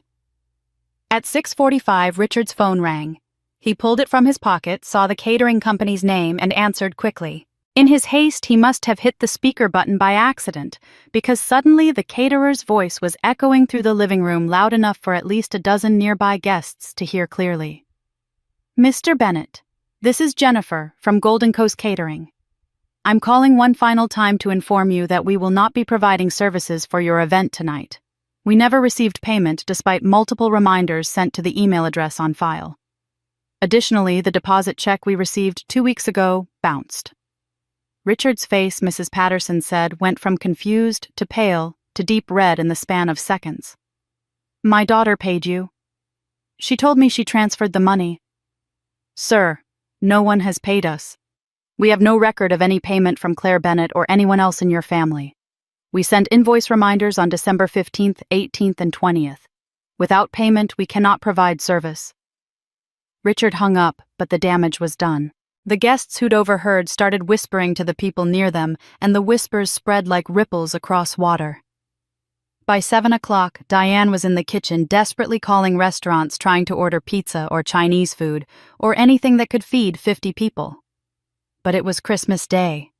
At 6:45, Richard's phone rang. He pulled it from his pocket, saw the catering company's name, and answered quickly. In his haste, he must have hit the speaker button by accident, because suddenly the caterer's voice was echoing through the living room loud enough for at least a dozen nearby guests to hear clearly. "Mr. Bennett, this is Jennifer from Golden Coast Catering. I'm calling one final time to inform you that we will not be providing services for your event tonight. We never received payment despite multiple reminders sent to the email address on file. Additionally, the deposit check we received 2 weeks ago bounced." Richard's face, Mrs. Patterson said, went from confused to pale to deep red in the span of seconds. My daughter paid you. She told me she transferred the money. Sir, no one has paid us. We have no record of any payment from Claire Bennett or anyone else in your family. We sent invoice reminders on December 15th, 18th, and 20th. Without payment, we cannot provide service. Richard hung up, but the damage was done. The guests who'd overheard started whispering to the people near them, and the whispers spread like ripples across water. By 7 o'clock, Diane was in the kitchen desperately calling restaurants trying to order pizza or Chinese food, or anything that could feed 50 people. But it was Christmas Day.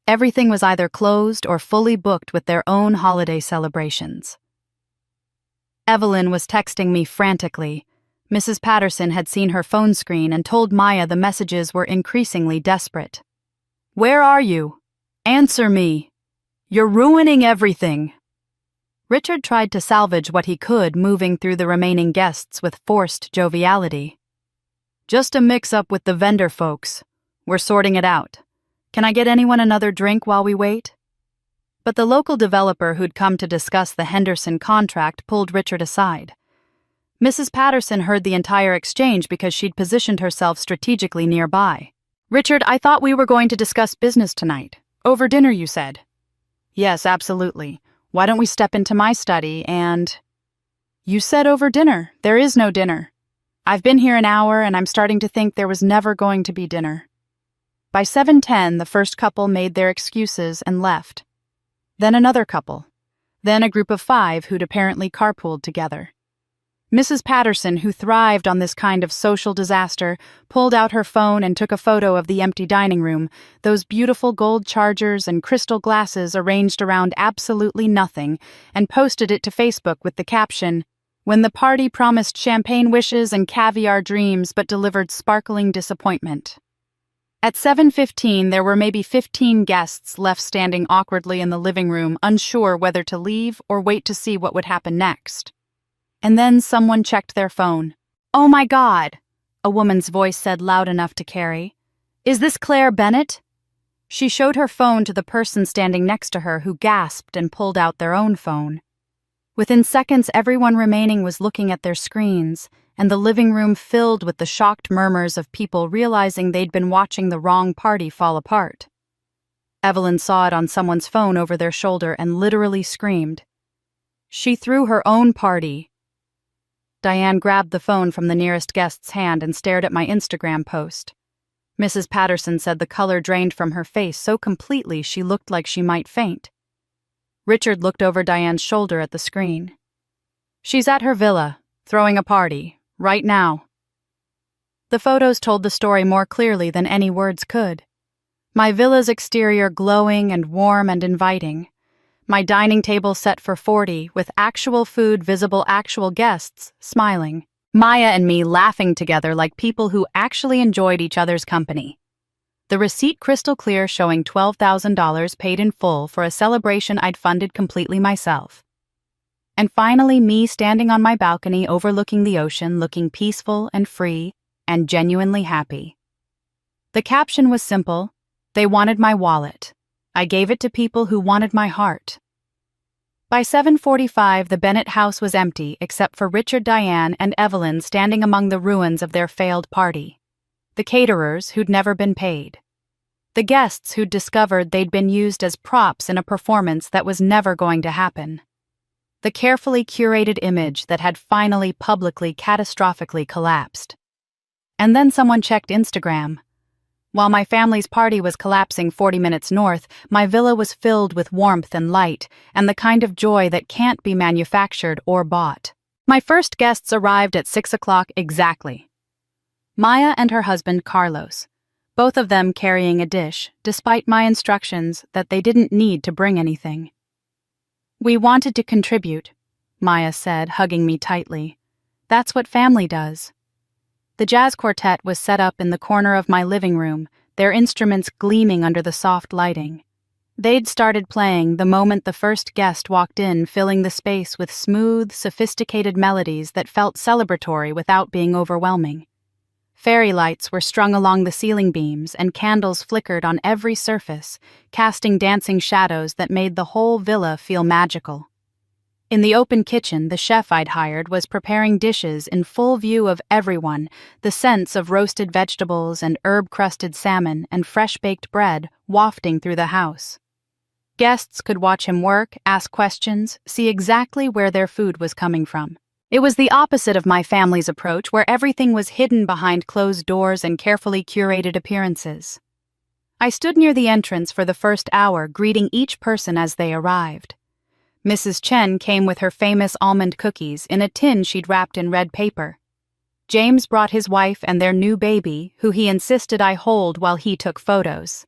Everything was either closed or fully booked with their own holiday celebrations. Evelyn was texting me frantically. Mrs. Patterson had seen her phone screen and told Maya the messages were increasingly desperate. "Where are you? Answer me. You're ruining everything." Richard tried to salvage what he could, moving through the remaining guests with forced joviality. "Just a mix-up with the vendor folks. We're sorting it out. Can I get anyone another drink while we wait?" But the local developer who'd come to discuss the Henderson contract pulled Richard aside. Mrs. Patterson heard the entire exchange because she'd positioned herself strategically nearby. "Richard, I thought we were going to discuss business tonight. Over dinner, you said." "Yes, absolutely. Why don't we step into my study and—" "You said over dinner. There is no dinner. I've been here an hour and I'm starting to think there was never going to be dinner." By 7:10, the first couple made their excuses and left. Then another couple. Then a group of 5 who'd apparently carpooled together. Mrs. Patterson, who thrived on this kind of social disaster, pulled out her phone and took a photo of the empty dining room, those beautiful gold chargers and crystal glasses arranged around absolutely nothing, and posted it to Facebook with the caption, "When the party promised champagne wishes and caviar dreams but delivered sparkling disappointment." At 7:15, there were maybe 15 guests left standing awkwardly in the living room, unsure whether to leave or wait to see what would happen next. And then someone checked their phone. "Oh my God," a woman's voice said loud enough to carry. "Is this Claire Bennett?" She showed her phone to the person standing next to her, who gasped and pulled out their own phone. Within seconds, everyone remaining was looking at their screens, and the living room filled with the shocked murmurs of people realizing they'd been watching the wrong party fall apart. Evelyn saw it on someone's phone over their shoulder and literally screamed. She threw her own party. Diane grabbed the phone from the nearest guest's hand and stared at my Instagram post. Mrs. Patterson said the color drained from her face so completely she looked like she might faint. Richard looked over Diane's shoulder at the screen. "She's at her villa, throwing a party, right now." The photos told the story more clearly than any words could. My villa's exterior glowing and warm and inviting. My dining table set for 40, with actual food visible actual guests, smiling. Maya and me laughing together like people who actually enjoyed each other's company. The receipt crystal clear showing $12,000 paid in full for a celebration I'd funded completely myself. And finally me standing on my balcony overlooking the ocean, looking peaceful and free and genuinely happy. The caption was simple. They wanted my wallet. I gave it to people who wanted my heart. By 7:45, the Bennett house was empty except for Richard, Diane, and Evelyn standing among the ruins of their failed party. The caterers who'd never been paid. The guests who'd discovered they'd been used as props in a performance that was never going to happen. The carefully curated image that had finally publicly catastrophically collapsed. And then someone checked Instagram. While my family's party was collapsing 40 minutes north, my villa was filled with warmth and light, and the kind of joy that can't be manufactured or bought. My first guests arrived at 6 o'clock exactly. Maya and her husband Carlos, both of them carrying a dish, despite my instructions that they didn't need to bring anything. "We wanted to contribute," Maya said, hugging me tightly. "That's what family does." The jazz quartet was set up in the corner of my living room, their instruments gleaming under the soft lighting. They'd started playing the moment the first guest walked in, filling the space with smooth, sophisticated melodies that felt celebratory without being overwhelming. Fairy lights were strung along the ceiling beams, and candles flickered on every surface, casting dancing shadows that made the whole villa feel magical. In the open kitchen, the chef I'd hired was preparing dishes in full view of everyone, the scents of roasted vegetables and herb-crusted salmon and fresh-baked bread wafting through the house. Guests could watch him work, ask questions, see exactly where their food was coming from. It was the opposite of my family's approach, where everything was hidden behind closed doors and carefully curated appearances. I stood near the entrance for the first hour, greeting each person as they arrived. Mrs. Chen came with her famous almond cookies in a tin she'd wrapped in red paper. James brought his wife and their new baby, who he insisted I hold while he took photos.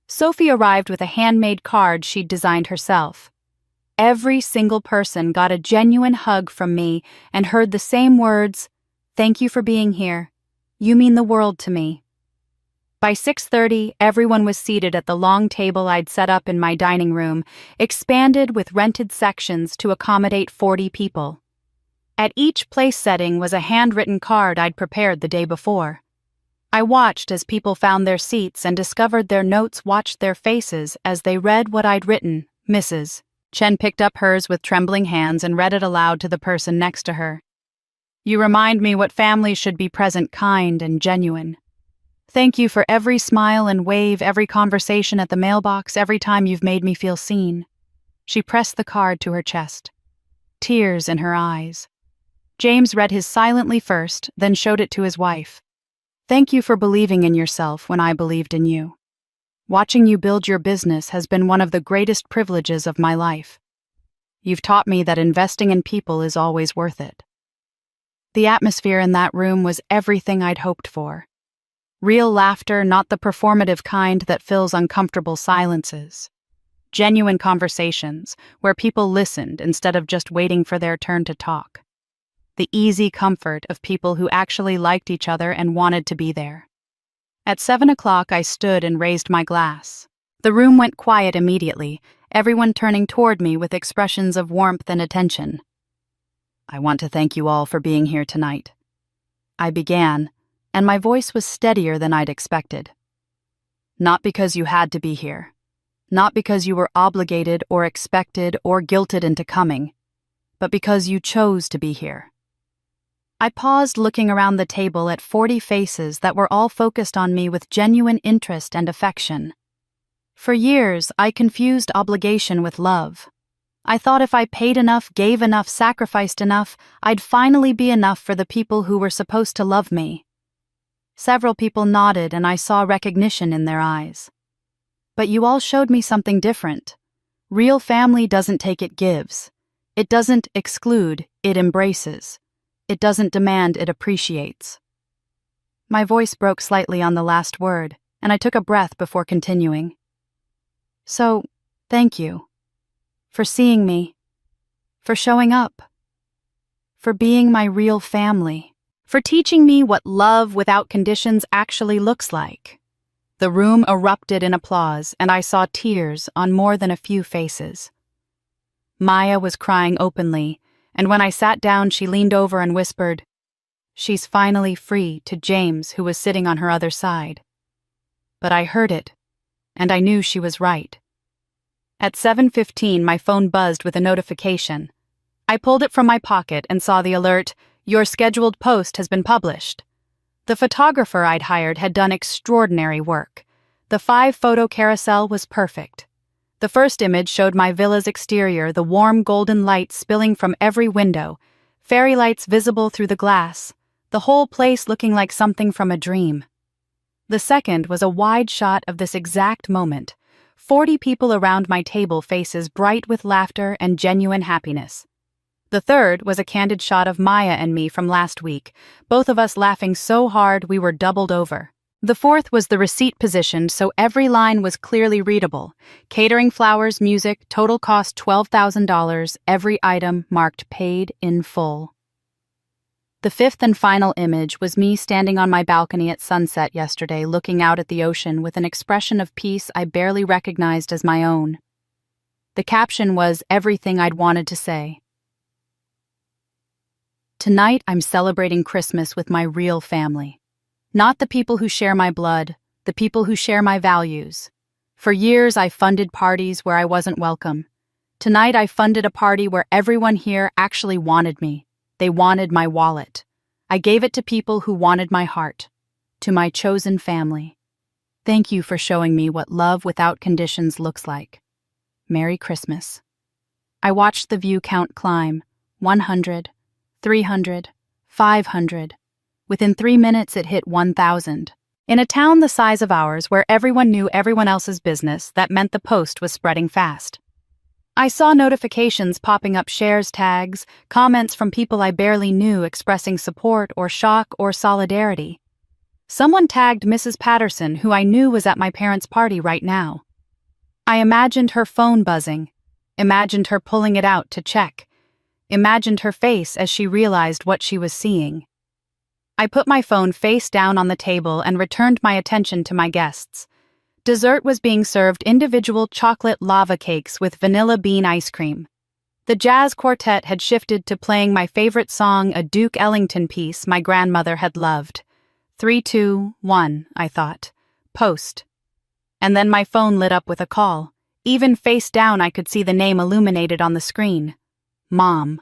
Sophie arrived with a handmade card she'd designed herself. Every single person got a genuine hug from me and heard the same words, "Thank you for being here. You mean the world to me." By 6:30, everyone was seated at the long table I'd set up in my dining room, expanded with rented sections to accommodate 40 people. At each place setting was a handwritten card I'd prepared the day before. I watched as people found their seats and discovered their notes watched their faces as they read what I'd written, Mrs. Chen picked up hers with trembling hands and read it aloud to the person next to her. "You remind me what families should be present, kind and genuine. Thank you for every smile and wave, every conversation at the mailbox, every time you've made me feel seen." She pressed the card to her chest, tears in her eyes. James read his silently first, then showed it to his wife. "Thank you for believing in yourself when I believed in you. Watching you build your business has been one of the greatest privileges of my life. You've taught me that investing in people is always worth it." The atmosphere in that room was everything I'd hoped for. Real laughter, not the performative kind that fills uncomfortable silences. Genuine conversations, where people listened instead of just waiting for their turn to talk. The easy comfort of people who actually liked each other and wanted to be there. At 7 o'clock, I stood and raised my glass. The room went quiet immediately, everyone turning toward me with expressions of warmth and attention. "I want to thank you all for being here tonight," I began, and my voice was steadier than I'd expected. "Not because you had to be here. Not because you were obligated or expected or guilted into coming, but because you chose to be here." I paused, looking around the table at 40 faces that were all focused on me with genuine interest and affection. For years, I confused obligation with love. I thought if I paid enough, gave enough, sacrificed enough, I'd finally be enough for the people who were supposed to love me. Several people nodded, and I saw recognition in their eyes. "But you all showed me something different. Real family doesn't take, it gives. It doesn't exclude, it embraces. It doesn't demand, it appreciates." My voice broke slightly on the last word, and I took a breath before continuing. "So, thank you. For seeing me. For showing up. For being my real family. For teaching me what love without conditions actually looks like." The room erupted in applause, and I saw tears on more than a few faces. Maya was crying openly, and when I sat down, she leaned over and whispered, "She's finally free," to James, who was sitting on her other side. But I heard it, and I knew she was right. At 7:15, my phone buzzed with a notification. I pulled it from my pocket and saw the alert, "Your scheduled post has been published." The photographer I'd hired had done extraordinary work. The 5-photo carousel was perfect. The first image showed my villa's exterior, the warm golden light spilling from every window, fairy lights visible through the glass, the whole place looking like something from a dream. The second was a wide shot of this exact moment, 40 people around my table, faces bright with laughter and genuine happiness. The third was a candid shot of Maya and me from last week, both of us laughing so hard we were doubled over. The fourth was the receipt positioned so every line was clearly readable. Catering, flowers, music, total cost $12,000, every item marked paid in full. The fifth and final image was me standing on my balcony at sunset yesterday, looking out at the ocean with an expression of peace I barely recognized as my own. The caption was everything I'd wanted to say. Tonight, I'm celebrating Christmas with my real family. Not the people who share my blood, the people who share my values. For years, I funded parties where I wasn't welcome. Tonight I funded a party where everyone here actually wanted me. They wanted my wallet. I gave it to people who wanted my heart. To my chosen family. Thank you for showing me what love without conditions looks like. Merry Christmas. I watched the view count climb. 100, 300, 500. Within 3 minutes it hit 1,000. In a town the size of ours, where everyone knew everyone else's business, that meant the post was spreading fast. I saw notifications popping up, shares tags, comments from people I barely knew expressing support or shock or solidarity. Someone tagged Mrs. Patterson, who I knew was at my parents' party right now. I imagined her phone buzzing, imagined her pulling it out to check, imagined her face as she realized what she was seeing. I put my phone face down on the table and returned my attention to my guests. Dessert was being served, individual chocolate lava cakes with vanilla bean ice cream. The jazz quartet had shifted to playing my favorite song, a Duke Ellington piece my grandmother had loved. 3, 2, 1, I thought. Post. And then my phone lit up with a call. Even face down I could see the name illuminated on the screen. Mom.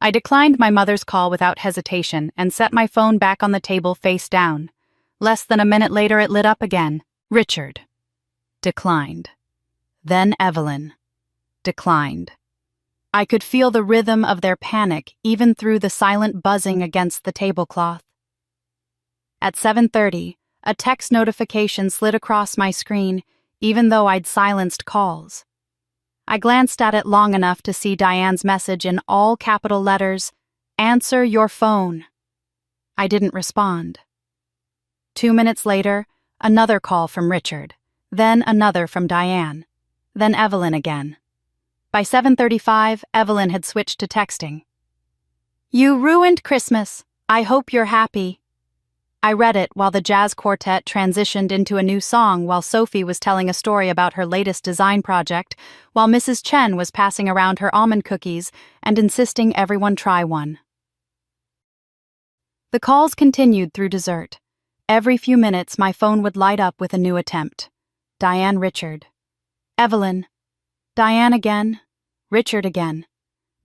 I declined my mother's call without hesitation and set my phone back on the table face down. Less than a minute later it lit up again. Richard. Declined. Then Evelyn. Declined. I could feel the rhythm of their panic even through the silent buzzing against the tablecloth. At 7:30, a text notification slid across my screen, even though I'd silenced calls. I glanced at it long enough to see Diane's message in all capital letters, "Answer your phone." I didn't respond. 2 minutes later, another call from Richard, then another from Diane, then Evelyn again. By 7:35, Evelyn had switched to texting. "You ruined Christmas. I hope you're happy." I read it while the jazz quartet transitioned into a new song, while Sophie was telling a story about her latest design project, while Mrs. Chen was passing around her almond cookies and insisting everyone try one. The calls continued through dessert. Every few minutes my phone would light up with a new attempt. Diane, Richard. Evelyn. Diane again. Richard again.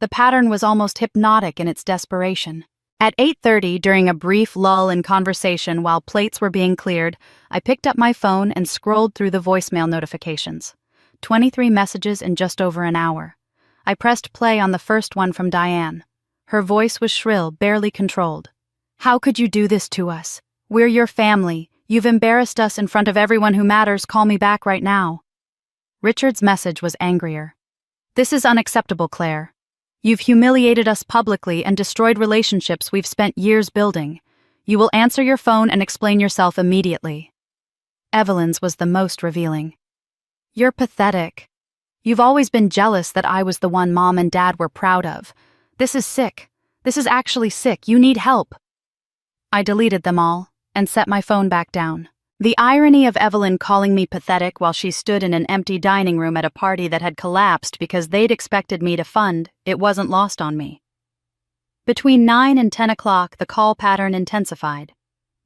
The pattern was almost hypnotic in its desperation. At 8:30, during a brief lull in conversation while plates were being cleared, I picked up my phone and scrolled through the voicemail notifications. 23 messages in just over an hour. I pressed play on the first one from Diane. Her voice was shrill, barely controlled. "How could you do this to us? We're your family. You've embarrassed us in front of everyone who matters. Call me back right now." Richard's message was angrier. "This is unacceptable, Claire. You've humiliated us publicly and destroyed relationships we've spent years building. You will answer your phone and explain yourself immediately." Evelyn's was the most revealing. "You're pathetic. You've always been jealous that I was the one Mom and Dad were proud of. This is sick. This is actually sick. You need help." I deleted them all and set my phone back down. The irony of Evelyn calling me pathetic while she stood in an empty dining room at a party that had collapsed because they'd expected me to fund, it wasn't lost on me. Between 9 and 10 o'clock, the call pattern intensified.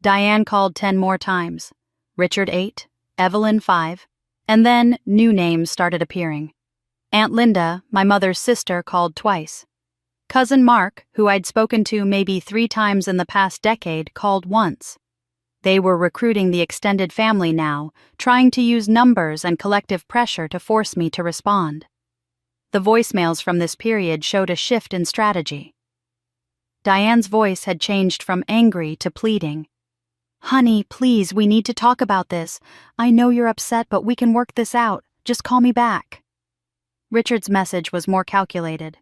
Diane called 10 more times. Richard 8, Evelyn 5, and then new names started appearing. Aunt Linda, my mother's sister, called twice. Cousin Mark, who I'd spoken to maybe 3 times in the past decade, called once. They were recruiting the extended family now, trying to use numbers and collective pressure to force me to respond. The voicemails from this period showed a shift in strategy. Diane's voice had changed from angry to pleading. "Honey, please, we need to talk about this. I know you're upset, but we can work this out. Just call me back." Richard's message was more calculated.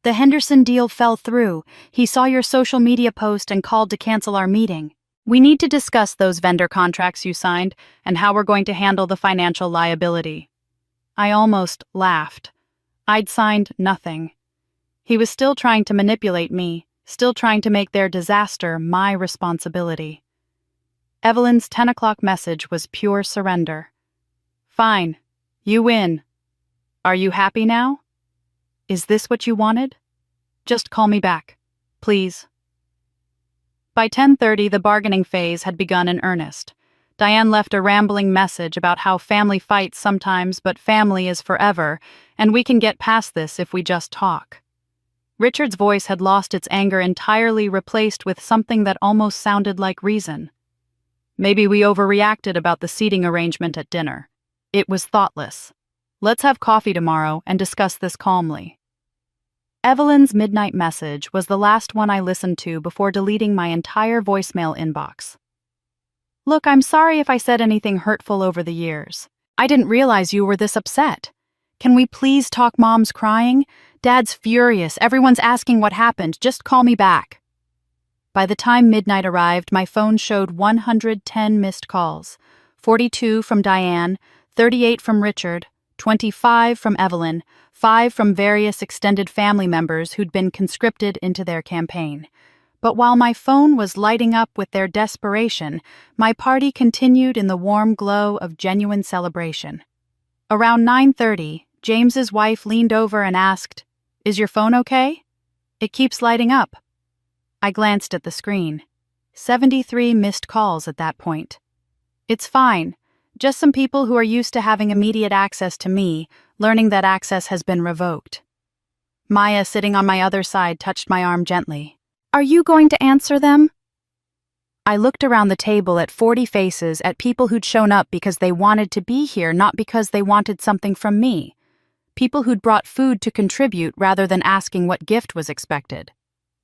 "The Henderson deal fell through. He saw your social media post and called to cancel our meeting. We need to discuss those vendor contracts you signed and how we're going to handle the financial liability." I almost laughed. I'd signed nothing. He was still trying to manipulate me, still trying to make their disaster my responsibility. Evelyn's 10 o'clock message was pure surrender. "Fine. You win. Are you happy now? Is this what you wanted? Just call me back, please." By 10:30, the bargaining phase had begun in earnest. Diane left a rambling message about how family fights sometimes, but family is forever, and we can get past this if we just talk. Richard's voice had lost its anger entirely, replaced with something that almost sounded like reason. Maybe we overreacted about the seating arrangement at dinner. It was thoughtless. Let's have coffee tomorrow and discuss this calmly. Evelyn's midnight message was the last one I listened to before deleting my entire voicemail inbox. Look, I'm sorry if I said anything hurtful over the years. I didn't realize you were this upset. Can we please talk? Mom's crying? Dad's furious. Everyone's asking what happened. Just call me back. By the time midnight arrived, my phone showed 110 missed calls. 42 from Diane, 38 from Richard, 25 from Evelyn, 5 from various extended family members who'd been conscripted into their campaign. But while my phone was lighting up with their desperation, my party continued in the warm glow of genuine celebration. Around 9:30, James's wife leaned over and asked, "Is your phone okay? It keeps lighting up." I glanced at the screen. 73 missed calls at that point. It's fine. Just some people who are used to having immediate access to me, learning that access has been revoked. Maya, sitting on my other side, touched my arm gently. Are you going to answer them? I looked around the table at 40 faces, at people who'd shown up because they wanted to be here, not because they wanted something from me. People who'd brought food to contribute rather than asking what gift was expected.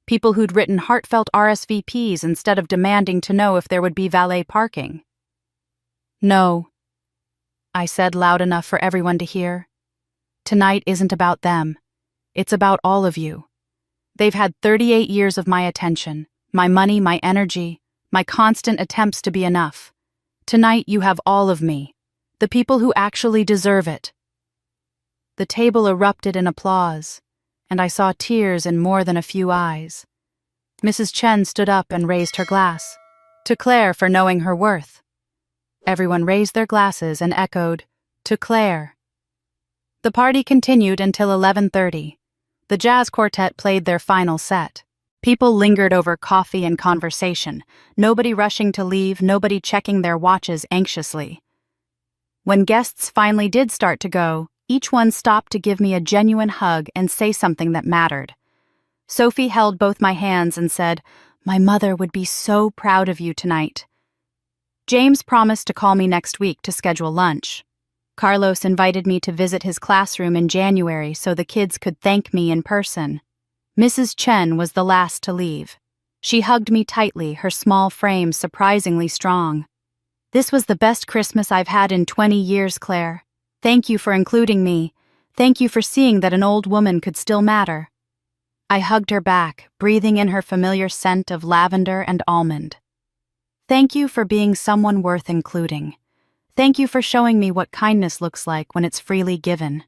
People who'd written heartfelt RSVPs instead of demanding to know if there would be valet parking. No, I said loud enough for everyone to hear. Tonight isn't about them. It's about all of you. They've had 38 years of my attention, my money, my energy, my constant attempts to be enough. Tonight you have all of me, the people who actually deserve it. The table erupted in applause, and I saw tears in more than a few eyes. Mrs. Chen stood up and raised her glass, to Claire for knowing her worth. Everyone raised their glasses and echoed, "To Claire." The party continued until 11:30. The jazz quartet played their final set. People lingered over coffee and conversation, nobody rushing to leave, nobody checking their watches anxiously. When guests finally did start to go, each one stopped to give me a genuine hug and say something that mattered. Sophie held both my hands and said, "My mother would be so proud of you tonight." James promised to call me next week to schedule lunch. Carlos invited me to visit his classroom in January so the kids could thank me in person. Mrs. Chen was the last to leave. She hugged me tightly, her small frame surprisingly strong. "This was the best Christmas I've had in 20 years, Claire. Thank you for including me. Thank you for seeing that an old woman could still matter." I hugged her back, breathing in her familiar scent of lavender and almond. "Thank you for being someone worth including. Thank you for showing me what kindness looks like when it's freely given."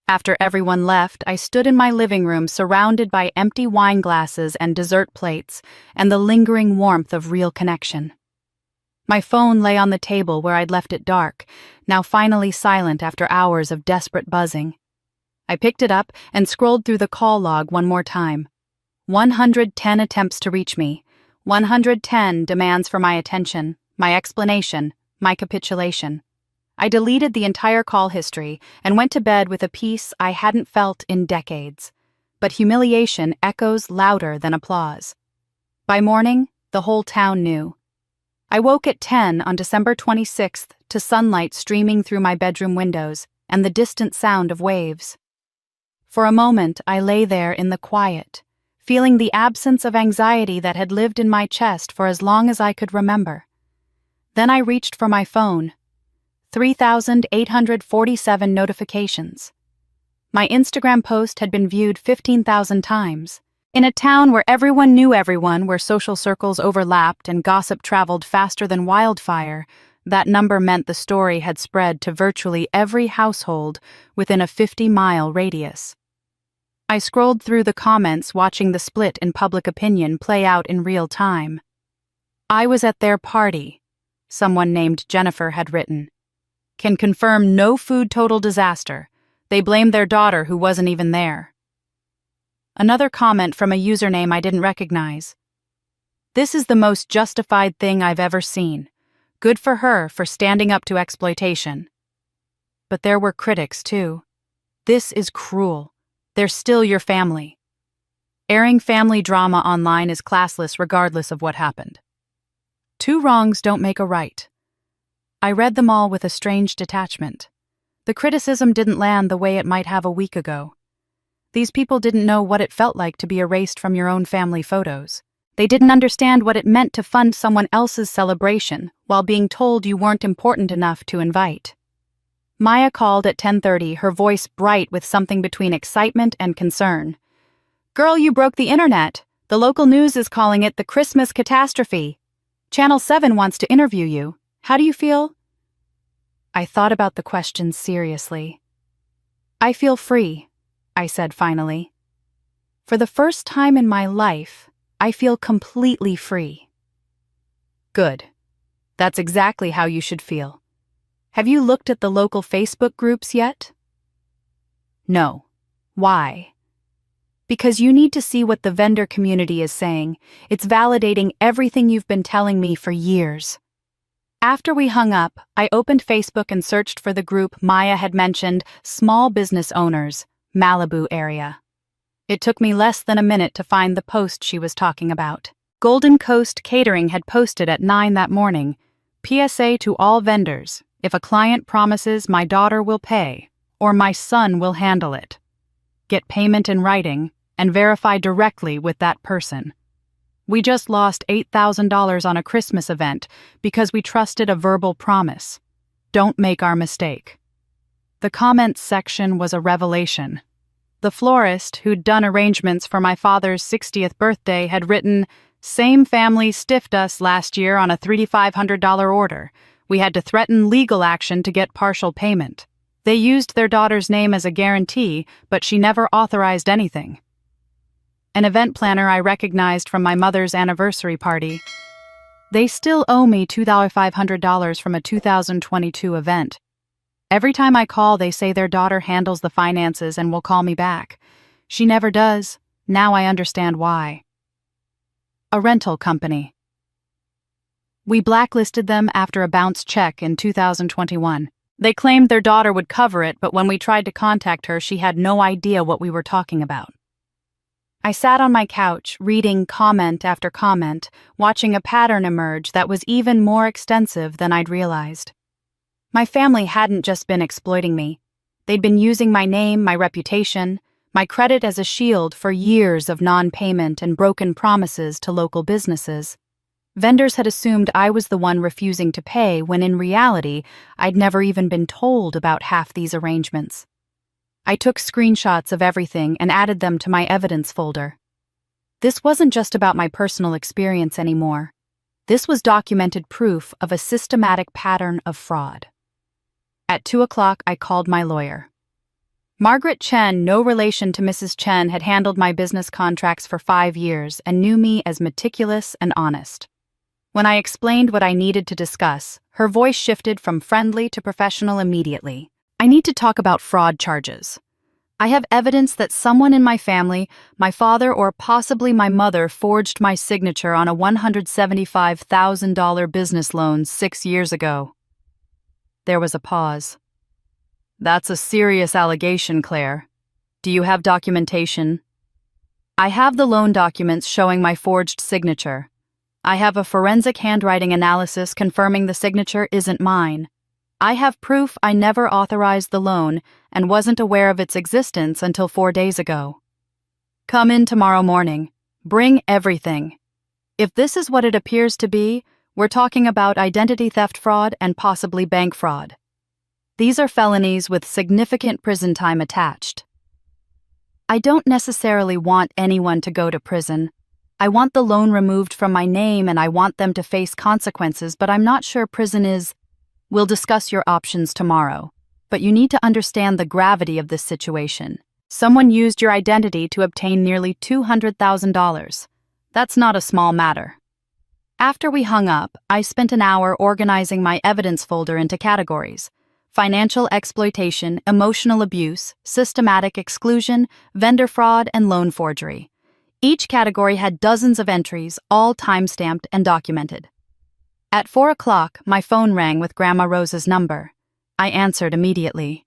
After everyone left, I stood in my living room surrounded by empty wine glasses and dessert plates and the lingering warmth of real connection. My phone lay on the table where I'd left it dark, now finally silent after hours of desperate buzzing. I picked it up and scrolled through the call log one more time. 110 attempts to reach me. 110 demands for my attention, my explanation, my capitulation. I deleted the entire call history and went to bed with a peace I hadn't felt in decades. But humiliation echoes louder than applause. By morning, the whole town knew. I woke at 10 on December 26th to sunlight streaming through my bedroom windows and the distant sound of waves. For a moment, I lay there in the quiet, feeling the absence of anxiety that had lived in my chest for as long as I could remember. Then I reached for my phone. 3,847 notifications. My Instagram post had been viewed 15,000 times. In a town where everyone knew everyone, where social circles overlapped and gossip traveled faster than wildfire, that number meant the story had spread to virtually every household within a 50-mile radius. I scrolled through the comments, watching the split in public opinion play out in real time. "I was at their party," someone named Jennifer had written. "Can confirm no food, total disaster. They blamed their daughter who wasn't even there." Another comment from a username I didn't recognize. "This is the most justified thing I've ever seen. Good for her for standing up to exploitation. But there were critics, too. This is cruel. They're still your family. Airing family drama online is classless regardless of what happened. Two wrongs don't make a right. I read them all with a strange detachment. The criticism didn't land the way it might have a week ago. These people didn't know what it felt like to be erased from your own family photos. They didn't understand what it meant to fund someone else's celebration while being told you weren't important enough to invite. Maya called at 10:30, her voice bright with something between excitement and concern. "Girl, you broke the internet. The local news is calling it the Christmas catastrophe. Channel 7 wants to interview you. How do you feel?" I thought about the question seriously. "I feel free," I said finally. "For the first time in my life, I feel completely free." "Good. That's exactly how you should feel. Have you looked at the local Facebook groups yet?" "No. Why?" "Because you need to see what the vendor community is saying. It's validating everything you've been telling me for years." After we hung up, I opened Facebook and searched for the group Maya had mentioned, Small Business Owners, Malibu area. It took me less than a minute to find the post she was talking about. Golden Coast Catering had posted at 9 that morning, "PSA to all vendors, if a client promises my daughter will pay, or my son will handle it. Get payment in writing, and verify directly with that person. We just lost $8,000 on a Christmas event because we trusted a verbal promise. Don't make our mistake." The comments section was a revelation. The florist, who'd done arrangements for my father's 60th birthday, had written, "Same family stiffed us last year on a $3,500 order. We had to threaten legal action to get partial payment. They used their daughter's name as a guarantee, but she never authorized anything." An event planner I recognized from my mother's anniversary party. "They still owe me $2,500 from a 2022 event. Every time I call, they say their daughter handles the finances and will call me back. She never does. Now I understand why." A rental company. We blacklisted them after a bounced check in 2021. They claimed their daughter would cover it, but when we tried to contact her, she had no idea what we were talking about. I sat on my couch, reading comment after comment, watching a pattern emerge that was even more extensive than I'd realized. My family hadn't just been exploiting me. They'd been using my name, my reputation, my credit as a shield for years of non-payment and broken promises to local businesses. Vendors had assumed I was the one refusing to pay when in reality, I'd never even been told about half these arrangements. I took screenshots of everything and added them to my evidence folder. This wasn't just about my personal experience anymore. This was documented proof of a systematic pattern of fraud. At 2 o'clock, I called my lawyer. Margaret Chen, no relation to Mrs. Chen, had handled my business contracts for 5 years and knew me as meticulous and honest. When I explained what I needed to discuss, her voice shifted from friendly to professional immediately. "I need to talk about fraud charges. I have evidence that someone in my family, my father or possibly my mother, forged my signature on a $175,000 business loan 6 years ago." There was a pause. "That's a serious allegation, Claire. Do you have documentation?" "I have the loan documents showing my forged signature. I have a forensic handwriting analysis confirming the signature isn't mine. I have proof I never authorized the loan and wasn't aware of its existence until 4 days ago. Come in tomorrow morning. Bring everything. If this is what it appears to be, we're talking about identity theft fraud and possibly bank fraud. These are felonies with significant prison time attached. I don't necessarily want anyone to go to prison. I want the loan removed from my name and I want them to face consequences, but I'm not sure prison is. We'll discuss your options tomorrow, but you need to understand the gravity of this situation. Someone used your identity to obtain nearly $200,000. That's not a small matter." After we hung up, I spent an hour organizing my evidence folder into categories: financial exploitation, emotional abuse, systematic exclusion, vendor fraud, and loan forgery. Each category had dozens of entries, all time-stamped and documented. At 4 o'clock, my phone rang with Grandma Rose's number. I answered immediately.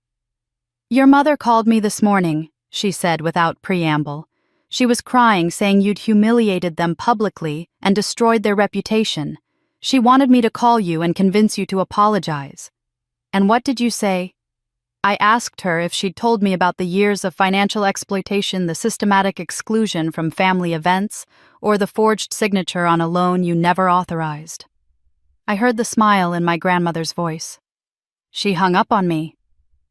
"Your mother called me this morning," she said without preamble. "She was crying, saying you'd humiliated them publicly and destroyed their reputation. She wanted me to call you and convince you to apologize." "And what did you say?" I asked her if she'd told me about the years of financial exploitation, the systematic exclusion from family events, or the forged signature on a loan you never authorized. I heard the smile in my grandmother's voice. She hung up on me.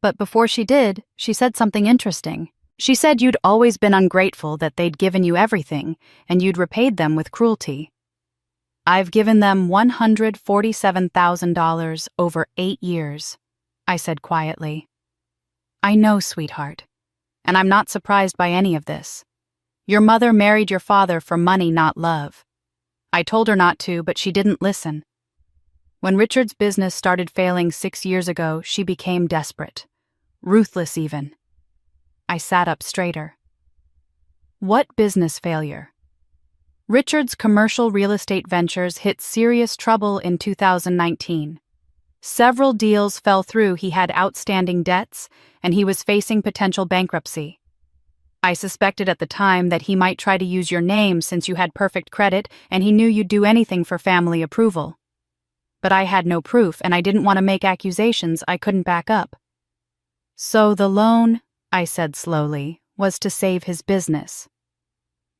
But before she did, she said something interesting. She said you'd always been ungrateful, that they'd given you everything, and you'd repaid them with cruelty. "I've given them $147,000 over 8 years, I said quietly. "I know, sweetheart, and I'm not surprised by any of this. Your mother married your father for money, not love. I told her not to, but she didn't listen. When Richard's business started failing 6 years ago, she became desperate. Ruthless even." I sat up straighter. "What business failure?" "Richard's commercial real estate ventures hit serious trouble in 2019. Several deals fell through. He had outstanding debts, and he was facing potential bankruptcy. I suspected at the time that he might try to use your name since you had perfect credit and he knew you'd do anything for family approval. But I had no proof, and I didn't want to make accusations I couldn't back up." "So the loan," I said slowly, "was to save his business."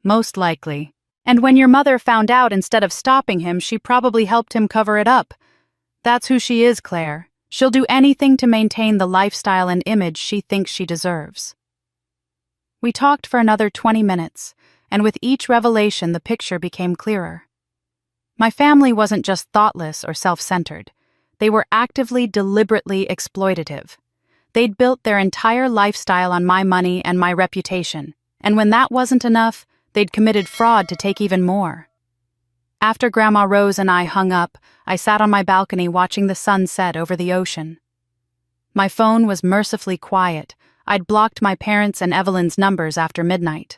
"Most likely. And when your mother found out, instead of stopping him, she probably helped him cover it up. That's who she is, Claire. She'll do anything to maintain the lifestyle and image she thinks she deserves." We talked for another 20 minutes, and with each revelation the picture became clearer. My family wasn't just thoughtless or self-centered. They were actively, deliberately exploitative. They'd built their entire lifestyle on my money and my reputation, and when that wasn't enough, they'd committed fraud to take even more. After Grandma Rose and I hung up, I sat on my balcony watching the sun set over the ocean. My phone was mercifully quiet. I'd blocked my parents' and Evelyn's numbers after midnight.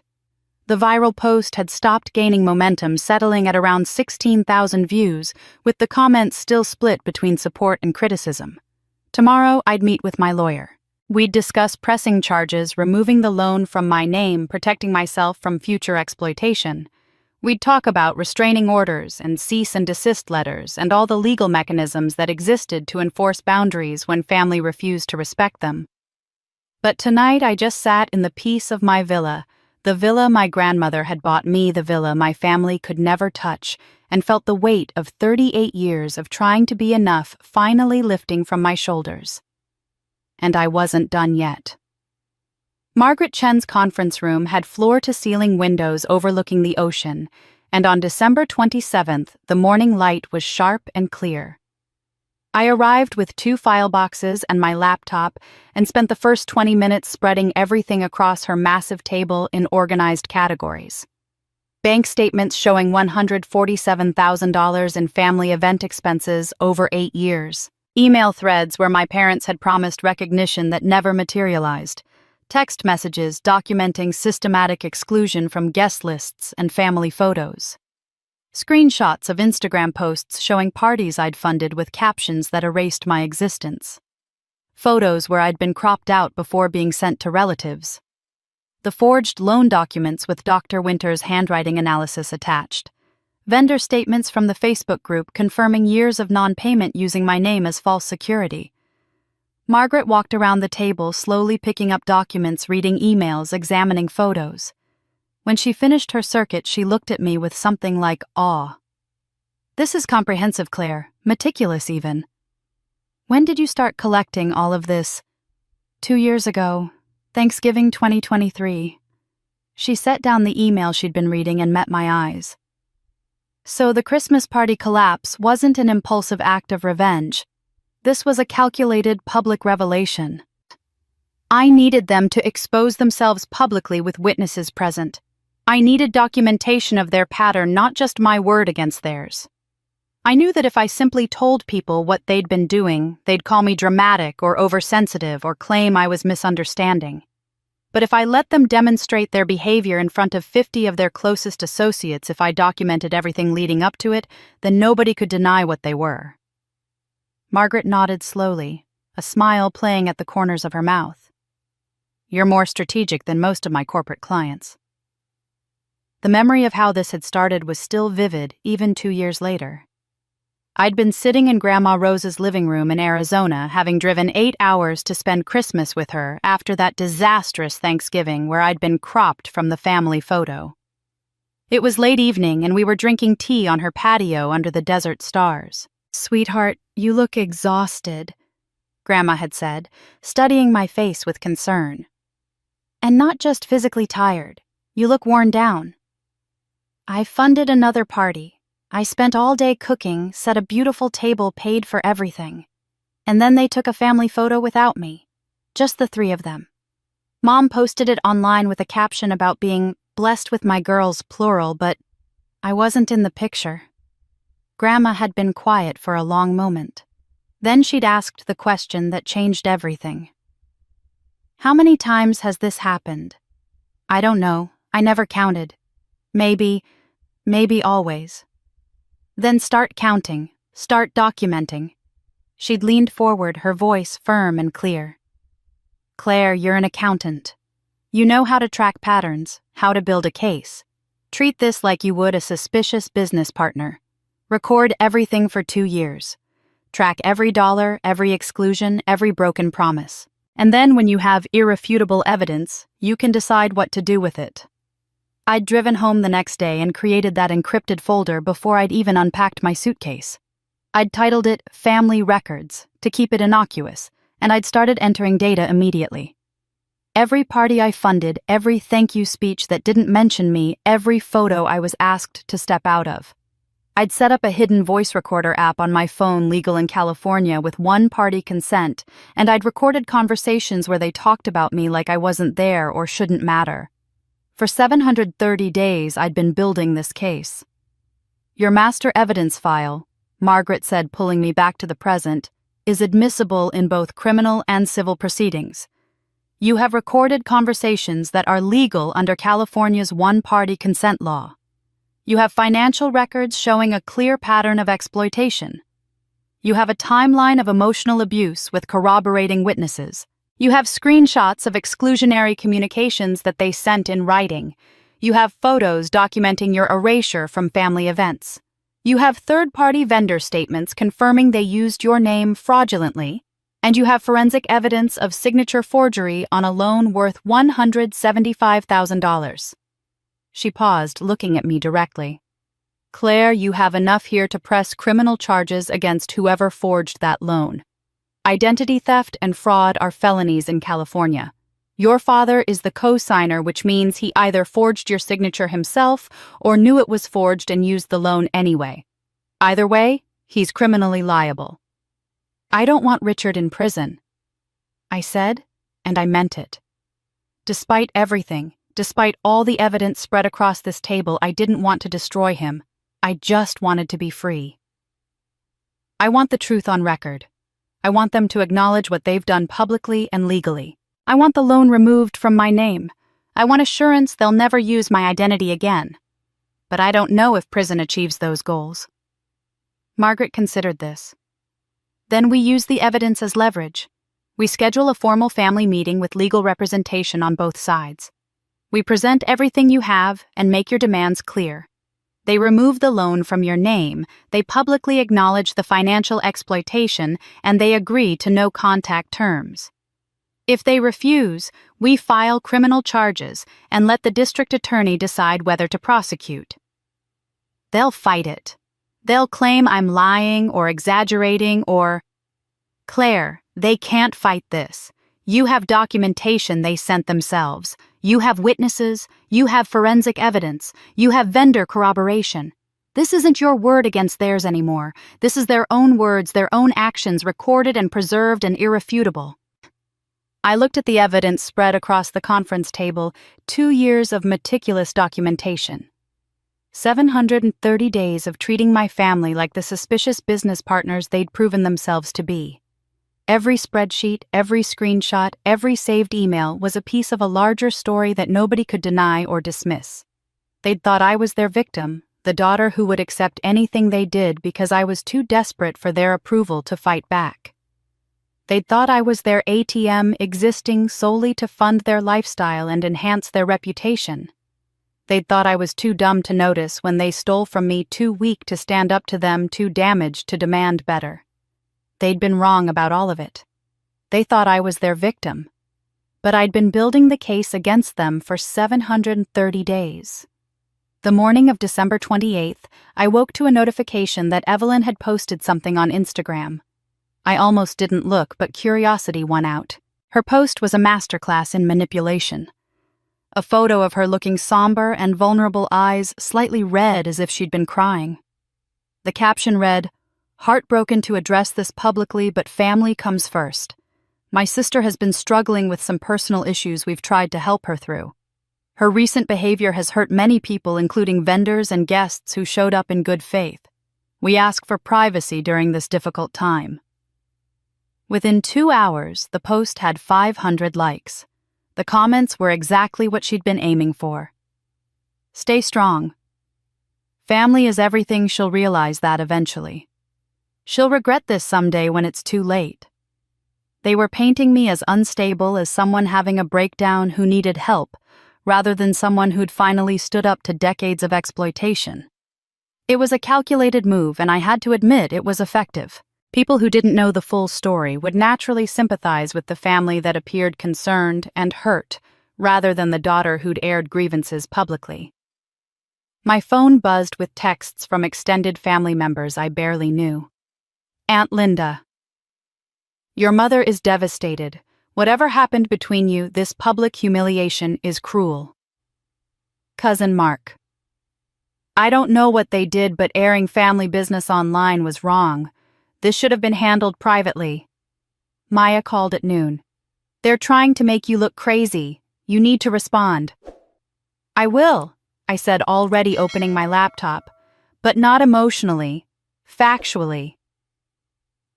The viral post had stopped gaining momentum, settling at around 16,000 views, with the comments still split between support and criticism. Tomorrow, I'd meet with my lawyer. We'd discuss pressing charges, removing the loan from my name, protecting myself from future exploitation. We'd talk about restraining orders and cease and desist letters and all the legal mechanisms that existed to enforce boundaries when family refused to respect them. But tonight I just sat in the peace of my villa, the villa my grandmother had bought me, the villa my family could never touch, and felt the weight of 38 years of trying to be enough finally lifting from my shoulders. And I wasn't done yet. Margaret Chen's conference room had floor-to-ceiling windows overlooking the ocean, and on December 27th, the morning light was sharp and clear. I arrived with 2 file boxes and my laptop and spent the first 20 minutes spreading everything across her massive table in organized categories. Bank statements showing $147,000 in family event expenses over 8 years. Email threads where my parents had promised recognition that never materialized. Text messages documenting systematic exclusion from guest lists and family photos. Screenshots of Instagram posts showing parties I'd funded with captions that erased my existence. Photos where I'd been cropped out before being sent to relatives. The forged loan documents with Dr. Winter's handwriting analysis attached. Vendor statements from the Facebook group confirming years of non-payment using my name as false security. Margaret walked around the table, slowly picking up documents, reading emails, examining photos. When she finished her circuit, she looked at me with something like awe. "This is comprehensive, Claire, meticulous even. When did you start collecting all of this?" 2 years ago, Thanksgiving 2023. She set down the email she'd been reading and met my eyes. So the Christmas party collapse wasn't an impulsive act of revenge. This was a calculated public revelation. I needed them to expose themselves publicly with witnesses present. I needed documentation of their pattern, not just my word against theirs. I knew that if I simply told people what they'd been doing, they'd call me dramatic or oversensitive or claim I was misunderstanding. But if I let them demonstrate their behavior in front of 50 of their closest associates, if I documented everything leading up to it, then nobody could deny what they were. Margaret nodded slowly, a smile playing at the corners of her mouth. You're more strategic than most of my corporate clients. The memory of how this had started was still vivid even 2 years later. I'd been sitting in Grandma Rose's living room in Arizona, having driven 8 hours to spend Christmas with her after that disastrous Thanksgiving where I'd been cropped from the family photo. It was late evening and we were drinking tea on her patio under the desert stars. "Sweetheart, you look exhausted," Grandma had said, studying my face with concern. "And not just physically tired. You look worn down." "I funded another party. I spent all day cooking, set a beautiful table, paid for everything. And then they took a family photo without me. Just the 3 of them. Mom posted it online with a caption about being blessed with my girls, plural, but I wasn't in the picture." Grandma had been quiet for a long moment. Then she'd asked the question that changed everything. "How many times has this happened?" "I don't know. I never counted. Maybe always." "Then start counting. Start documenting." She'd leaned forward, her voice firm and clear. "Claire, you're an accountant. You know how to track patterns, how to build a case. Treat this like you would a suspicious business partner. Record everything for 2 years. Track every dollar, every exclusion, every broken promise. And then when you have irrefutable evidence, you can decide what to do with it." I'd driven home the next day and created that encrypted folder before I'd even unpacked my suitcase. I'd titled it Family Records to keep it innocuous, and I'd started entering data immediately. Every party I funded, every thank you speech that didn't mention me, every photo I was asked to step out of. I'd set up a hidden voice recorder app on my phone legal in California with one-party consent, and I'd recorded conversations where they talked about me like I wasn't there or shouldn't matter. For 730 days, I'd been building this case. "Your master evidence file," Margaret said, pulling me back to the present, "is admissible in both criminal and civil proceedings. You have recorded conversations that are legal under California's one-party consent law. You have financial records showing a clear pattern of exploitation. You have a timeline of emotional abuse with corroborating witnesses. You have screenshots of exclusionary communications that they sent in writing. You have photos documenting your erasure from family events. You have third-party vendor statements confirming they used your name fraudulently, and you have forensic evidence of signature forgery on a loan worth $175,000. She paused, looking at me directly. "Claire, you have enough here to press criminal charges against whoever forged that loan. Identity theft and fraud are felonies in California. Your father is the co-signer, which means he either forged your signature himself or knew it was forged and used the loan anyway. Either way, he's criminally liable." "I don't want Richard in prison," I said, and I meant it. Despite everything, despite all the evidence spread across this table, I didn't want to destroy him. I just wanted to be free. "I want the truth on record. I want them to acknowledge what they've done publicly and legally. I want the loan removed from my name. I want assurance they'll never use my identity again. But I don't know if prison achieves those goals." Margaret considered this. "Then we use the evidence as leverage. We schedule a formal family meeting with legal representation on both sides. We present everything you have and make your demands clear. They remove the loan from your name, they publicly acknowledge the financial exploitation, and they agree to no contact terms. If they refuse, we file criminal charges and let the district attorney decide whether to prosecute. They'll fight it. They'll claim I'm lying or exaggerating or... Claire, they can't fight this. You have documentation they sent themselves. You have witnesses. You have forensic evidence. You have vendor corroboration. This isn't your word against theirs anymore. This is their own words, their own actions, recorded and preserved and irrefutable." I looked at the evidence spread across the conference table, 2 years of meticulous documentation. 730 days of treating my family like the suspicious business partners they'd proven themselves to be. Every spreadsheet, every screenshot, every saved email was a piece of a larger story that nobody could deny or dismiss. They'd thought I was their victim, the daughter who would accept anything they did because I was too desperate for their approval to fight back. They'd thought I was their ATM existing solely to fund their lifestyle and enhance their reputation. They'd thought I was too dumb to notice when they stole from me, too weak to stand up to them, too damaged to demand better. They'd been wrong about all of it. They thought I was their victim. But I'd been building the case against them for 730 days. The morning of December 28th, I woke to a notification that Evelyn had posted something on Instagram. I almost didn't look, but curiosity won out. Her post was a masterclass in manipulation. A photo of her looking somber and vulnerable, eyes slightly red as if she'd been crying. The caption read, "Heartbroken to address this publicly, but family comes first. My sister has been struggling with some personal issues we've tried to help her through. Her recent behavior has hurt many people, including vendors and guests who showed up in good faith. We ask for privacy during this difficult time." Within 2 hours, the post had 500 likes. The comments were exactly what she'd been aiming for. Stay strong. Family is everything. She'll realize that eventually. She'll regret this someday when it's too late. They were painting me as unstable, as someone having a breakdown who needed help, rather than someone who'd finally stood up to decades of exploitation. It was a calculated move, and I had to admit it was effective. People who didn't know the full story would naturally sympathize with the family that appeared concerned and hurt, rather than the daughter who'd aired grievances publicly. My phone buzzed with texts from extended family members I barely knew. Aunt Linda. Your mother is devastated. Whatever happened between you, this public humiliation is cruel. Cousin Mark. I don't know what they did, but airing family business online was wrong. This should have been handled privately. Maya called at noon. They're trying to make you look crazy. You need to respond. I will, I said, already opening my laptop, but not emotionally, factually.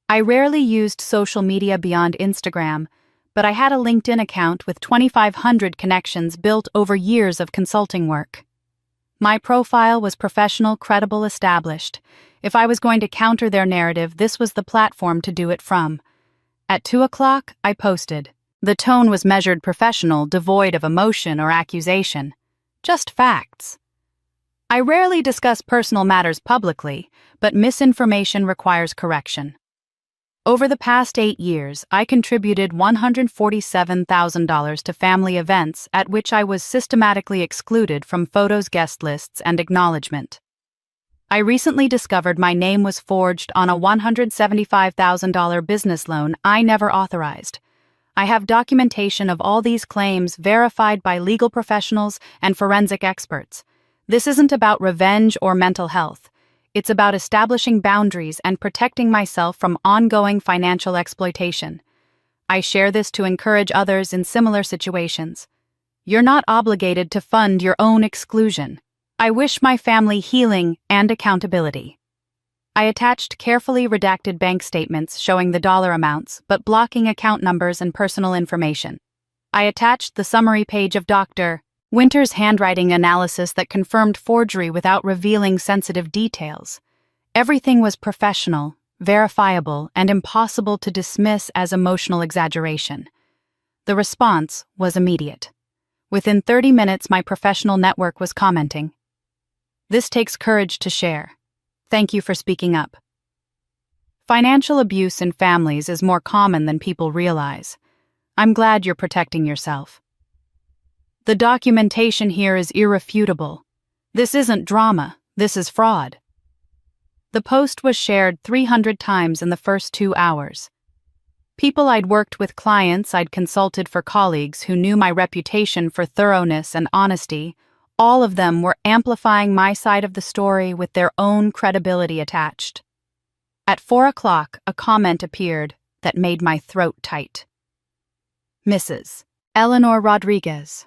I rarely used social media beyond Instagram, but I had a LinkedIn account with 2,500 connections built over years of consulting work. My profile was professional, credible, established. If I was going to counter their narrative, this was the platform to do it from. At 2 o'clock, I posted. The tone was measured professional, devoid of emotion or accusation. Just facts. I rarely discuss personal matters publicly, but misinformation requires correction. Over the past 8 years, I contributed $147,000 to family events at which I was systematically excluded from photos, guest lists, and acknowledgement. I recently discovered my name was forged on a $175,000 business loan I never authorized. I have documentation of all these claims verified by legal professionals and forensic experts. This isn't about revenge or mental health. It's about establishing boundaries and protecting myself from ongoing financial exploitation. I share this to encourage others in similar situations. You're not obligated to fund your own exclusion. I wish my family healing and accountability. I attached carefully redacted bank statements showing the dollar amounts, but blocking account numbers and personal information. I attached the summary page of Dr. Winter's handwriting analysis that confirmed forgery without revealing sensitive details. Everything was professional, verifiable, and impossible to dismiss as emotional exaggeration. The response was immediate. Within 30 minutes, my professional network was commenting. This takes courage to share. Thank you for speaking up. Financial abuse in families is more common than people realize. I'm glad you're protecting yourself. The documentation here is irrefutable. This isn't drama, this is fraud. The post was shared 300 times in the first 2 hours. People I'd worked with, clients I'd consulted, for colleagues who knew my reputation for thoroughness and honesty, all of them were amplifying my side of the story with their own credibility attached. At 4 o'clock, a comment appeared that made my throat tight. Mrs. Eleanor Rodriguez.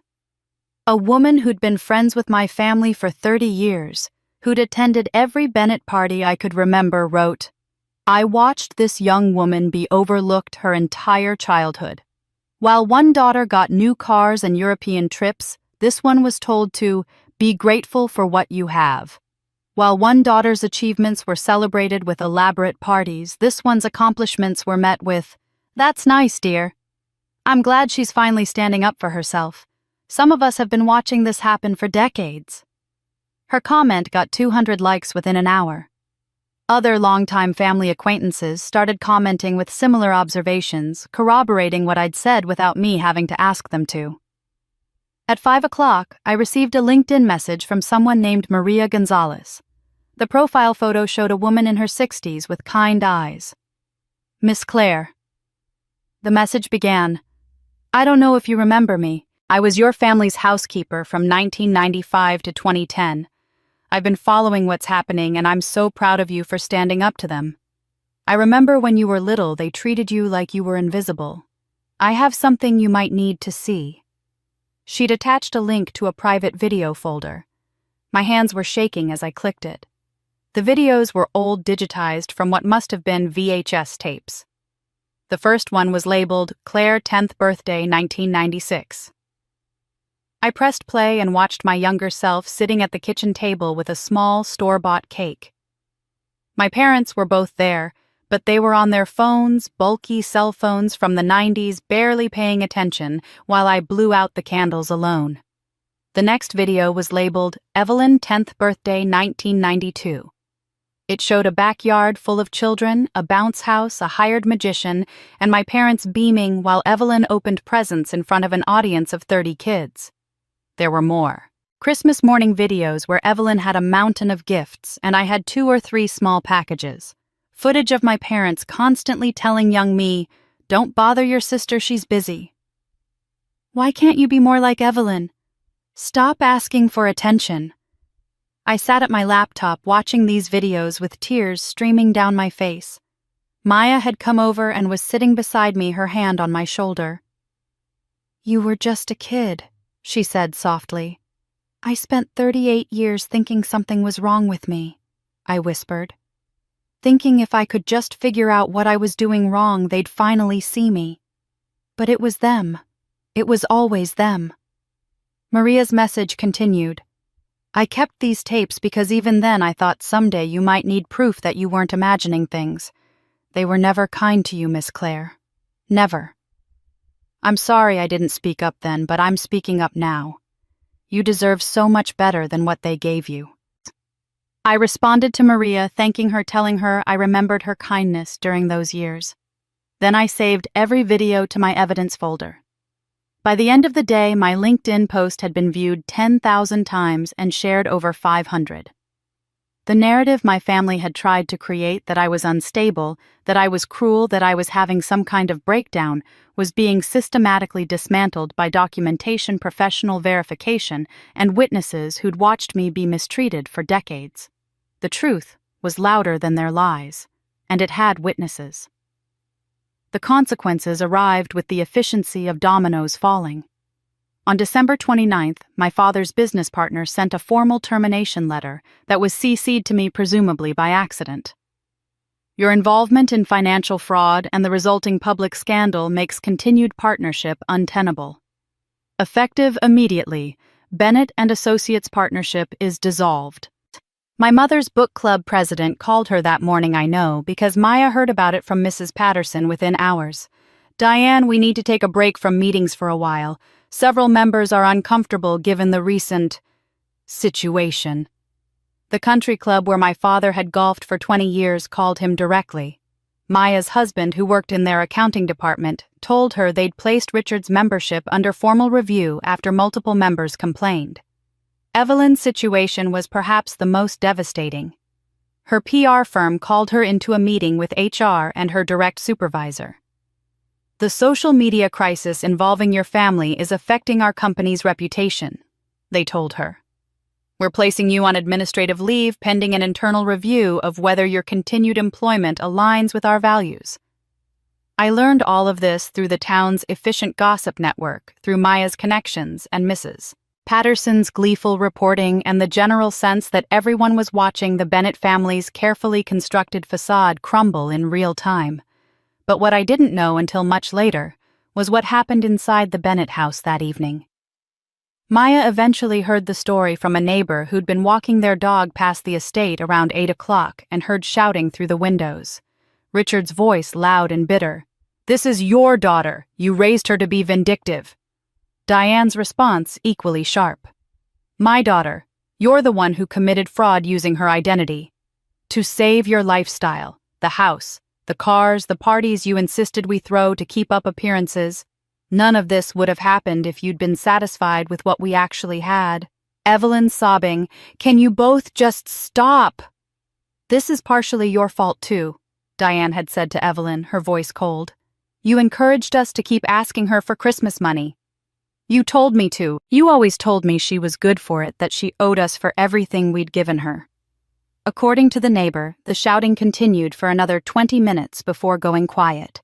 A woman who'd been friends with my family for 30 years, who'd attended every Bennett party I could remember, wrote, I watched this young woman be overlooked her entire childhood. While one daughter got new cars and European trips, this one was told to be grateful for what you have. While one daughter's achievements were celebrated with elaborate parties, this one's accomplishments were met with, "That's nice, dear. I'm glad she's finally standing up for herself. Some of us have been watching this happen for decades." Her comment got 200 likes within an hour. Other longtime family acquaintances started commenting with similar observations, corroborating what I'd said without me having to ask them to. At 5 o'clock, I received a LinkedIn message from someone named Maria Gonzalez. The profile photo showed a woman in her 60s with kind eyes. "Miss Claire." The message began, "I don't know if you remember me. I was your family's housekeeper from 1995 to 2010. I've been following what's happening and I'm so proud of you for standing up to them. I remember when you were little they treated you like you were invisible. I have something you might need to see." She'd attached a link to a private video folder. My hands were shaking as I clicked it. The videos were old digitized from what must have been VHS tapes. The first one was labeled Claire 10th Birthday 1996. I pressed play and watched my younger self sitting at the kitchen table with a small store-bought cake. My parents were both there, but they were on their phones, bulky cell phones from the 90s, barely paying attention while I blew out the candles alone. The next video was labeled Evelyn 10th Birthday 1992. It showed a backyard full of children, a bounce house, a hired magician, and my parents beaming while Evelyn opened presents in front of an audience of 30 kids. There were more. Christmas morning videos where Evelyn had a mountain of gifts and I had 2 or 3 small packages. Footage of my parents constantly telling young me, "Don't bother your sister, she's busy." "Why can't you be more like Evelyn? Stop asking for attention." I sat at my laptop watching these videos with tears streaming down my face. Maya had come over and was sitting beside me, her hand on my shoulder. "You were just a kid," she said softly. "I spent 38 years thinking something was wrong with me," I whispered. "Thinking if I could just figure out what I was doing wrong, they'd finally see me. But it was them. It was always them." Maria's message continued. "I kept these tapes because even then I thought someday you might need proof that you weren't imagining things. They were never kind to you, Miss Claire. Never. I'm sorry I didn't speak up then, but I'm speaking up now. You deserve so much better than what they gave you." I responded to Maria, thanking her, telling her I remembered her kindness during those years. Then I saved every video to my evidence folder. By the end of the day, my LinkedIn post had been viewed 10,000 times and shared over 500. The narrative my family had tried to create, that I was unstable, that I was cruel, that I was having some kind of breakdown, was being systematically dismantled by documentation, professional verification, and witnesses who'd watched me be mistreated for decades. The truth was louder than their lies, and it had witnesses. The consequences arrived with the efficiency of dominoes falling. On December 29th, my father's business partner sent a formal termination letter that was CC'd to me presumably by accident. "Your involvement in financial fraud and the resulting public scandal makes continued partnership untenable. Effective immediately, Bennett and Associates Partnership is dissolved." My mother's book club president called her that morning, I know, because Maya heard about it from Mrs. Patterson within hours. "Diane, we need to take a break from meetings for a while. Several members are uncomfortable given the recent situation." The country club where my father had golfed for 20 years called him directly. Maya's husband, who worked in their accounting department, told her they'd placed Richard's membership under formal review after multiple members complained. Evelyn's situation was perhaps the most devastating. Her PR firm called her into a meeting with HR and her direct supervisor. "The social media crisis involving your family is affecting our company's reputation," they told her. "We're placing you on administrative leave pending an internal review of whether your continued employment aligns with our values." I learned all of this through the town's efficient gossip network, through Maya's connections and Mrs. Patterson's gleeful reporting and the general sense that everyone was watching the Bennett family's carefully constructed facade crumble in real time. But what I didn't know until much later was what happened inside the Bennett house that evening. Maya eventually heard the story from a neighbor who'd been walking their dog past the estate around 8 o'clock and heard shouting through the windows. Richard's voice loud and bitter. "This is your daughter. You raised her to be vindictive." Diane's response equally sharp. "My daughter. You're the one who committed fraud using her identity. To save your lifestyle, the house, the cars, the parties you insisted we throw to keep up appearances. None of this would have happened if you'd been satisfied with what we actually had." Evelyn sobbing, "Can you both just stop?" "This is partially your fault too," Diane had said to Evelyn, her voice cold. "You encouraged us to keep asking her for Christmas money. You told me to. You always told me she was good for it, that she owed us for everything we'd given her." According to the neighbor, the shouting continued for another 20 minutes before going quiet.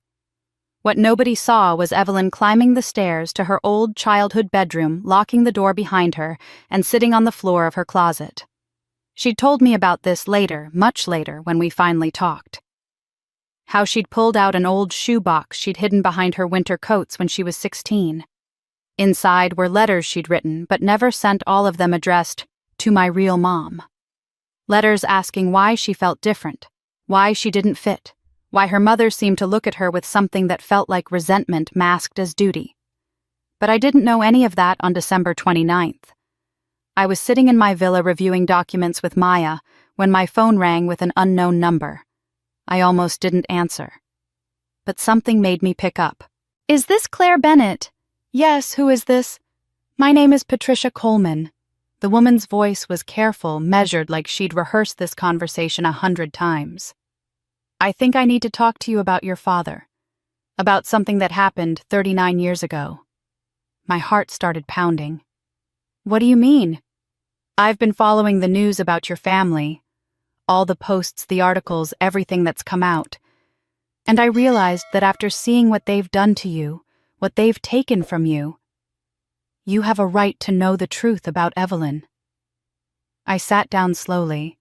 What nobody saw was Evelyn climbing the stairs to her old childhood bedroom, locking the door behind her, and sitting on the floor of her closet. She'd told me about this later, much later, when we finally talked. How she'd pulled out an old shoebox she'd hidden behind her winter coats when she was 16. Inside were letters she'd written, but never sent, all of them addressed to my real mom. Letters asking why she felt different, why she didn't fit, why her mother seemed to look at her with something that felt like resentment masked as duty. But I didn't know any of that on December 29th. I was sitting in my villa reviewing documents with Maya when my phone rang with an unknown number. I almost didn't answer. But something made me pick up. "Is this Claire Bennett?" "Yes, who is this?" "My name is Patricia Coleman." The woman's voice was careful, measured, like she'd rehearsed this conversation 100 times. "I think I need to talk to you about your father. About something that happened 39 years ago." My heart started pounding. "What do you mean?" "I've been following the news about your family. All the posts, the articles, everything that's come out. And I realized that after seeing what they've done to you, what they've taken from you, you have a right to know the truth about Evelyn." I sat down slowly,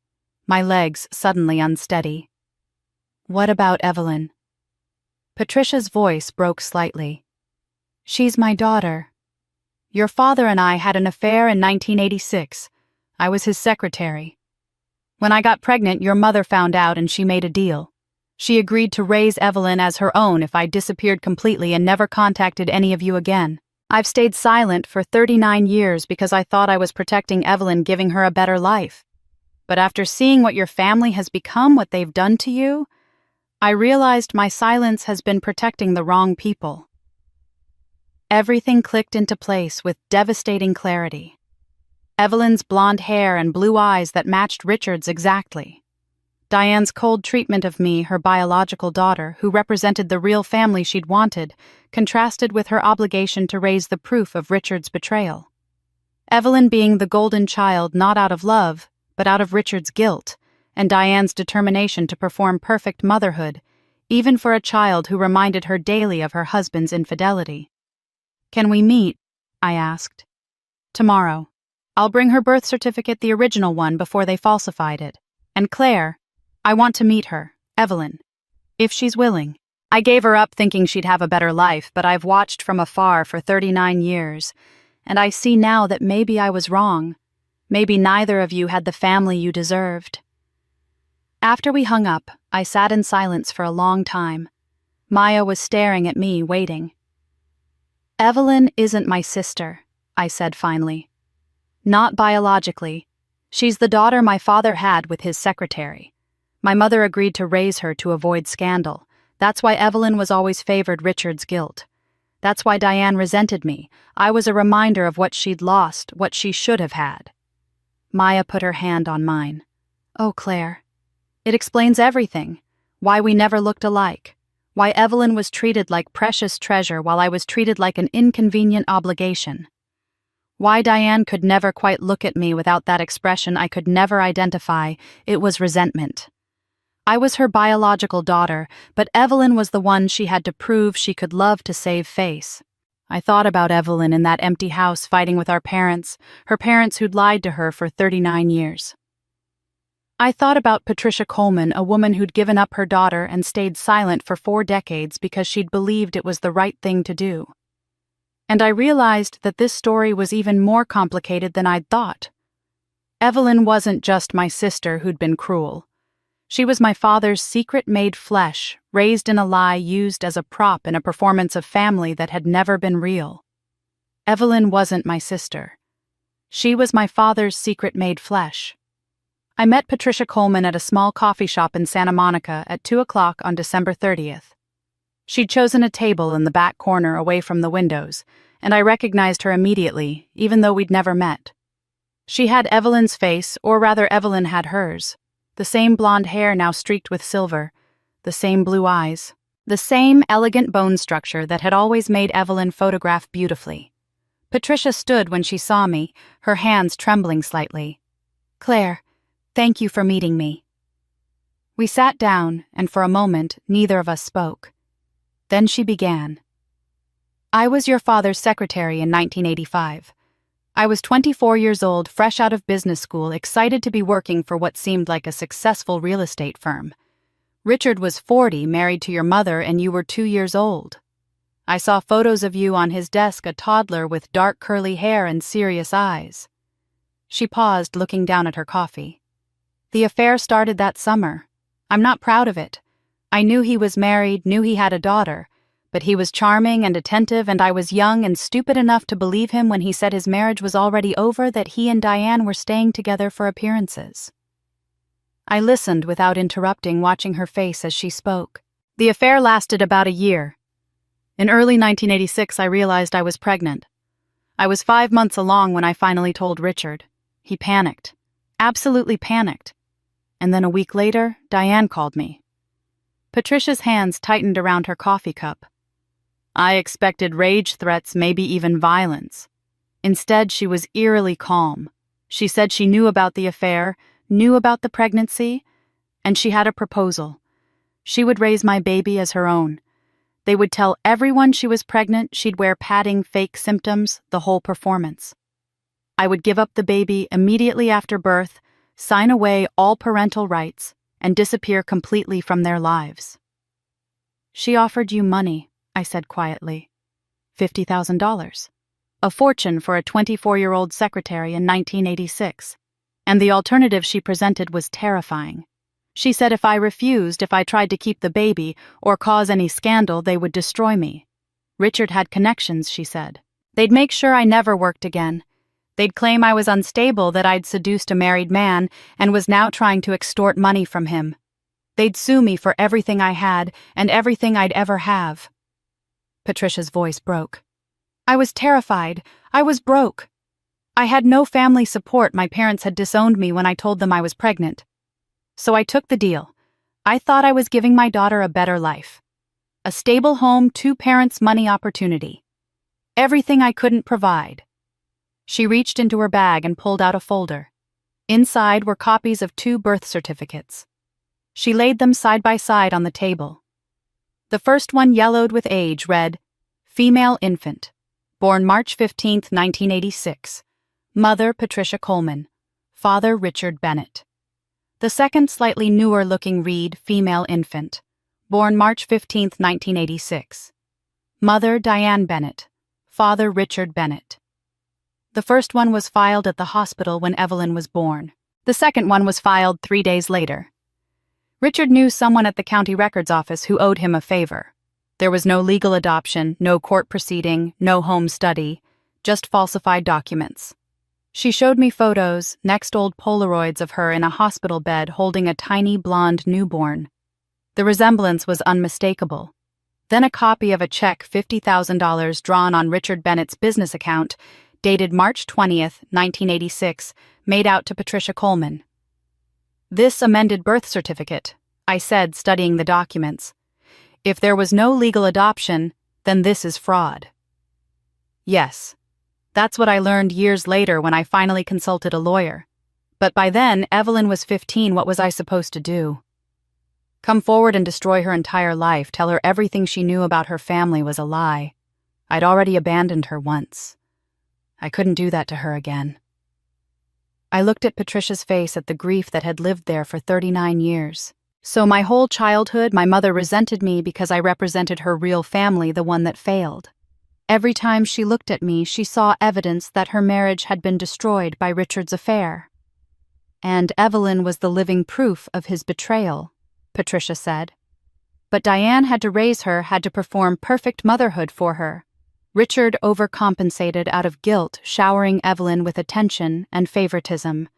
my legs suddenly unsteady. "What about Evelyn?" Patricia's voice broke slightly. "She's my daughter. Your father and I had an affair in 1986. I was his secretary. When I got pregnant, your mother found out and she made a deal. She agreed to raise Evelyn as her own if I disappeared completely and never contacted any of you again. I've stayed silent for 39 years because I thought I was protecting Evelyn, giving her a better life. But after seeing what your family has become, what they've done to you, I realized my silence has been protecting the wrong people." Everything clicked into place with devastating clarity. Evelyn's blonde hair and blue eyes that matched Richard's exactly. Diane's cold treatment of me, her biological daughter, who represented the real family she'd wanted, contrasted with her obligation to raise the proof of Richard's betrayal. Evelyn being the golden child not out of love, but out of Richard's guilt, and Diane's determination to perform perfect motherhood, even for a child who reminded her daily of her husband's infidelity. "Can we meet?" I asked. "Tomorrow. I'll bring her birth certificate, the original one, before they falsified it. And Claire, I want to meet her, Evelyn, if she's willing." I gave her up thinking she'd have a better life, but I've watched from afar for 39 years, and I see now that maybe I was wrong. Maybe neither of you had the family you deserved. After we hung up, I sat in silence for a long time. Maya was staring at me, waiting. "Evelyn isn't my sister," I said finally. "Not biologically. She's the daughter my father had with his secretary. My mother agreed to raise her to avoid scandal. That's why Evelyn was always favored Richard's guilt. That's why Diane resented me. I was a reminder of what she'd lost, what she should have had." Maya put her hand on mine. "Oh, Claire. It explains everything. Why we never looked alike. Why Evelyn was treated like precious treasure while I was treated like an inconvenient obligation. Why Diane could never quite look at me without that expression I could never identify. It was resentment. I was her biological daughter, but Evelyn was the one she had to prove she could love to save face. I thought about Evelyn in that empty house fighting with her parents who'd lied to her for 39 years. I thought about Patricia Coleman, a woman who'd given up her daughter and stayed silent for 4 decades because she'd believed it was the right thing to do. And I realized that this story was even more complicated than I'd thought. Evelyn wasn't just my sister who'd been cruel. She was my father's secret-made flesh, raised in a lie used as a prop in a performance of family that had never been real. Evelyn wasn't my sister. She was my father's secret-made flesh. I met Patricia Coleman at a small coffee shop in Santa Monica at 2 o'clock on December 30th. She'd chosen a table in the back corner away from the windows, and I recognized her immediately, even though we'd never met. She had Evelyn's face, or rather Evelyn had hers. The same blonde hair now streaked with silver, the same blue eyes, the same elegant bone structure that had always made Evelyn photograph beautifully. Patricia stood when she saw me, her hands trembling slightly. "Claire, thank you for meeting me." We sat down, and for a moment, neither of us spoke. Then she began. "I was your father's secretary in 1985. I was 24 years old, fresh out of business school, excited to be working for what seemed like a successful real estate firm. Richard was 40, married to your mother, and you were 2 years old. I saw photos of you on his desk, a toddler with dark curly hair and serious eyes." She paused, looking down at her coffee. "The affair started that summer. I'm not proud of it. I knew he was married, knew he had a daughter, but he was charming and attentive, and I was young and stupid enough to believe him when he said his marriage was already over, that he and Diane were staying together for appearances." I listened without interrupting, watching her face as she spoke. "The affair lasted about a year. In early 1986, I realized I was pregnant. I was 5 months along when I finally told Richard. He panicked. Absolutely panicked. And then a week later, Diane called me." Patricia's hands tightened around her coffee cup. I expected rage threats, maybe even violence. Instead, she was eerily calm. She said she knew about the affair, knew about the pregnancy, and she had a proposal. She would raise my baby as her own. They would tell everyone she was pregnant, she'd wear padding, fake symptoms, the whole performance. I would give up the baby immediately after birth, sign away all parental rights, and disappear completely from their lives. "She offered you money," I said quietly. $50,000. A fortune for a 24-year-old secretary in 1986. And the alternative she presented was terrifying. She said if I refused, if I tried to keep the baby or cause any scandal, they would destroy me. Richard had connections, she said. They'd make sure I never worked again. They'd claim I was unstable, that I'd seduced a married man and was now trying to extort money from him. They'd sue me for everything I had and everything I'd ever have. Patricia's voice broke. I was terrified. I was broke. I had no family support. My parents had disowned me when I told them I was pregnant. So I took the deal. I thought I was giving my daughter a better life. A stable home, 2 parents, money, opportunity. Everything I couldn't provide. She reached into her bag and pulled out a folder. Inside were copies of 2 birth certificates. She laid them side by side on the table. The first one, yellowed with age, read, "Female infant, born March 15, 1986. Mother Patricia Coleman. Father Richard Bennett." The second, slightly newer-looking, read, "Female infant, born March 15, 1986. Mother Diane Bennett. Father Richard Bennett." The first one was filed at the hospital when Evelyn was born. The second one was filed 3 days later. Richard knew someone at the county records office who owed him a favor. There was no legal adoption, no court proceeding, no home study, just falsified documents. She showed me photos, next old Polaroids of her in a hospital bed holding a tiny blonde newborn. The resemblance was unmistakable. Then a copy of a check, $50,000 drawn on Richard Bennett's business account, dated March 20th, 1986, made out to Patricia Coleman. "This amended birth certificate," I said, studying the documents. "If there was no legal adoption, then this is fraud." Yes, that's what I learned years later when I finally consulted a lawyer. But by then, Evelyn was 15. What was I supposed to do? Come forward and destroy her entire life, tell her everything she knew about her family was a lie. I'd already abandoned her once. I couldn't do that to her again. I looked at Patricia's face at the grief that had lived there for 39 years. So my whole childhood, my mother resented me because I represented her real family, the one that failed. Every time she looked at me, she saw evidence that her marriage had been destroyed by Richard's affair. And Evelyn was the living proof of his betrayal, Patricia said. But Diane had to raise her, had to perform perfect motherhood for her. Richard overcompensated out of guilt, showering Evelyn with attention and favoritism.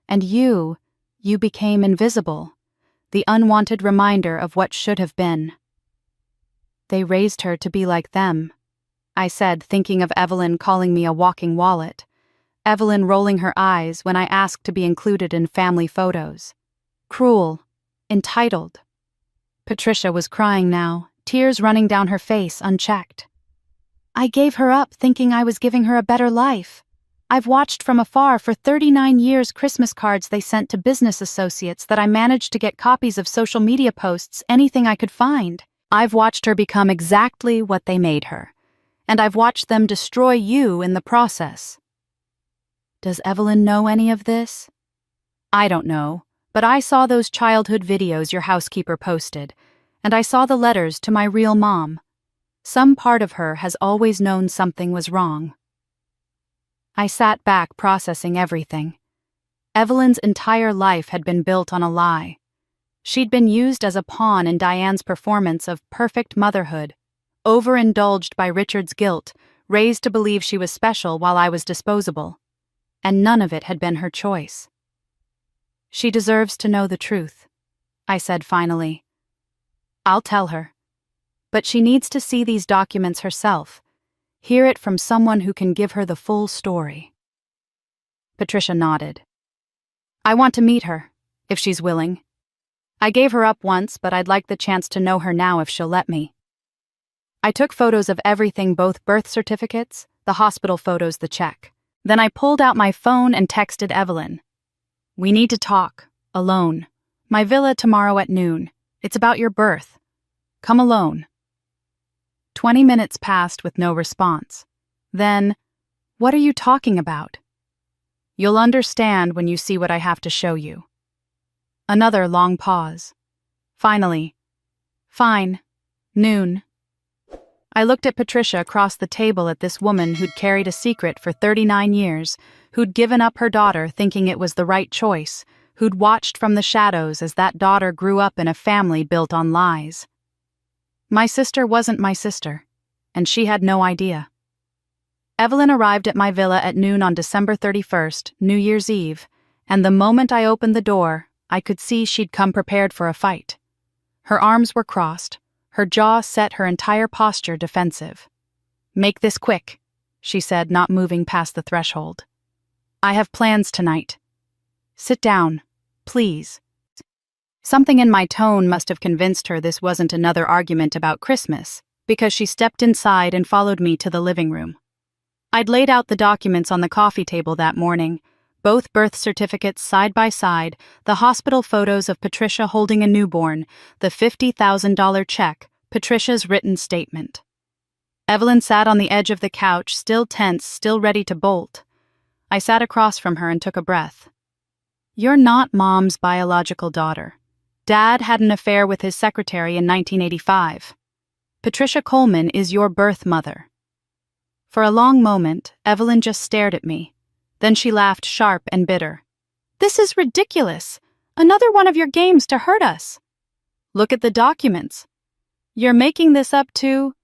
And you became invisible, the unwanted reminder of what should have been. They raised her to be like them, I said, thinking of Evelyn calling me a walking wallet. Evelyn rolling her eyes when I asked to be included in family photos. Cruel, entitled. Patricia was crying now, tears running down her face unchecked. I gave her up thinking I was giving her a better life. I've watched from afar for 39 years Christmas cards they sent to business associates that I managed to get copies of social media posts, anything I could find. I've watched her become exactly what they made her. And I've watched them destroy you in the process. Does Evelyn know any of this? I don't know, but I saw those childhood videos your housekeeper posted, and I saw the letters to my real mom. Some part of her has always known something was wrong. I sat back processing everything. Evelyn's entire life had been built on a lie. She'd been used as a pawn in Diane's performance of perfect motherhood, overindulged by Richard's guilt, raised to believe she was special while I was disposable. And none of it had been her choice. She deserves to know the truth, I said finally. I'll tell her. But she needs to see these documents herself, hear it from someone who can give her the full story. Patricia nodded. I want to meet her, if she's willing. I gave her up once, but I'd like the chance to know her now if she'll let me. I took photos of everything, both birth certificates, the hospital photos, the check. Then I pulled out my phone and texted Evelyn. We need to talk, alone. My villa tomorrow at noon. It's about your birth. Come alone. 20 minutes passed with no response. Then, what are you talking about? You'll understand when you see what I have to show you. Another long pause. Finally, fine, noon. I looked at Patricia across the table at this woman who'd carried a secret for 39 years, who'd given up her daughter thinking it was the right choice, who'd watched from the shadows as that daughter grew up in a family built on lies. My sister wasn't my sister, and she had no idea. Evelyn arrived at my villa at noon on December 31st, New Year's Eve, and the moment I opened the door, I could see she'd come prepared for a fight. Her arms were crossed, her jaw set, her entire posture defensive. Make this quick, she said, not moving past the threshold. I have plans tonight. Sit down, please. Something in my tone must have convinced her this wasn't another argument about Christmas, because she stepped inside and followed me to the living room. I'd laid out the documents on the coffee table that morning, both birth certificates side by side, the hospital photos of Patricia holding a newborn, the $50,000 check, Patricia's written statement. Evelyn sat on the edge of the couch, still tense, still ready to bolt. I sat across from her and took a breath. You're not Mom's biological daughter. Dad had an affair with his secretary in 1985. Patricia Coleman is your birth mother. For a long moment, Evelyn just stared at me. Then she laughed, sharp and bitter. This is ridiculous. Another one of your games to hurt us. Look at the documents. You're making this up too?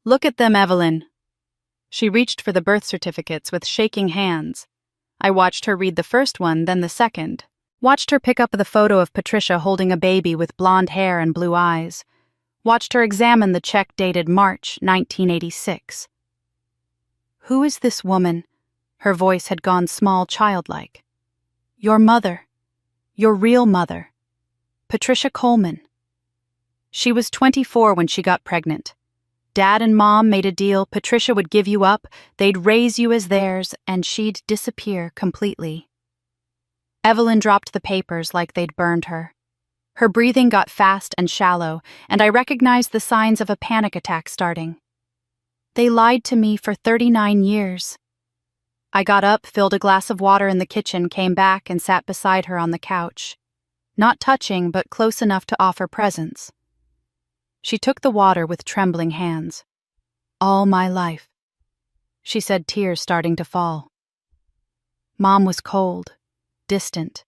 Look at them, Evelyn. She reached for the birth certificates with shaking hands. I watched her read the first one, then the second. Watched her pick up the photo of Patricia holding a baby with blonde hair and blue eyes. Watched her examine the check dated March 1986. Who is this woman? Her voice had gone small, childlike. Your mother. Your real mother. Patricia Coleman. She was 24 when she got pregnant. Dad and Mom made a deal. Patricia would give you up, they'd raise you as theirs, and she'd disappear completely. Evelyn dropped the papers like they'd burned her. Her breathing got fast and shallow, and I recognized the signs of a panic attack starting. They lied to me for 39 years. I got up, filled a glass of water in the kitchen, came back, and sat beside her on the couch. Not touching, but close enough to offer presence. She took the water with trembling hands. "All my life," she said, tears starting to fall. Mom was cold, distant.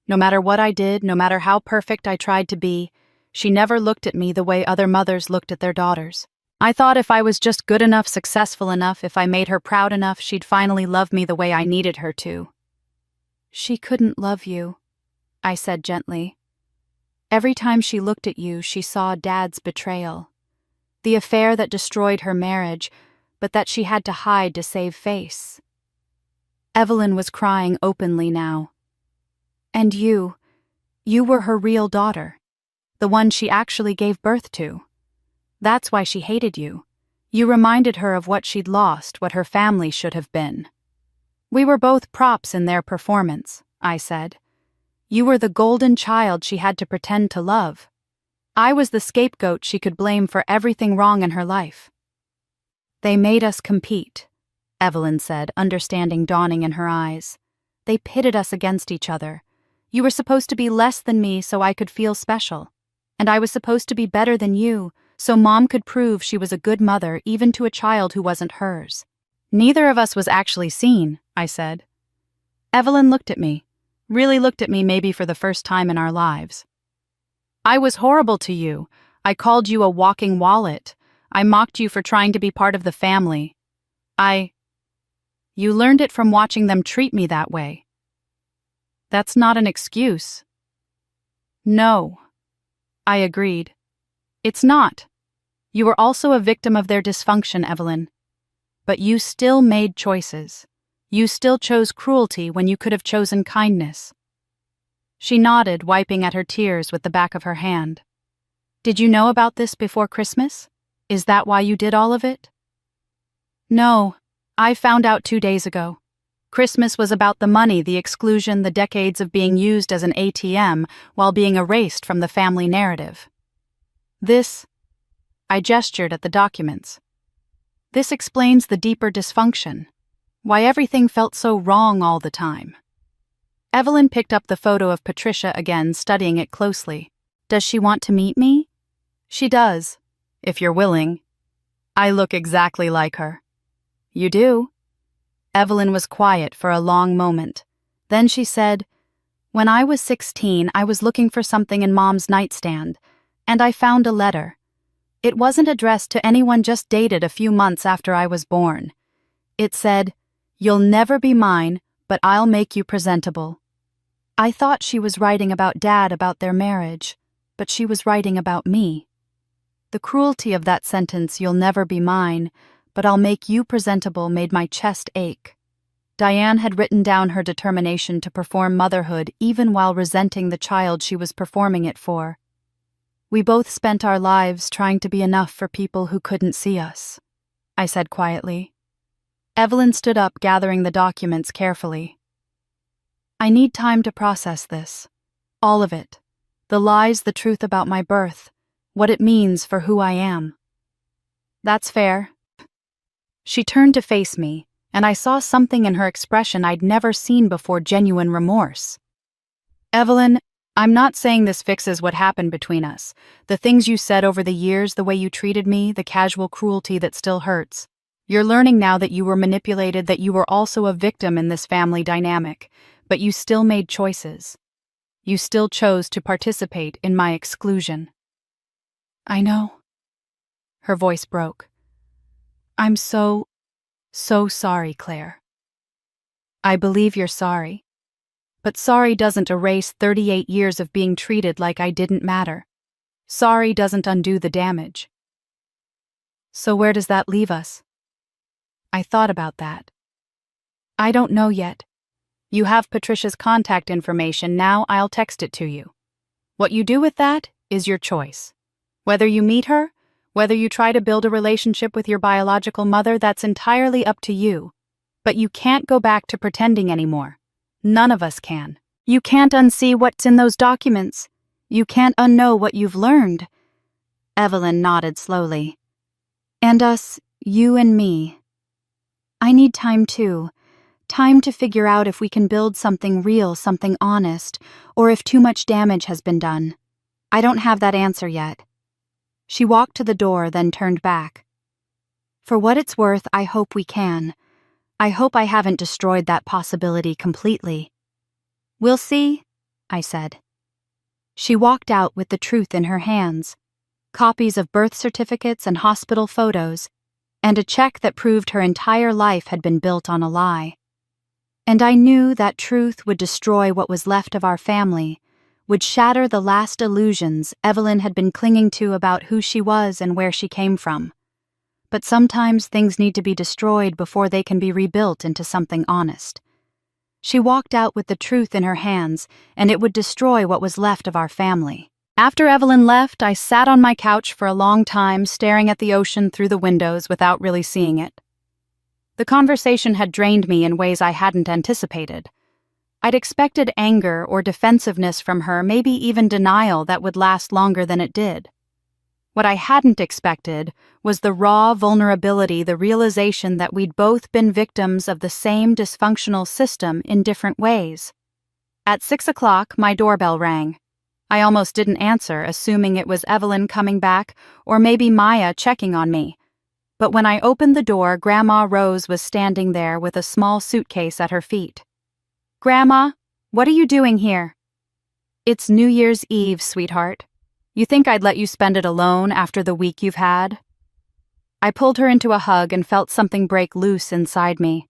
No matter what I did, no matter how perfect I tried to be, she never looked at me the way other mothers looked at their daughters. I thought if I was just good enough, successful enough, if I made her proud enough, she'd finally love me the way I needed her to. "She couldn't love you," I said gently. Every time she looked at you, she saw Dad's betrayal. The affair that destroyed her marriage, but that she had to hide to save face. Evelyn was crying openly now. "And you were her real daughter, the one she actually gave birth to. That's why she hated you. You reminded her of what she'd lost, what her family should have been." "We were both props in their performance," I said. "You were the golden child she had to pretend to love. I was the scapegoat she could blame for everything wrong in her life." "They made us compete," Evelyn said, understanding dawning in her eyes. "They pitted us against each other. You were supposed to be less than me so I could feel special. And I was supposed to be better than you, so Mom could prove she was a good mother even to a child who wasn't hers." "Neither of us was actually seen," I said. Evelyn looked at me, really looked at me maybe for the first time in our lives. "I was horrible to you. I called you a walking wallet. I mocked you for trying to be part of the family. You learned it from watching them treat me that way." "That's not an excuse." "No," I agreed. "It's not. You were also a victim of their dysfunction, Evelyn. But you still made choices. You still chose cruelty when you could have chosen kindness." She nodded, wiping at her tears with the back of her hand. "Did you know about this before Christmas? Is that why you did all of it?" "No, I found out 2 days ago. Christmas was about the money, the exclusion, the decades of being used as an ATM while being erased from the family narrative. I gestured at the documents. "This explains the deeper dysfunction. Why everything felt so wrong all the time." Evelyn picked up the photo of Patricia again, studying it closely. "Does she want to meet me?" "She does, if you're willing. I look exactly like her." "You do?" Evelyn was quiet for a long moment. Then she said, "When I was 16, I was looking for something in Mom's nightstand, and I found a letter. It wasn't addressed to anyone, just dated a few months after I was born. It said, 'You'll never be mine, but I'll make you presentable.' I thought she was writing about Dad, about their marriage, but she was writing about me. The cruelty of that sentence, 'You'll never be mine, but I'll make you presentable,' made my chest ache. Diane had written down her determination to perform motherhood even while resenting the child she was performing it for. We both spent our lives trying to be enough for people who couldn't see us," I said quietly. Evelyn stood up, gathering the documents carefully. "I need time to process this. All of it. The lies, the truth about my birth, what it means for who I am." "That's fair." She turned to face me, and I saw something in her expression I'd never seen before: genuine remorse. "Evelyn, I'm not saying this fixes what happened between us. The things you said over the years, the way you treated me, the casual cruelty that still hurts. You're learning now that you were manipulated, that you were also a victim in this family dynamic, but you still made choices. You still chose to participate in my exclusion." "I know." Her voice broke. "I'm so sorry, Claire." "I believe you're sorry. But sorry doesn't erase 38 years of being treated like I didn't matter. Sorry doesn't undo the damage." "So where does that leave us?" I thought about that. "I don't know yet. You have Patricia's contact information now. I'll text it to you. What you do with that is your choice. Whether you meet her, whether you try to build a relationship with your biological mother, that's entirely up to you. But you can't go back to pretending anymore. None of us can. You can't unsee what's in those documents. You can't unknow what you've learned." Evelyn nodded slowly. "And us, You and me. I need time too. Time to figure out if we can build something real, something honest, or if too much damage has been done. I don't have that answer yet. She walked to the door, then turned back. For what it's worth, I hope we can. I hope I haven't destroyed that possibility completely. We'll see, I said. She walked out with the truth in her hands, copies of birth certificates and hospital photos, and a check that proved her entire life had been built on a lie. And I knew that truth would destroy what was left of our family, would shatter the last illusions Evelyn had been clinging to about who she was and where she came from. But sometimes things need to be destroyed before they can be rebuilt into something honest. She walked out with the truth in her hands, and it would destroy what was left of our family. After Evelyn left, I sat on my couch for a long time, staring at the ocean through the windows without really seeing it. The conversation had drained me in ways I hadn't anticipated. I'd expected anger or defensiveness from her, maybe even denial that would last longer than it did. What I hadn't expected was the raw vulnerability, the realization that we'd both been victims of the same dysfunctional system in different ways. At 6 o'clock, my doorbell rang. I almost didn't answer, assuming it was Evelyn coming back or maybe Maya checking on me. But when I opened the door, Grandma Rose was standing there with a small suitcase at her feet. "Grandma, what are you doing here?" "It's New Year's Eve, sweetheart. You think I'd let you spend it alone after the week you've had?" I pulled her into a hug and felt something break loose inside me.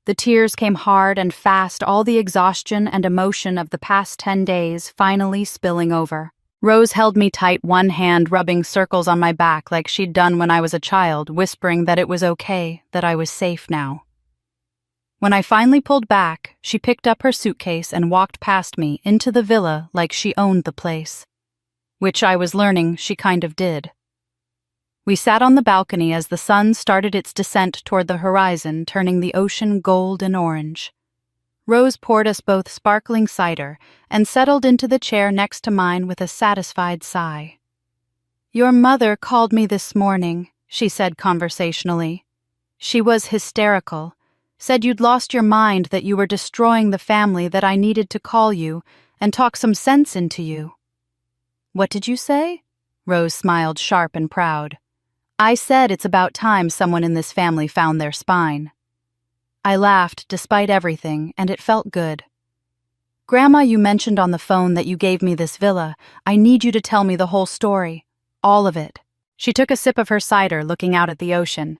The tears came hard and fast, all the exhaustion and emotion of the past 10 days finally spilling over. Rose held me tight, one hand rubbing circles on my back like she'd done when I was a child, whispering that it was okay, that I was safe now. When I finally pulled back, she picked up her suitcase and walked past me into the villa like she owned the place. Which I was learning she kind of did. We sat on the balcony as the sun started its descent toward the horizon, turning the ocean gold and orange. Rose poured us both sparkling cider and settled into the chair next to mine with a satisfied sigh. "Your mother called me this morning," she said conversationally. "She was hysterical. Said you'd lost your mind, that you were destroying the family, that I needed to call you and talk some sense into you." "What did you say?" Rose smiled, sharp and proud. "I said it's about time someone in this family found their spine." I laughed despite everything, and it felt good. "Grandma, you mentioned on the phone that you gave me this villa. I need you to tell me the whole story. All of it." She took a sip of her cider, looking out at the ocean.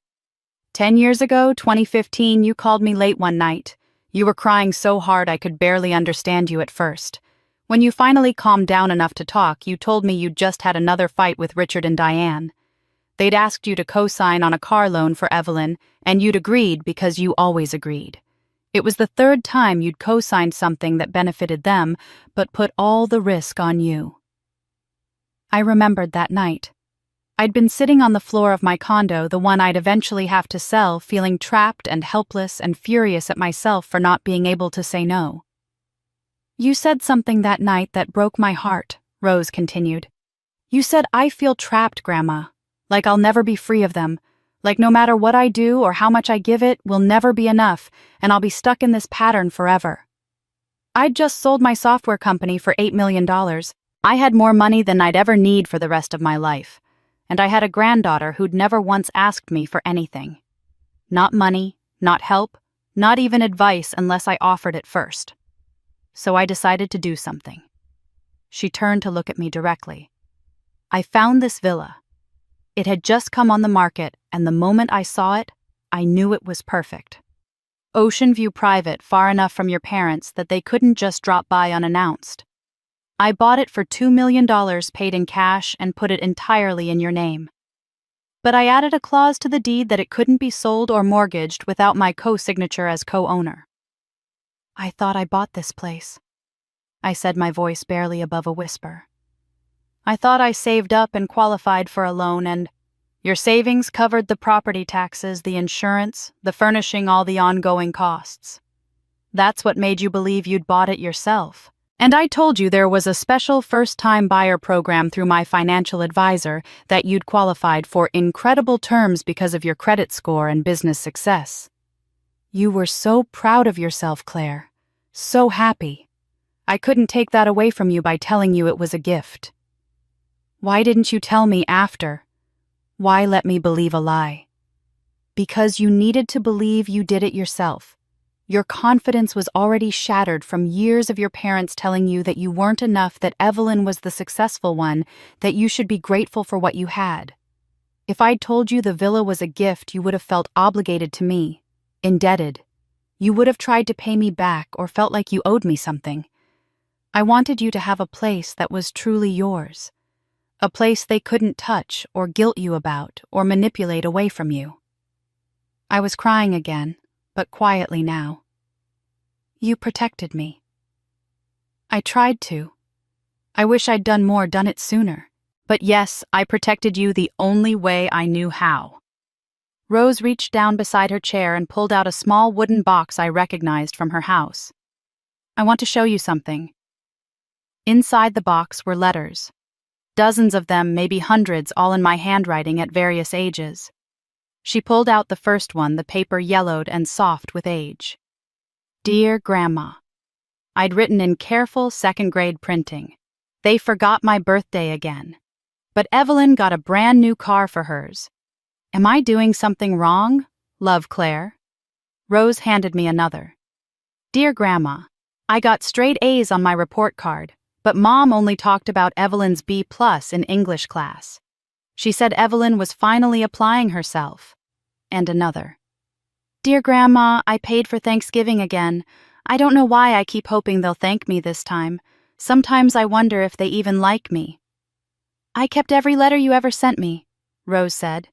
10 years ago, 2015, you called me late one night. You were crying so hard I could barely understand you at first. When you finally calmed down enough to talk, you told me you'd just had another fight with Richard and Diane. They'd asked you to co-sign on a car loan for Evelyn, and you'd agreed because you always agreed. It was the third time you'd co-signed something that benefited them, but put all the risk on you. I remembered that night. I'd been sitting on the floor of my condo, the one I'd eventually have to sell, feeling trapped and helpless and furious at myself for not being able to say no. "You said something that night that broke my heart," Rose continued. "You said, 'I feel trapped, Grandma. Like I'll never be free of them. Like no matter what I do or how much I give it will never be enough, and I'll be stuck in this pattern forever.' I'd just sold my software company for $8 million. I had more money than I'd ever need for the rest of my life. And I had a granddaughter who'd never once asked me for anything. Not money, not help, not even advice unless I offered it first. So I decided to do something." She turned to look at me directly. "I found this villa. It had just come on the market, and the moment I saw it, I knew it was perfect. Ocean view private, far enough from your parents that they couldn't just drop by unannounced. I bought it for $2 million paid in cash and put it entirely in your name. But I added a clause to the deed that it couldn't be sold or mortgaged without my co-signature as co-owner." "I thought I bought this place," I said, my voice barely above a whisper. "I thought I saved up and qualified for a loan, and your savings covered the property taxes, the insurance, the furnishing, all the ongoing costs. That's what made you believe you'd bought it yourself. And I told you there was a special first-time buyer program through my financial advisor that you'd qualified for incredible terms because of your credit score and business success. You were so proud of yourself, Claire. So happy. I couldn't take that away from you by telling you it was a gift. Why didn't you tell me after? Why let me believe a lie? Because you needed to believe you did it yourself. Your confidence was already shattered from years of your parents telling you that you weren't enough, that Evelyn was the successful one, that you should be grateful for what you had. If I'd told you the villa was a gift, you would have felt obligated to me, indebted. You would have tried to pay me back or felt like you owed me something. I wanted you to have a place that was truly yours, a place they couldn't touch or guilt you about or manipulate away from you. I was crying again, but quietly now. You protected me. I tried to. I wish I'd done more, done it sooner. But yes, I protected you the only way I knew how. Rose reached down beside her chair and pulled out a small wooden box I recognized from her house. I want to show you something. Inside the box were letters. Dozens of them, maybe hundreds, all in my handwriting at various ages. She pulled out the first one, the paper yellowed and soft with age. Dear Grandma. I'd written in careful second-grade printing. They forgot my birthday again. But Evelyn got a brand new car for hers. Am I doing something wrong? Love, Claire. Rose handed me another. Dear Grandma, I got straight A's on my report card, but Mom only talked about Evelyn's B+ in English class. She said Evelyn was finally applying herself. And another. Dear Grandma, I paid for Thanksgiving again. I don't know why I keep hoping they'll thank me this time. Sometimes I wonder if they even like me. I kept every letter you ever sent me, Rose said.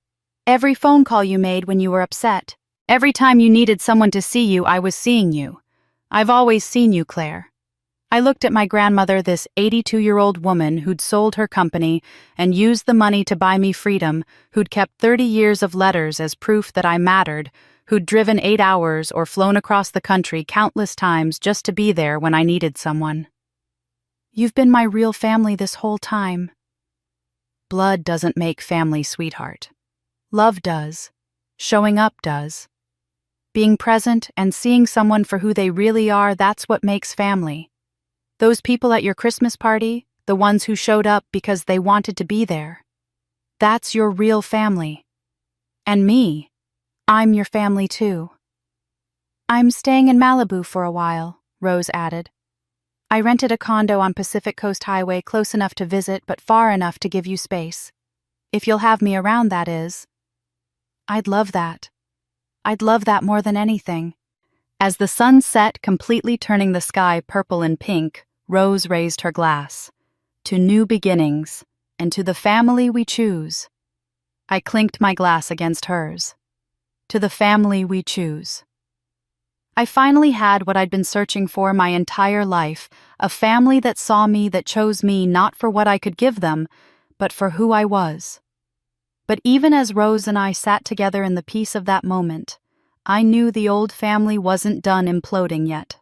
Every phone call you made when you were upset. Every time you needed someone to see you, I was seeing you. I've always seen you, Claire. I looked at my grandmother, this 82-year-old woman who'd sold her company and used the money to buy me freedom, who'd kept 30 years of letters as proof that I mattered, who'd driven 8 hours or flown across the country countless times just to be there when I needed someone. You've been my real family this whole time. Blood doesn't make family, sweetheart. Love does. Showing up does. Being present and seeing someone for who they really are, that's what makes family. Those people at your Christmas party, the ones who showed up because they wanted to be there. That's your real family. And me, I'm your family too. I'm staying in Malibu for a while, Rose added. I rented a condo on Pacific Coast Highway, close enough to visit but far enough to give you space. If you'll have me around, that is. I'd love that. I'd love that more than anything. As the sun set, completely turning the sky purple and pink, Rose raised her glass. To new beginnings, and to the family we choose. I clinked my glass against hers. To the family we choose. I finally had what I'd been searching for my entire life, a family that saw me, that chose me not for what I could give them, but for who I was. But even as Rose and I sat together in the peace of that moment, I knew the old family wasn't done imploding yet.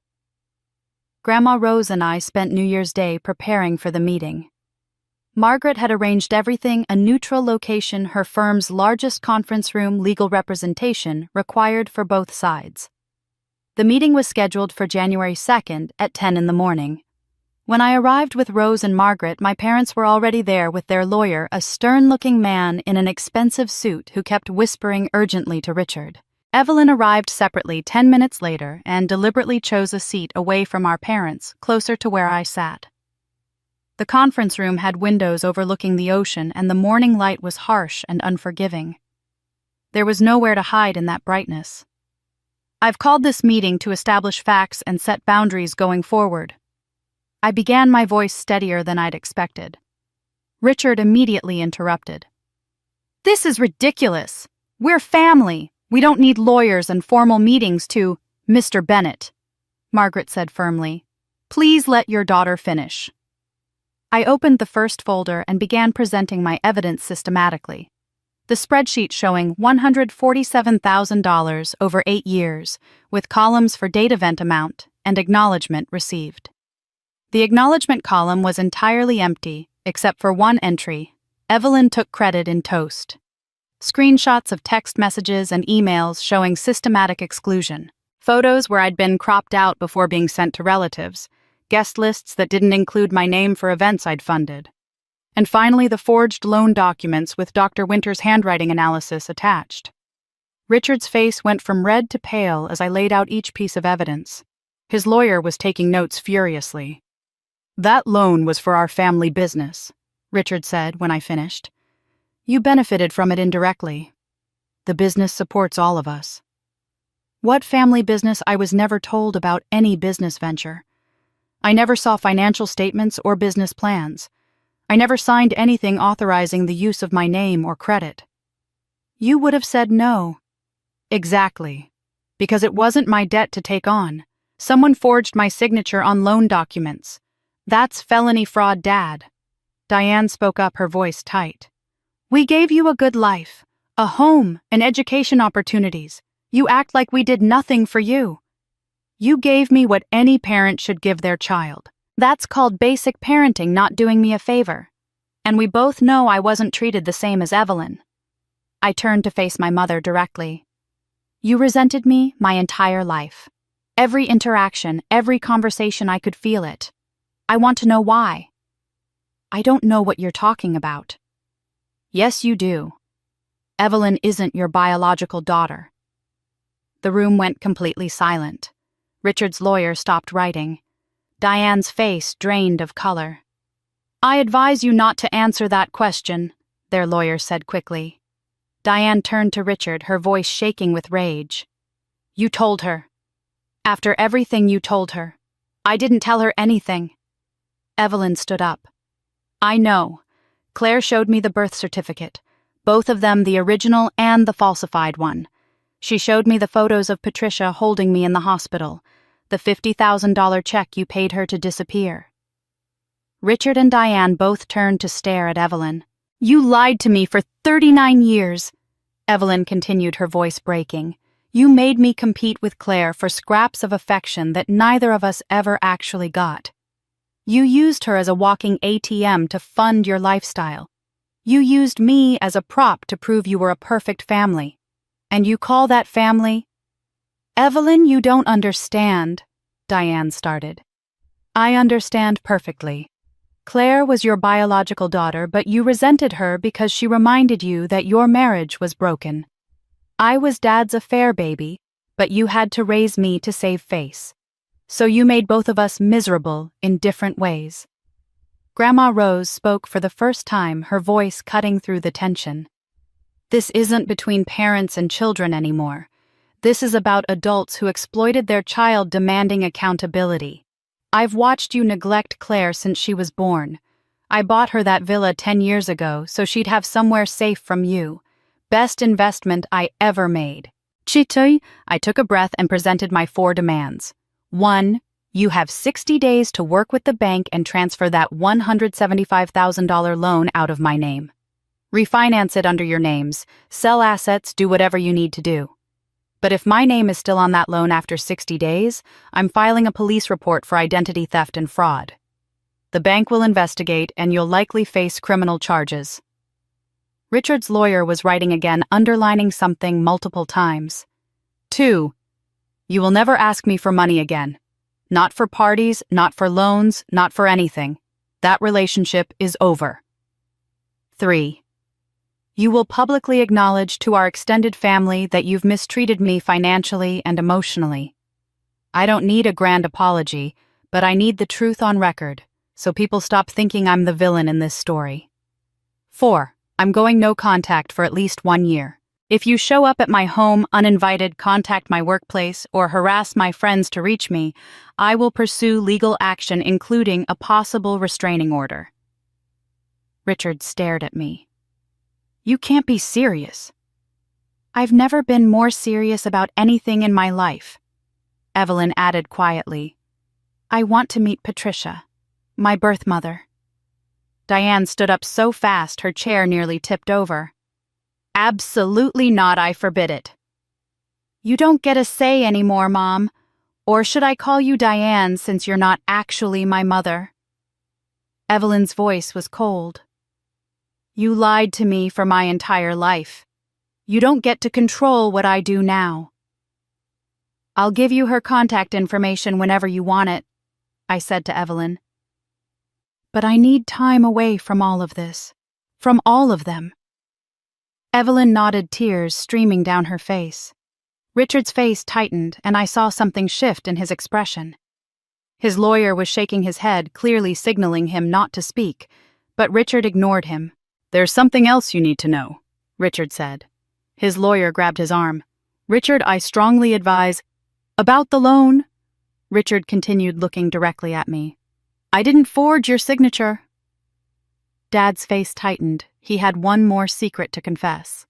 Grandma Rose and I spent New Year's Day preparing for the meeting. Margaret had arranged everything, a neutral location, her firm's largest conference room, legal representation, required for both sides. The meeting was scheduled for January 2nd at 10 in the morning. When I arrived with Rose and Margaret, my parents were already there with their lawyer, a stern-looking man in an expensive suit who kept whispering urgently to Richard. Evelyn arrived separately 10 minutes later and deliberately chose a seat away from our parents, closer to where I sat. The conference room had windows overlooking the ocean, and the morning light was harsh and unforgiving. There was nowhere to hide in that brightness. I've called this meeting to establish facts and set boundaries going forward. I began, my voice steadier than I'd expected. Richard immediately interrupted. This is ridiculous. We're family. We don't need lawyers and formal meetings to... Mr. Bennett, Margaret said firmly. Please let your daughter finish. I opened the first folder and began presenting my evidence systematically. The spreadsheet showing $147,000 over 8 years, with columns for date event amount and acknowledgement received. The acknowledgement column was entirely empty, except for one entry. Evelyn took credit in toast. Screenshots of text messages and emails showing systematic exclusion. Photos where I'd been cropped out before being sent to relatives. Guest lists that didn't include my name for events I'd funded. And finally, the forged loan documents with Dr. Winter's handwriting analysis attached. Richard's face went from red to pale as I laid out each piece of evidence. His lawyer was taking notes furiously. "That loan was for our family business," Richard said when I finished. "You benefited from it indirectly. The business supports all of us." What family business? I was never told about any business venture. I never saw financial statements or business plans. I never signed anything authorizing the use of my name or credit. You would have said no. Exactly. Because it wasn't my debt to take on. Someone forged my signature on loan documents. That's felony fraud, Dad. Diane spoke up, her voice tight. We gave you a good life, a home, and education opportunities. You act like we did nothing for you. You gave me what any parent should give their child. That's called basic parenting, not doing me a favor. And we both know I wasn't treated the same as Evelyn. I turned to face my mother directly. You resented me my entire life. Every interaction, every conversation, I could feel it. I want to know why. I don't know what you're talking about. Yes, you do. Evelyn isn't your biological daughter. The room went completely silent. Richard's lawyer stopped writing. Diane's face drained of color. I advise you not to answer that question, their lawyer said quickly. Diane turned to Richard, her voice shaking with rage. You told her. After everything you told her. I didn't tell her anything. Evelyn stood up. I know. Claire showed me the birth certificate, both of them, the original and the falsified one. She showed me the photos of Patricia holding me in the hospital, the $50,000 check you paid her to disappear. Richard and Diane both turned to stare at Evelyn. You lied to me for 39 years, Evelyn continued, her voice breaking. You made me compete with Claire for scraps of affection that neither of us ever actually got. You used her as a walking ATM to fund your lifestyle. You used me as a prop to prove you were a perfect family. And you call that family? Evelyn, you don't understand, Diane started. I understand perfectly. Claire was your biological daughter, but you resented her because she reminded you that your marriage was broken. I was Dad's affair baby, but you had to raise me to save face. So you made both of us miserable in different ways. Grandma Rose spoke for the first time, her voice cutting through the tension. This isn't between parents and children anymore. This is about adults who exploited their child, demanding accountability. I've watched you neglect Claire since she was born. I bought her that villa 10 years ago so she'd have somewhere safe from you. Best investment I ever made. Chitoy, I took a breath and presented my 4 demands. 1. You have 60 days to work with the bank and transfer that $175,000 loan out of my name. Refinance it under your names, sell assets, do whatever you need to do. But if my name is still on that loan after 60 days, I'm filing a police report for identity theft and fraud. The bank will investigate and you'll likely face criminal charges. Richard's lawyer was writing again, underlining something multiple times. 2. You will never ask me for money again. Not for parties, not for loans, not for anything. That relationship is over. 3. You will publicly acknowledge to our extended family that you've mistreated me financially and emotionally. I don't need a grand apology, but I need the truth on record, so people stop thinking I'm the villain in this story. 4. I'm going no contact for at least 1 year. If you show up at my home uninvited, contact my workplace, or harass my friends to reach me, I will pursue legal action, including a possible restraining order. Richard stared at me. You can't be serious. I've never been more serious about anything in my life. Evelyn added quietly. I want to meet Patricia, my birth mother. Diane stood up so fast her chair nearly tipped over. Absolutely not, I forbid it. You don't get a say anymore, Mom. Or should I call you Diane since you're not actually my mother?" Evelyn's voice was cold. "You lied to me for my entire life. You don't get to control what I do now." "I'll give you her contact information whenever you want it," I said to Evelyn. "But I need time away from all of this. From all of them." Evelyn nodded, tears streaming down her face. Richard's face tightened, and I saw something shift in his expression. His lawyer was shaking his head, clearly signaling him not to speak, but Richard ignored him. "There's something else you need to know," Richard said. His lawyer grabbed his arm. "Richard, I strongly advise—" "About the loan?" Richard continued, looking directly at me. "I didn't forge your signature." Dad's face tightened. He had one more secret to confess.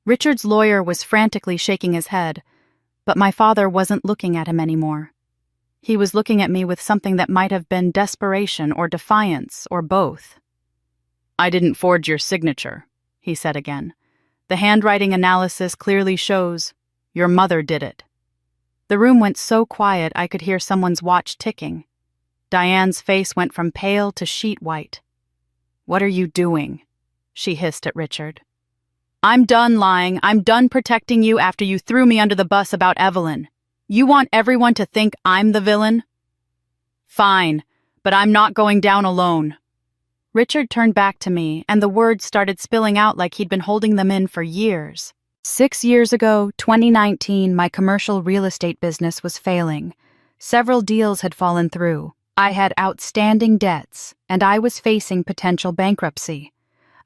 Richard's lawyer was frantically shaking his head, but my father wasn't looking at him anymore. He was looking at me with something that might have been desperation or defiance or both. "I didn't forge your signature," he said again. "The handwriting analysis clearly shows your mother did it." The room went so quiet I could hear someone's watch ticking. Diane's face went from pale to sheet white. "What are you doing?" she hissed at Richard. "I'm done lying. I'm done protecting you after you threw me under the bus about Evelyn. You want everyone to think I'm the villain? Fine, but I'm not going down alone." Richard turned back to me, and the words started spilling out like he'd been holding them in for years. 6 years ago, 2019, my commercial real estate business was failing. Several deals had fallen through. I had outstanding debts, and I was facing potential bankruptcy.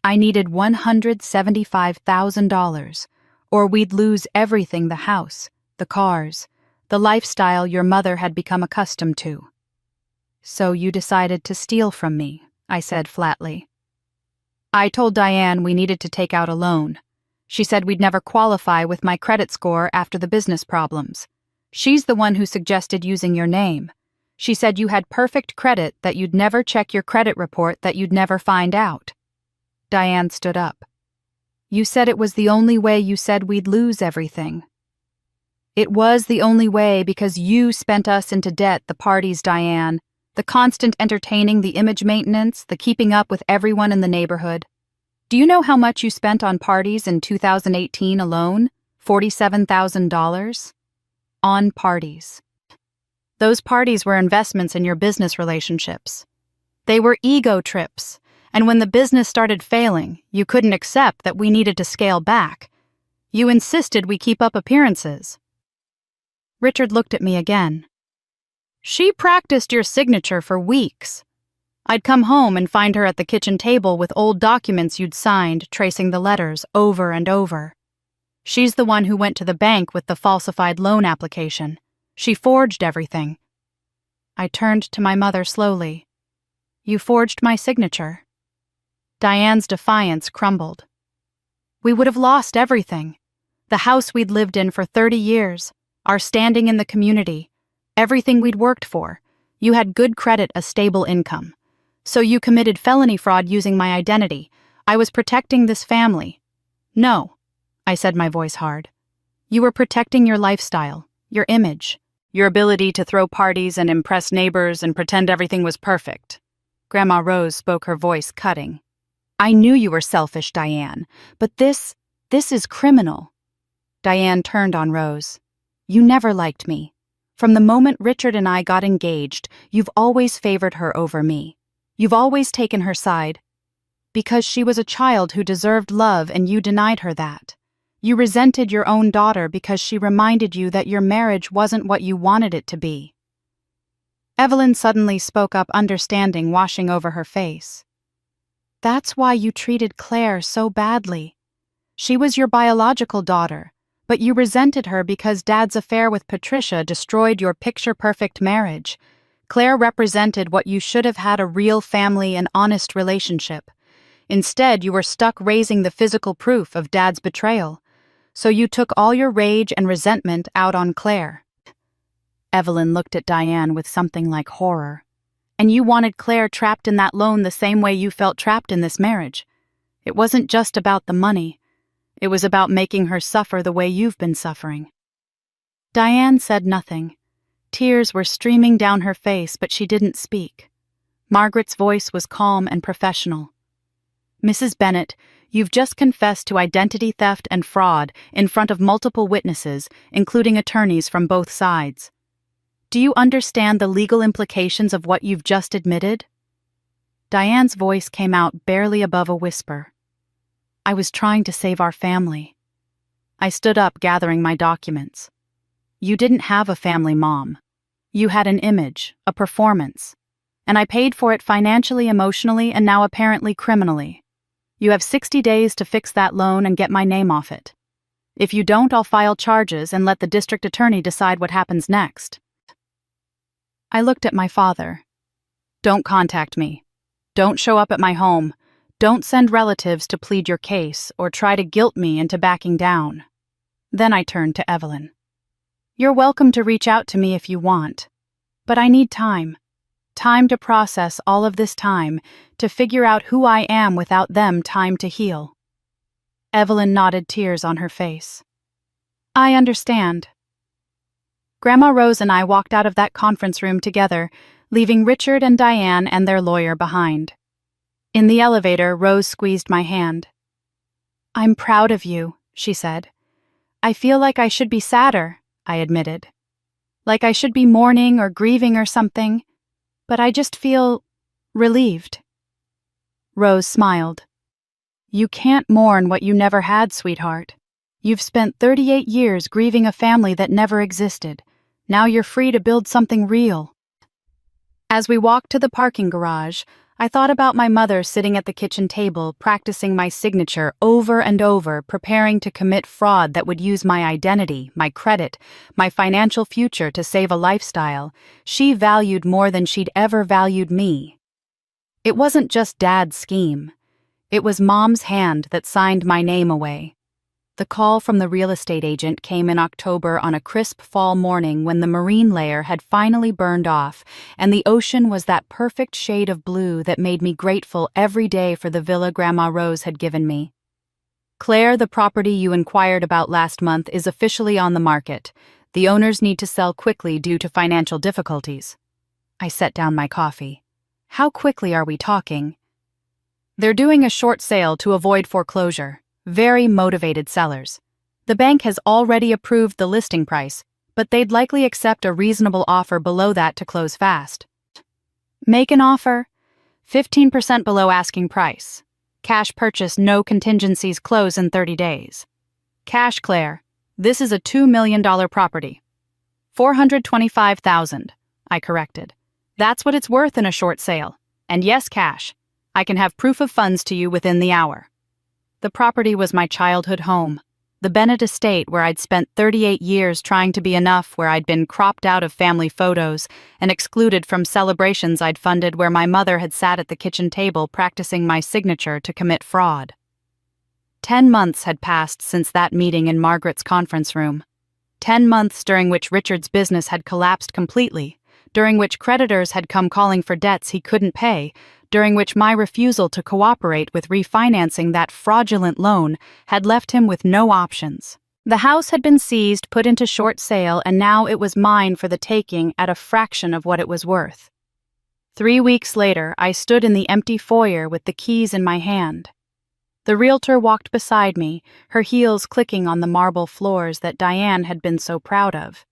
I needed $175,000, or we'd lose everything: the house, the cars, the lifestyle your mother had become accustomed to. "So you decided to steal from me," I said flatly. "I told Diane we needed to take out a loan. She said we'd never qualify with my credit score after the business problems. She's the one who suggested using your name. She said you had perfect credit, that you'd never check your credit report, that you'd never find out." Diane stood up. "You said it was the only way. You said we'd lose everything." "It was the only way because you spent us into debt: the parties, Diane, the constant entertaining, the image maintenance, the keeping up with everyone in the neighborhood. Do you know how much you spent on parties in 2018 alone? $47,000? On parties. Those parties were investments in your business relationships. They were ego trips. And when the business started failing, you couldn't accept that we needed to scale back. You insisted we keep up appearances." Richard looked at me again. "She practiced your signature for weeks. I'd come home and find her at the kitchen table with old documents you'd signed, tracing the letters over and over. She's the one who went to the bank with the falsified loan application. She forged everything." I turned to my mother slowly. "You forged my signature." Diane's defiance crumbled. "We would have lost everything. The house we'd lived in for 30 years, our standing in the community, everything we'd worked for. You had good credit, a stable income. So you committed felony fraud using my identity. I was protecting this family." "No," I said, my voice hard. "You were protecting your lifestyle, your image, your ability to throw parties and impress neighbors and pretend everything was perfect." Grandma Rose spoke, her voice cutting. "I knew you were selfish, Diane, but this is criminal." Diane turned on Rose. "You never liked me. From the moment Richard and I got engaged, you've always favored her over me. You've always taken her side. Because she was a child who deserved love and you denied her that. You resented your own daughter because she reminded you that your marriage wasn't what you wanted it to be." Evelyn suddenly spoke up, understanding washing over her face. "That's why you treated Claire so badly. She was your biological daughter, but you resented her because Dad's affair with Patricia destroyed your picture-perfect marriage. Claire represented what you should have had: a real family and honest relationship. Instead, you were stuck raising the physical proof of Dad's betrayal. So you took all your rage and resentment out on Claire." Evelyn looked at Diane with something like horror. "And you wanted Claire trapped in that loan the same way you felt trapped in this marriage. It wasn't just about the money. It was about making her suffer the way you've been suffering." Diane said nothing. Tears were streaming down her face, but she didn't speak. Margaret's voice was calm and professional. "Mrs. Bennet, you've just confessed to identity theft and fraud in front of multiple witnesses, including attorneys from both sides. Do you understand the legal implications of what you've just admitted?" Diane's voice came out barely above a whisper. "I was trying to save our family." I stood up, gathering my documents. "You didn't have a family, Mom. You had an image, a performance. And I paid for it financially, emotionally, and now apparently criminally. You have 60 days to fix that loan and get my name off it. If you don't, I'll file charges and let the district attorney decide what happens next." I looked at my father. "Don't contact me. Don't show up at my home. Don't send relatives to plead your case or try to guilt me into backing down." Then I turned to Evelyn. "You're welcome to reach out to me if you want. But I need time. Time to process all of this, time to figure out who I am without them, time to heal." Evelyn nodded, tears on her face. "I understand." Grandma Rose and I walked out of that conference room together, leaving Richard and Diane and their lawyer behind. In the elevator, Rose squeezed my hand. "I'm proud of you," she said. "I feel like I should be sadder," I admitted. "Like I should be mourning or grieving or something. But I just feel relieved." Rose smiled. "You can't mourn what you never had, sweetheart. You've spent 38 years grieving a family that never existed. Now you're free to build something real." As we walked to the parking garage, I thought about my mother sitting at the kitchen table, practicing my signature over and over, preparing to commit fraud that would use my identity, my credit, my financial future to save a lifestyle she valued more than she'd ever valued me. It wasn't just Dad's scheme. It was Mom's hand that signed my name away. The call from the real estate agent came in October on a crisp fall morning when the marine layer had finally burned off, and the ocean was that perfect shade of blue that made me grateful every day for the villa Grandma Rose had given me. "Claire, the property you inquired about last month is officially on the market. The owners need to sell quickly due to financial difficulties." I set down my coffee. "How quickly are we talking?" "They're doing a short sale to avoid foreclosure. Very motivated sellers. The bank has already approved the listing price, but they'd likely accept a reasonable offer below that to close fast." "Make an offer." 15% below asking price. Cash purchase, no contingencies, close in 30 days. "Cash, Claire. This is a $2 million property." 425,000, I corrected. "That's what it's worth in a short sale. And yes, cash. I can have proof of funds to you within the hour." The property was my childhood home, the Bennett estate where I'd spent 38 years trying to be enough, where I'd been cropped out of family photos and excluded from celebrations I'd funded, where my mother had sat at the kitchen table practicing my signature to commit fraud. 10 months had passed since that meeting in Margaret's conference room. 10 months during which Richard's business had collapsed completely, during which creditors had come calling for debts he couldn't pay, during which my refusal to cooperate with refinancing that fraudulent loan had left him with no options. The house had been seized, put into short sale, and now it was mine for the taking at a fraction of what it was worth. 3 weeks later, I stood in the empty foyer with the keys in my hand. The realtor walked beside me, her heels clicking on the marble floors that Diane had been so proud of.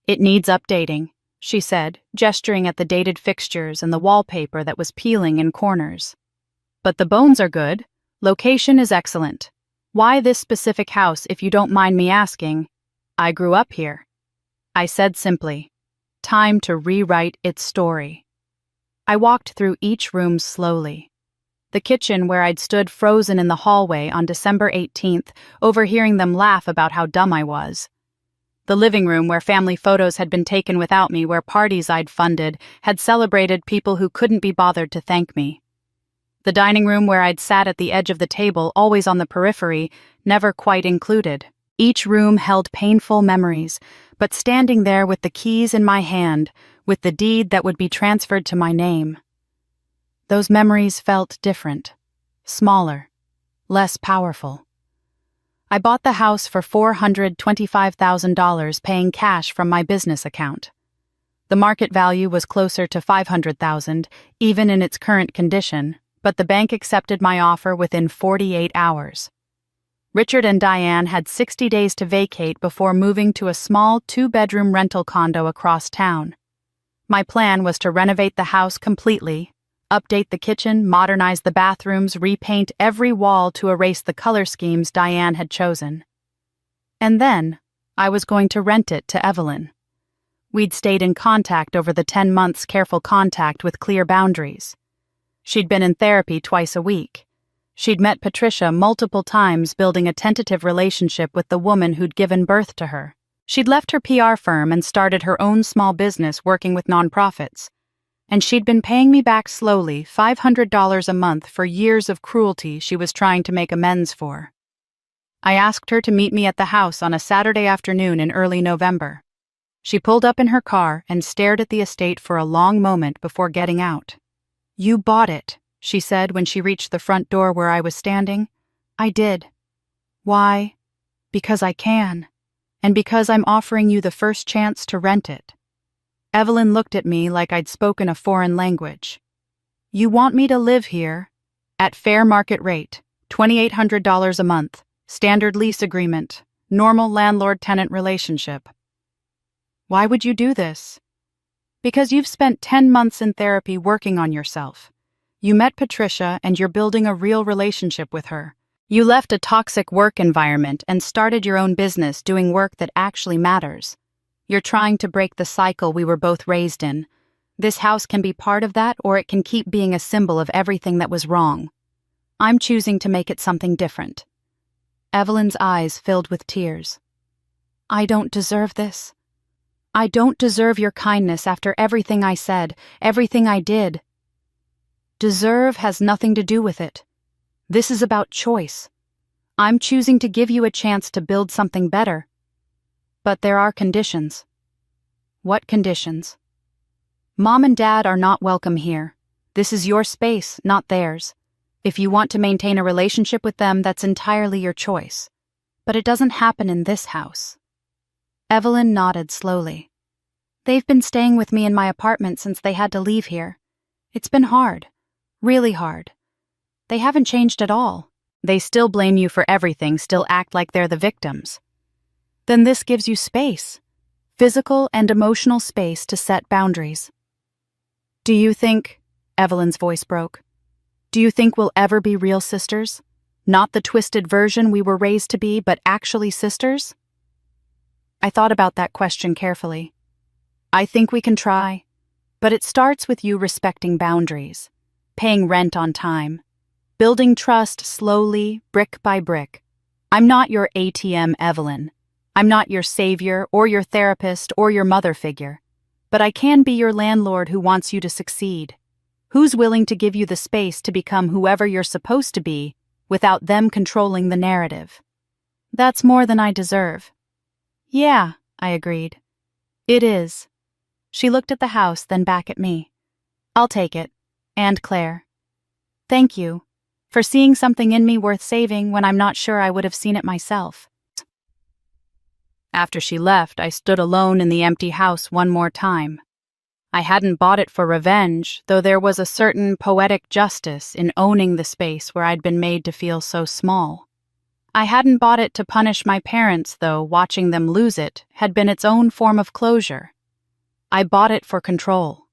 "It needs updating," she said, gesturing at the dated fixtures and the wallpaper that was peeling in corners. "But the bones are good. Location is excellent. Why this specific house, if you don't mind me asking?" "I grew up here." I said simply. Time to rewrite its story. I walked through each room slowly. The kitchen, where I'd stood frozen in the hallway on December 18th, overhearing them laugh about how dumb I was. The living room, where family photos had been taken without me, where parties I'd funded had celebrated people who couldn't be bothered to thank me. The dining room, where I'd sat at the edge of the table, always on the periphery, never quite included. Each room held painful memories, but standing there with the keys in my hand, with the deed that would be transferred to my name, those memories felt different, smaller, less powerful. I bought the house for $425,000, paying cash from my business account. The market value was closer to $500,000, even in its current condition, but the bank accepted my offer within 48 hours. Richard and Diane had 60 days to vacate before moving to a small 2-bedroom rental condo across town. My plan was to renovate the house completely, update the kitchen, modernize the bathrooms, repaint every wall to erase the color schemes Diane had chosen. And then, I was going to rent it to Evelyn. We'd stayed in contact over the 10 months, careful contact with clear boundaries. She'd been in therapy twice a week. She'd met Patricia multiple times, building a tentative relationship with the woman who'd given birth to her. She'd left her PR firm and started her own small business working with nonprofits. And she'd been paying me back slowly $500 a month for years of cruelty she was trying to make amends for. I asked her to meet me at the house on a Saturday afternoon in early November. She pulled up in her car and stared at the estate for a long moment before getting out. "You bought it," she said when she reached the front door where I was standing. "I did." "Why?" "Because I can. And because I'm offering you the first chance to rent it." Evelyn looked at me like I'd spoken a foreign language. "You want me to live here? At fair market rate, $2,800 a month, standard lease agreement, normal landlord-tenant relationship." "Why would you do this?" "Because you've spent 10 months in therapy working on yourself. You met Patricia and you're building a real relationship with her. You left a toxic work environment and started your own business doing work that actually matters. You're trying to break the cycle we were both raised in. This house can be part of that, or it can keep being a symbol of everything that was wrong. I'm choosing to make it something different." Evelyn's eyes filled with tears. "I don't deserve this. I don't deserve your kindness after everything I said, everything I did." "Deserve has nothing to do with it. This is about choice. I'm choosing to give you a chance to build something better. But there are conditions." "What conditions?" "Mom and Dad are not welcome here. This is your space, not theirs. If you want to maintain a relationship with them, that's entirely your choice. But it doesn't happen in this house." Evelyn nodded slowly. "They've been staying with me in my apartment since they had to leave here. It's been hard. Really hard. They haven't changed at all. They still blame you for everything, still act like they're the victims. Then this gives you space. Physical and emotional space to set boundaries." "Do you think," Evelyn's voice broke, "do you think we'll ever be real sisters? Not the twisted version we were raised to be, but actually sisters?" I thought about that question carefully. "I think we can try, but it starts with you respecting boundaries, paying rent on time, building trust slowly, brick by brick. I'm not your ATM, Evelyn. I'm not your savior or your therapist or your mother figure, but I can be your landlord who wants you to succeed, who's willing to give you the space to become whoever you're supposed to be without them controlling the narrative. That's more than I deserve." "Yeah," I agreed. "It is." She looked at the house, then back at me. "I'll take it. And Claire. Thank you for seeing something in me worth saving when I'm not sure I would have seen it myself." After she left, I stood alone in the empty house one more time. I hadn't bought it for revenge, though there was a certain poetic justice in owning the space where I'd been made to feel so small. I hadn't bought it to punish my parents, though watching them lose it had been its own form of closure. I bought it for control.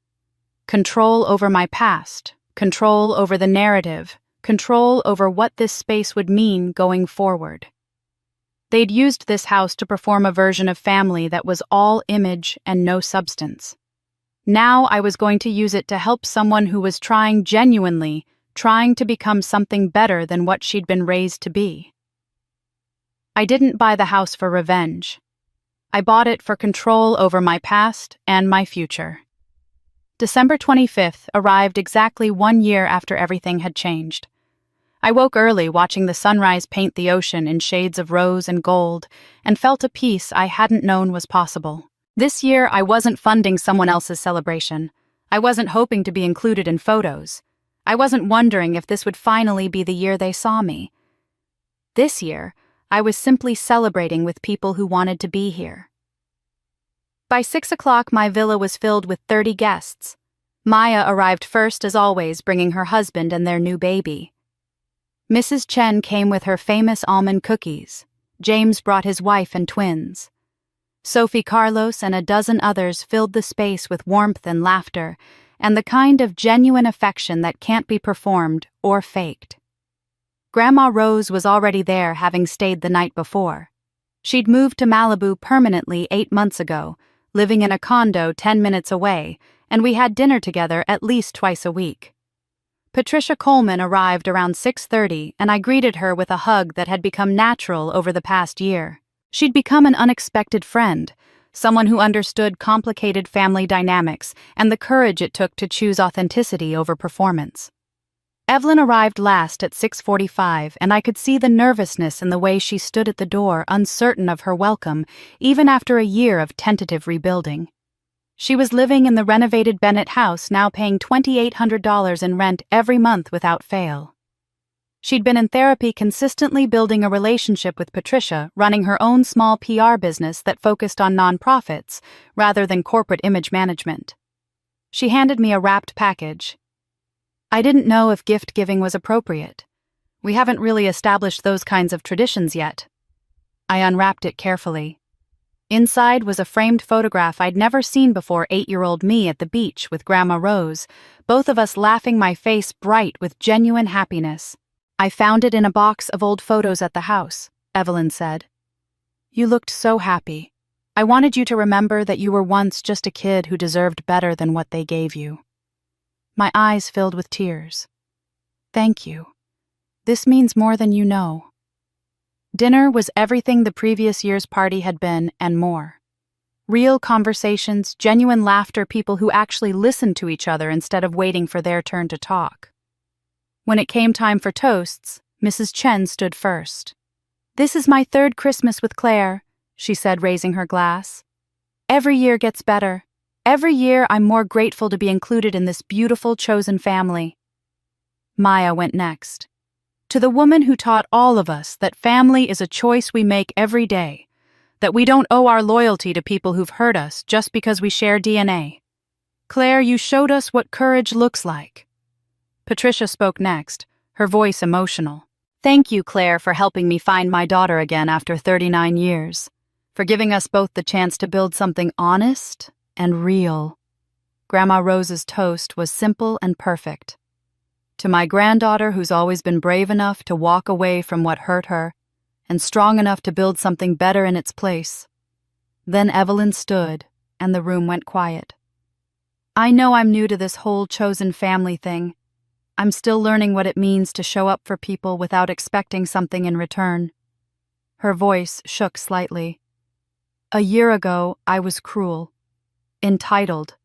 Control over my past, control over the narrative, control over what this space would mean going forward. They'd used this house to perform a version of family that was all image and no substance. Now I was going to use it to help someone who was genuinely trying to become something better than what she'd been raised to be. I didn't buy the house for revenge. I bought it for control over my past and my future. December 25th arrived exactly 1 year after everything had changed. I woke early watching the sunrise paint the ocean in shades of rose and gold and felt a peace I hadn't known was possible. This year I wasn't funding someone else's celebration. I wasn't hoping to be included in photos. I wasn't wondering if this would finally be the year they saw me. This year, I was simply celebrating with people who wanted to be here. By 6 o'clock, my villa was filled with 30 guests. Maya arrived first as always, bringing her husband and their new baby. Mrs. Chen came with her famous almond cookies. James brought his wife and twins. Sophie Carlos and a dozen others filled the space with warmth and laughter, and the kind of genuine affection that can't be performed or faked. Grandma Rose was already there, having stayed the night before. She'd moved to Malibu permanently 8 months ago, living in a condo 10 minutes away, and we had dinner together at least twice a week. Patricia Coleman arrived around 6:30, and I greeted her with a hug that had become natural over the past year. She'd become an unexpected friend, someone who understood complicated family dynamics and the courage it took to choose authenticity over performance. Evelyn arrived last at 6:45, and I could see the nervousness in the way she stood at the door, uncertain of her welcome, even after a year of tentative rebuilding. She was living in the renovated Bennett house, now paying $2,800 in rent every month without fail. She'd been in therapy, consistently building a relationship with Patricia, running her own small PR business that focused on nonprofits rather than corporate image management. She handed me a wrapped package. I didn't know if gift-giving was appropriate. We haven't really established those kinds of traditions yet. I unwrapped it carefully. Inside was a framed photograph I'd never seen before, 8-year-old me at the beach with Grandma Rose, both of us laughing, my face bright with genuine happiness. I found it in a box of old photos at the house, Evelyn said. You looked so happy. I wanted you to remember that you were once just a kid who deserved better than what they gave you. My eyes filled with tears. Thank you. This means more than you know. Dinner was everything the previous year's party had been, and more. Real conversations, genuine laughter, people who actually listened to each other instead of waiting for their turn to talk. When it came time for toasts, Mrs. Chen stood first. This is my 3rd Christmas with Claire, she said, raising her glass. Every year gets better. Every year I'm more grateful to be included in this beautiful chosen family. Maya went next. To the woman who taught all of us that family is a choice we make every day, that we don't owe our loyalty to people who've hurt us just because we share DNA. Claire, you showed us what courage looks like. Patricia spoke next, her voice emotional. Thank you, Claire, for helping me find my daughter again after 39 years, for giving us both the chance to build something honest and real. Grandma Rose's toast was simple and perfect. To my granddaughter, who's always been brave enough to walk away from what hurt her and strong enough to build something better in its place. Then Evelyn stood, and the room went quiet. I know I'm new to this whole chosen family thing. I'm still learning what it means to show up for people without expecting something in return. Her voice shook slightly. A year ago, I was cruel, entitled.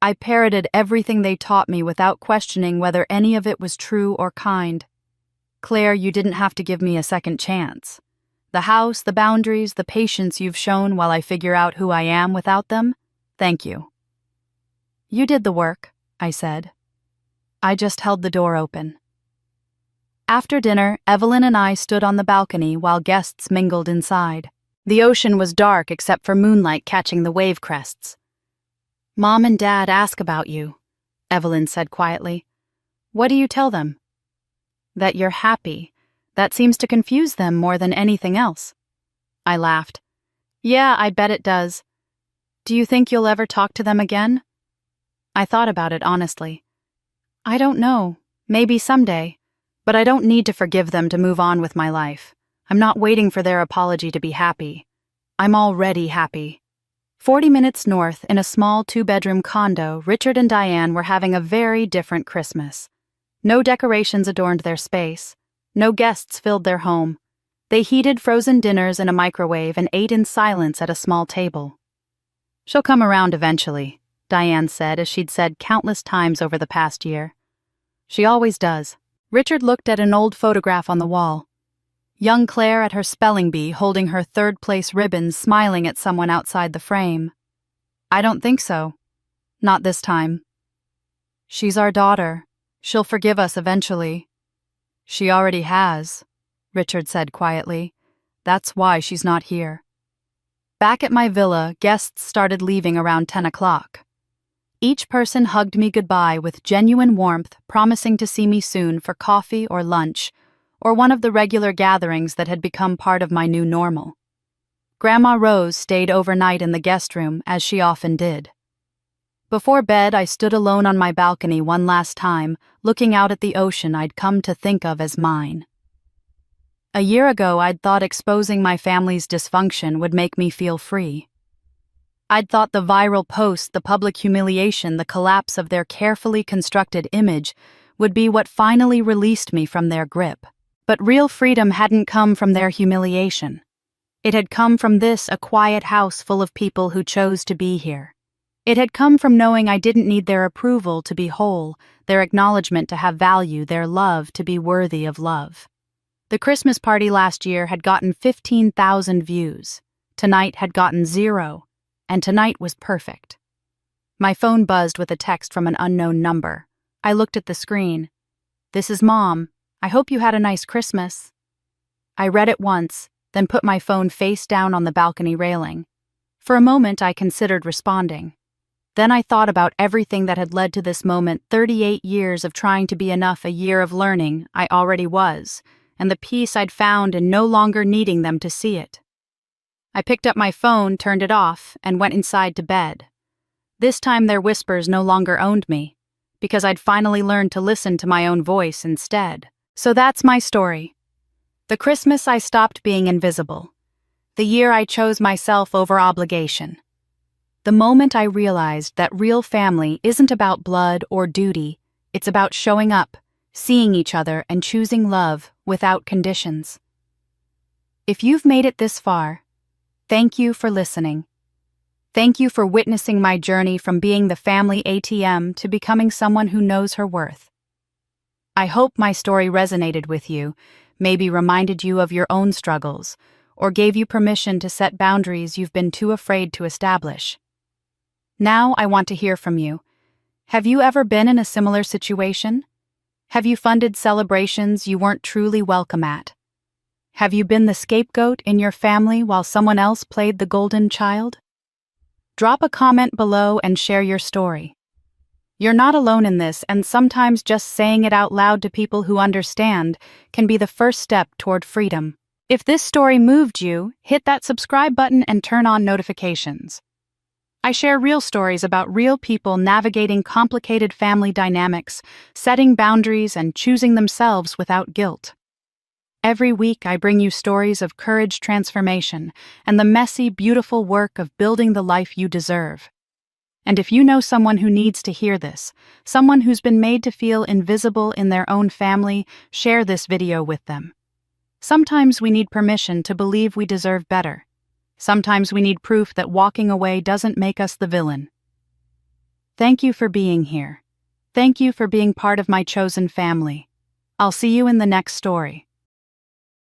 I parroted everything they taught me without questioning whether any of it was true or kind. Claire, you didn't have to give me a second chance. The house, the boundaries, the patience you've shown while I figure out who I am without them, thank you. You did the work, I said. I just held the door open. After dinner, Evelyn and I stood on the balcony while guests mingled inside. The ocean was dark except for moonlight catching the wave crests. Mom and Dad ask about you, Evelyn said quietly. What do you tell them? That you're happy. That seems to confuse them more than anything else. I laughed. Yeah, I bet it does. Do you think you'll ever talk to them again? I thought about it honestly. I don't know. Maybe someday. But I don't need to forgive them to move on with my life. I'm not waiting for their apology to be happy. I'm already happy. 40 minutes north, in a small 2-bedroom condo, Richard and Diane were having a very different Christmas. No decorations adorned their space. No guests filled their home. They heated frozen dinners in a microwave and ate in silence at a small table. She'll come around eventually, Diane said, as she'd said countless times over the past year. She always does. Richard looked at an old photograph on the wall. Young Claire at her spelling bee, holding her 3rd-place ribbons, smiling at someone outside the frame. I don't think so. Not this time. She's our daughter. She'll forgive us eventually. She already has, Richard said quietly. That's why she's not here. Back at my villa, guests started leaving around 10 o'clock. Each person hugged me goodbye with genuine warmth, promising to see me soon for coffee or lunch, or one of the regular gatherings that had become part of my new normal. Grandma Rose stayed overnight in the guest room, as she often did. Before bed, I stood alone on my balcony one last time, looking out at the ocean I'd come to think of as mine. A year ago, I'd thought exposing my family's dysfunction would make me feel free. I'd thought the viral post, the public humiliation, the collapse of their carefully constructed image would be what finally released me from their grip. But real freedom hadn't come from their humiliation. It had come from this, a quiet house full of people who chose to be here. It had come from knowing I didn't need their approval to be whole, their acknowledgement to have value, their love to be worthy of love. The Christmas party last year had gotten 15,000 views. Tonight had gotten 0, and tonight was perfect. My phone buzzed with a text from an unknown number. I looked at the screen. "This is Mom. I hope you had a nice Christmas." I read it once, then put my phone face down on the balcony railing. For a moment, I considered responding. Then I thought about everything that had led to this moment, 38 years of trying to be enough, a year of learning I already was, and the peace I'd found in no longer needing them to see it. I picked up my phone, turned it off, and went inside to bed. This time their whispers no longer owned me, because I'd finally learned to listen to my own voice instead. So that's my story. The Christmas I stopped being invisible. The year I chose myself over obligation. The moment I realized that real family isn't about blood or duty, it's about showing up, seeing each other, and choosing love without conditions. If you've made it this far, thank you for listening. Thank you for witnessing my journey from being the family ATM to becoming someone who knows her worth. I hope my story resonated with you, maybe reminded you of your own struggles, or gave you permission to set boundaries you've been too afraid to establish. Now I want to hear from you. Have you ever been in a similar situation? Have you funded celebrations you weren't truly welcome at? Have you been the scapegoat in your family while someone else played the golden child? Drop a comment below and share your story. You're not alone in this, and sometimes just saying it out loud to people who understand can be the first step toward freedom. If this story moved you, hit that subscribe button and turn on notifications. I share real stories about real people navigating complicated family dynamics, setting boundaries, and choosing themselves without guilt. Every week I bring you stories of courage, transformation, and the messy, beautiful work of building the life you deserve. And if you know someone who needs to hear this, someone who's been made to feel invisible in their own family, share this video with them. Sometimes we need permission to believe we deserve better. Sometimes we need proof that walking away doesn't make us the villain. Thank you for being here. Thank you for being part of my chosen family. I'll see you in the next story.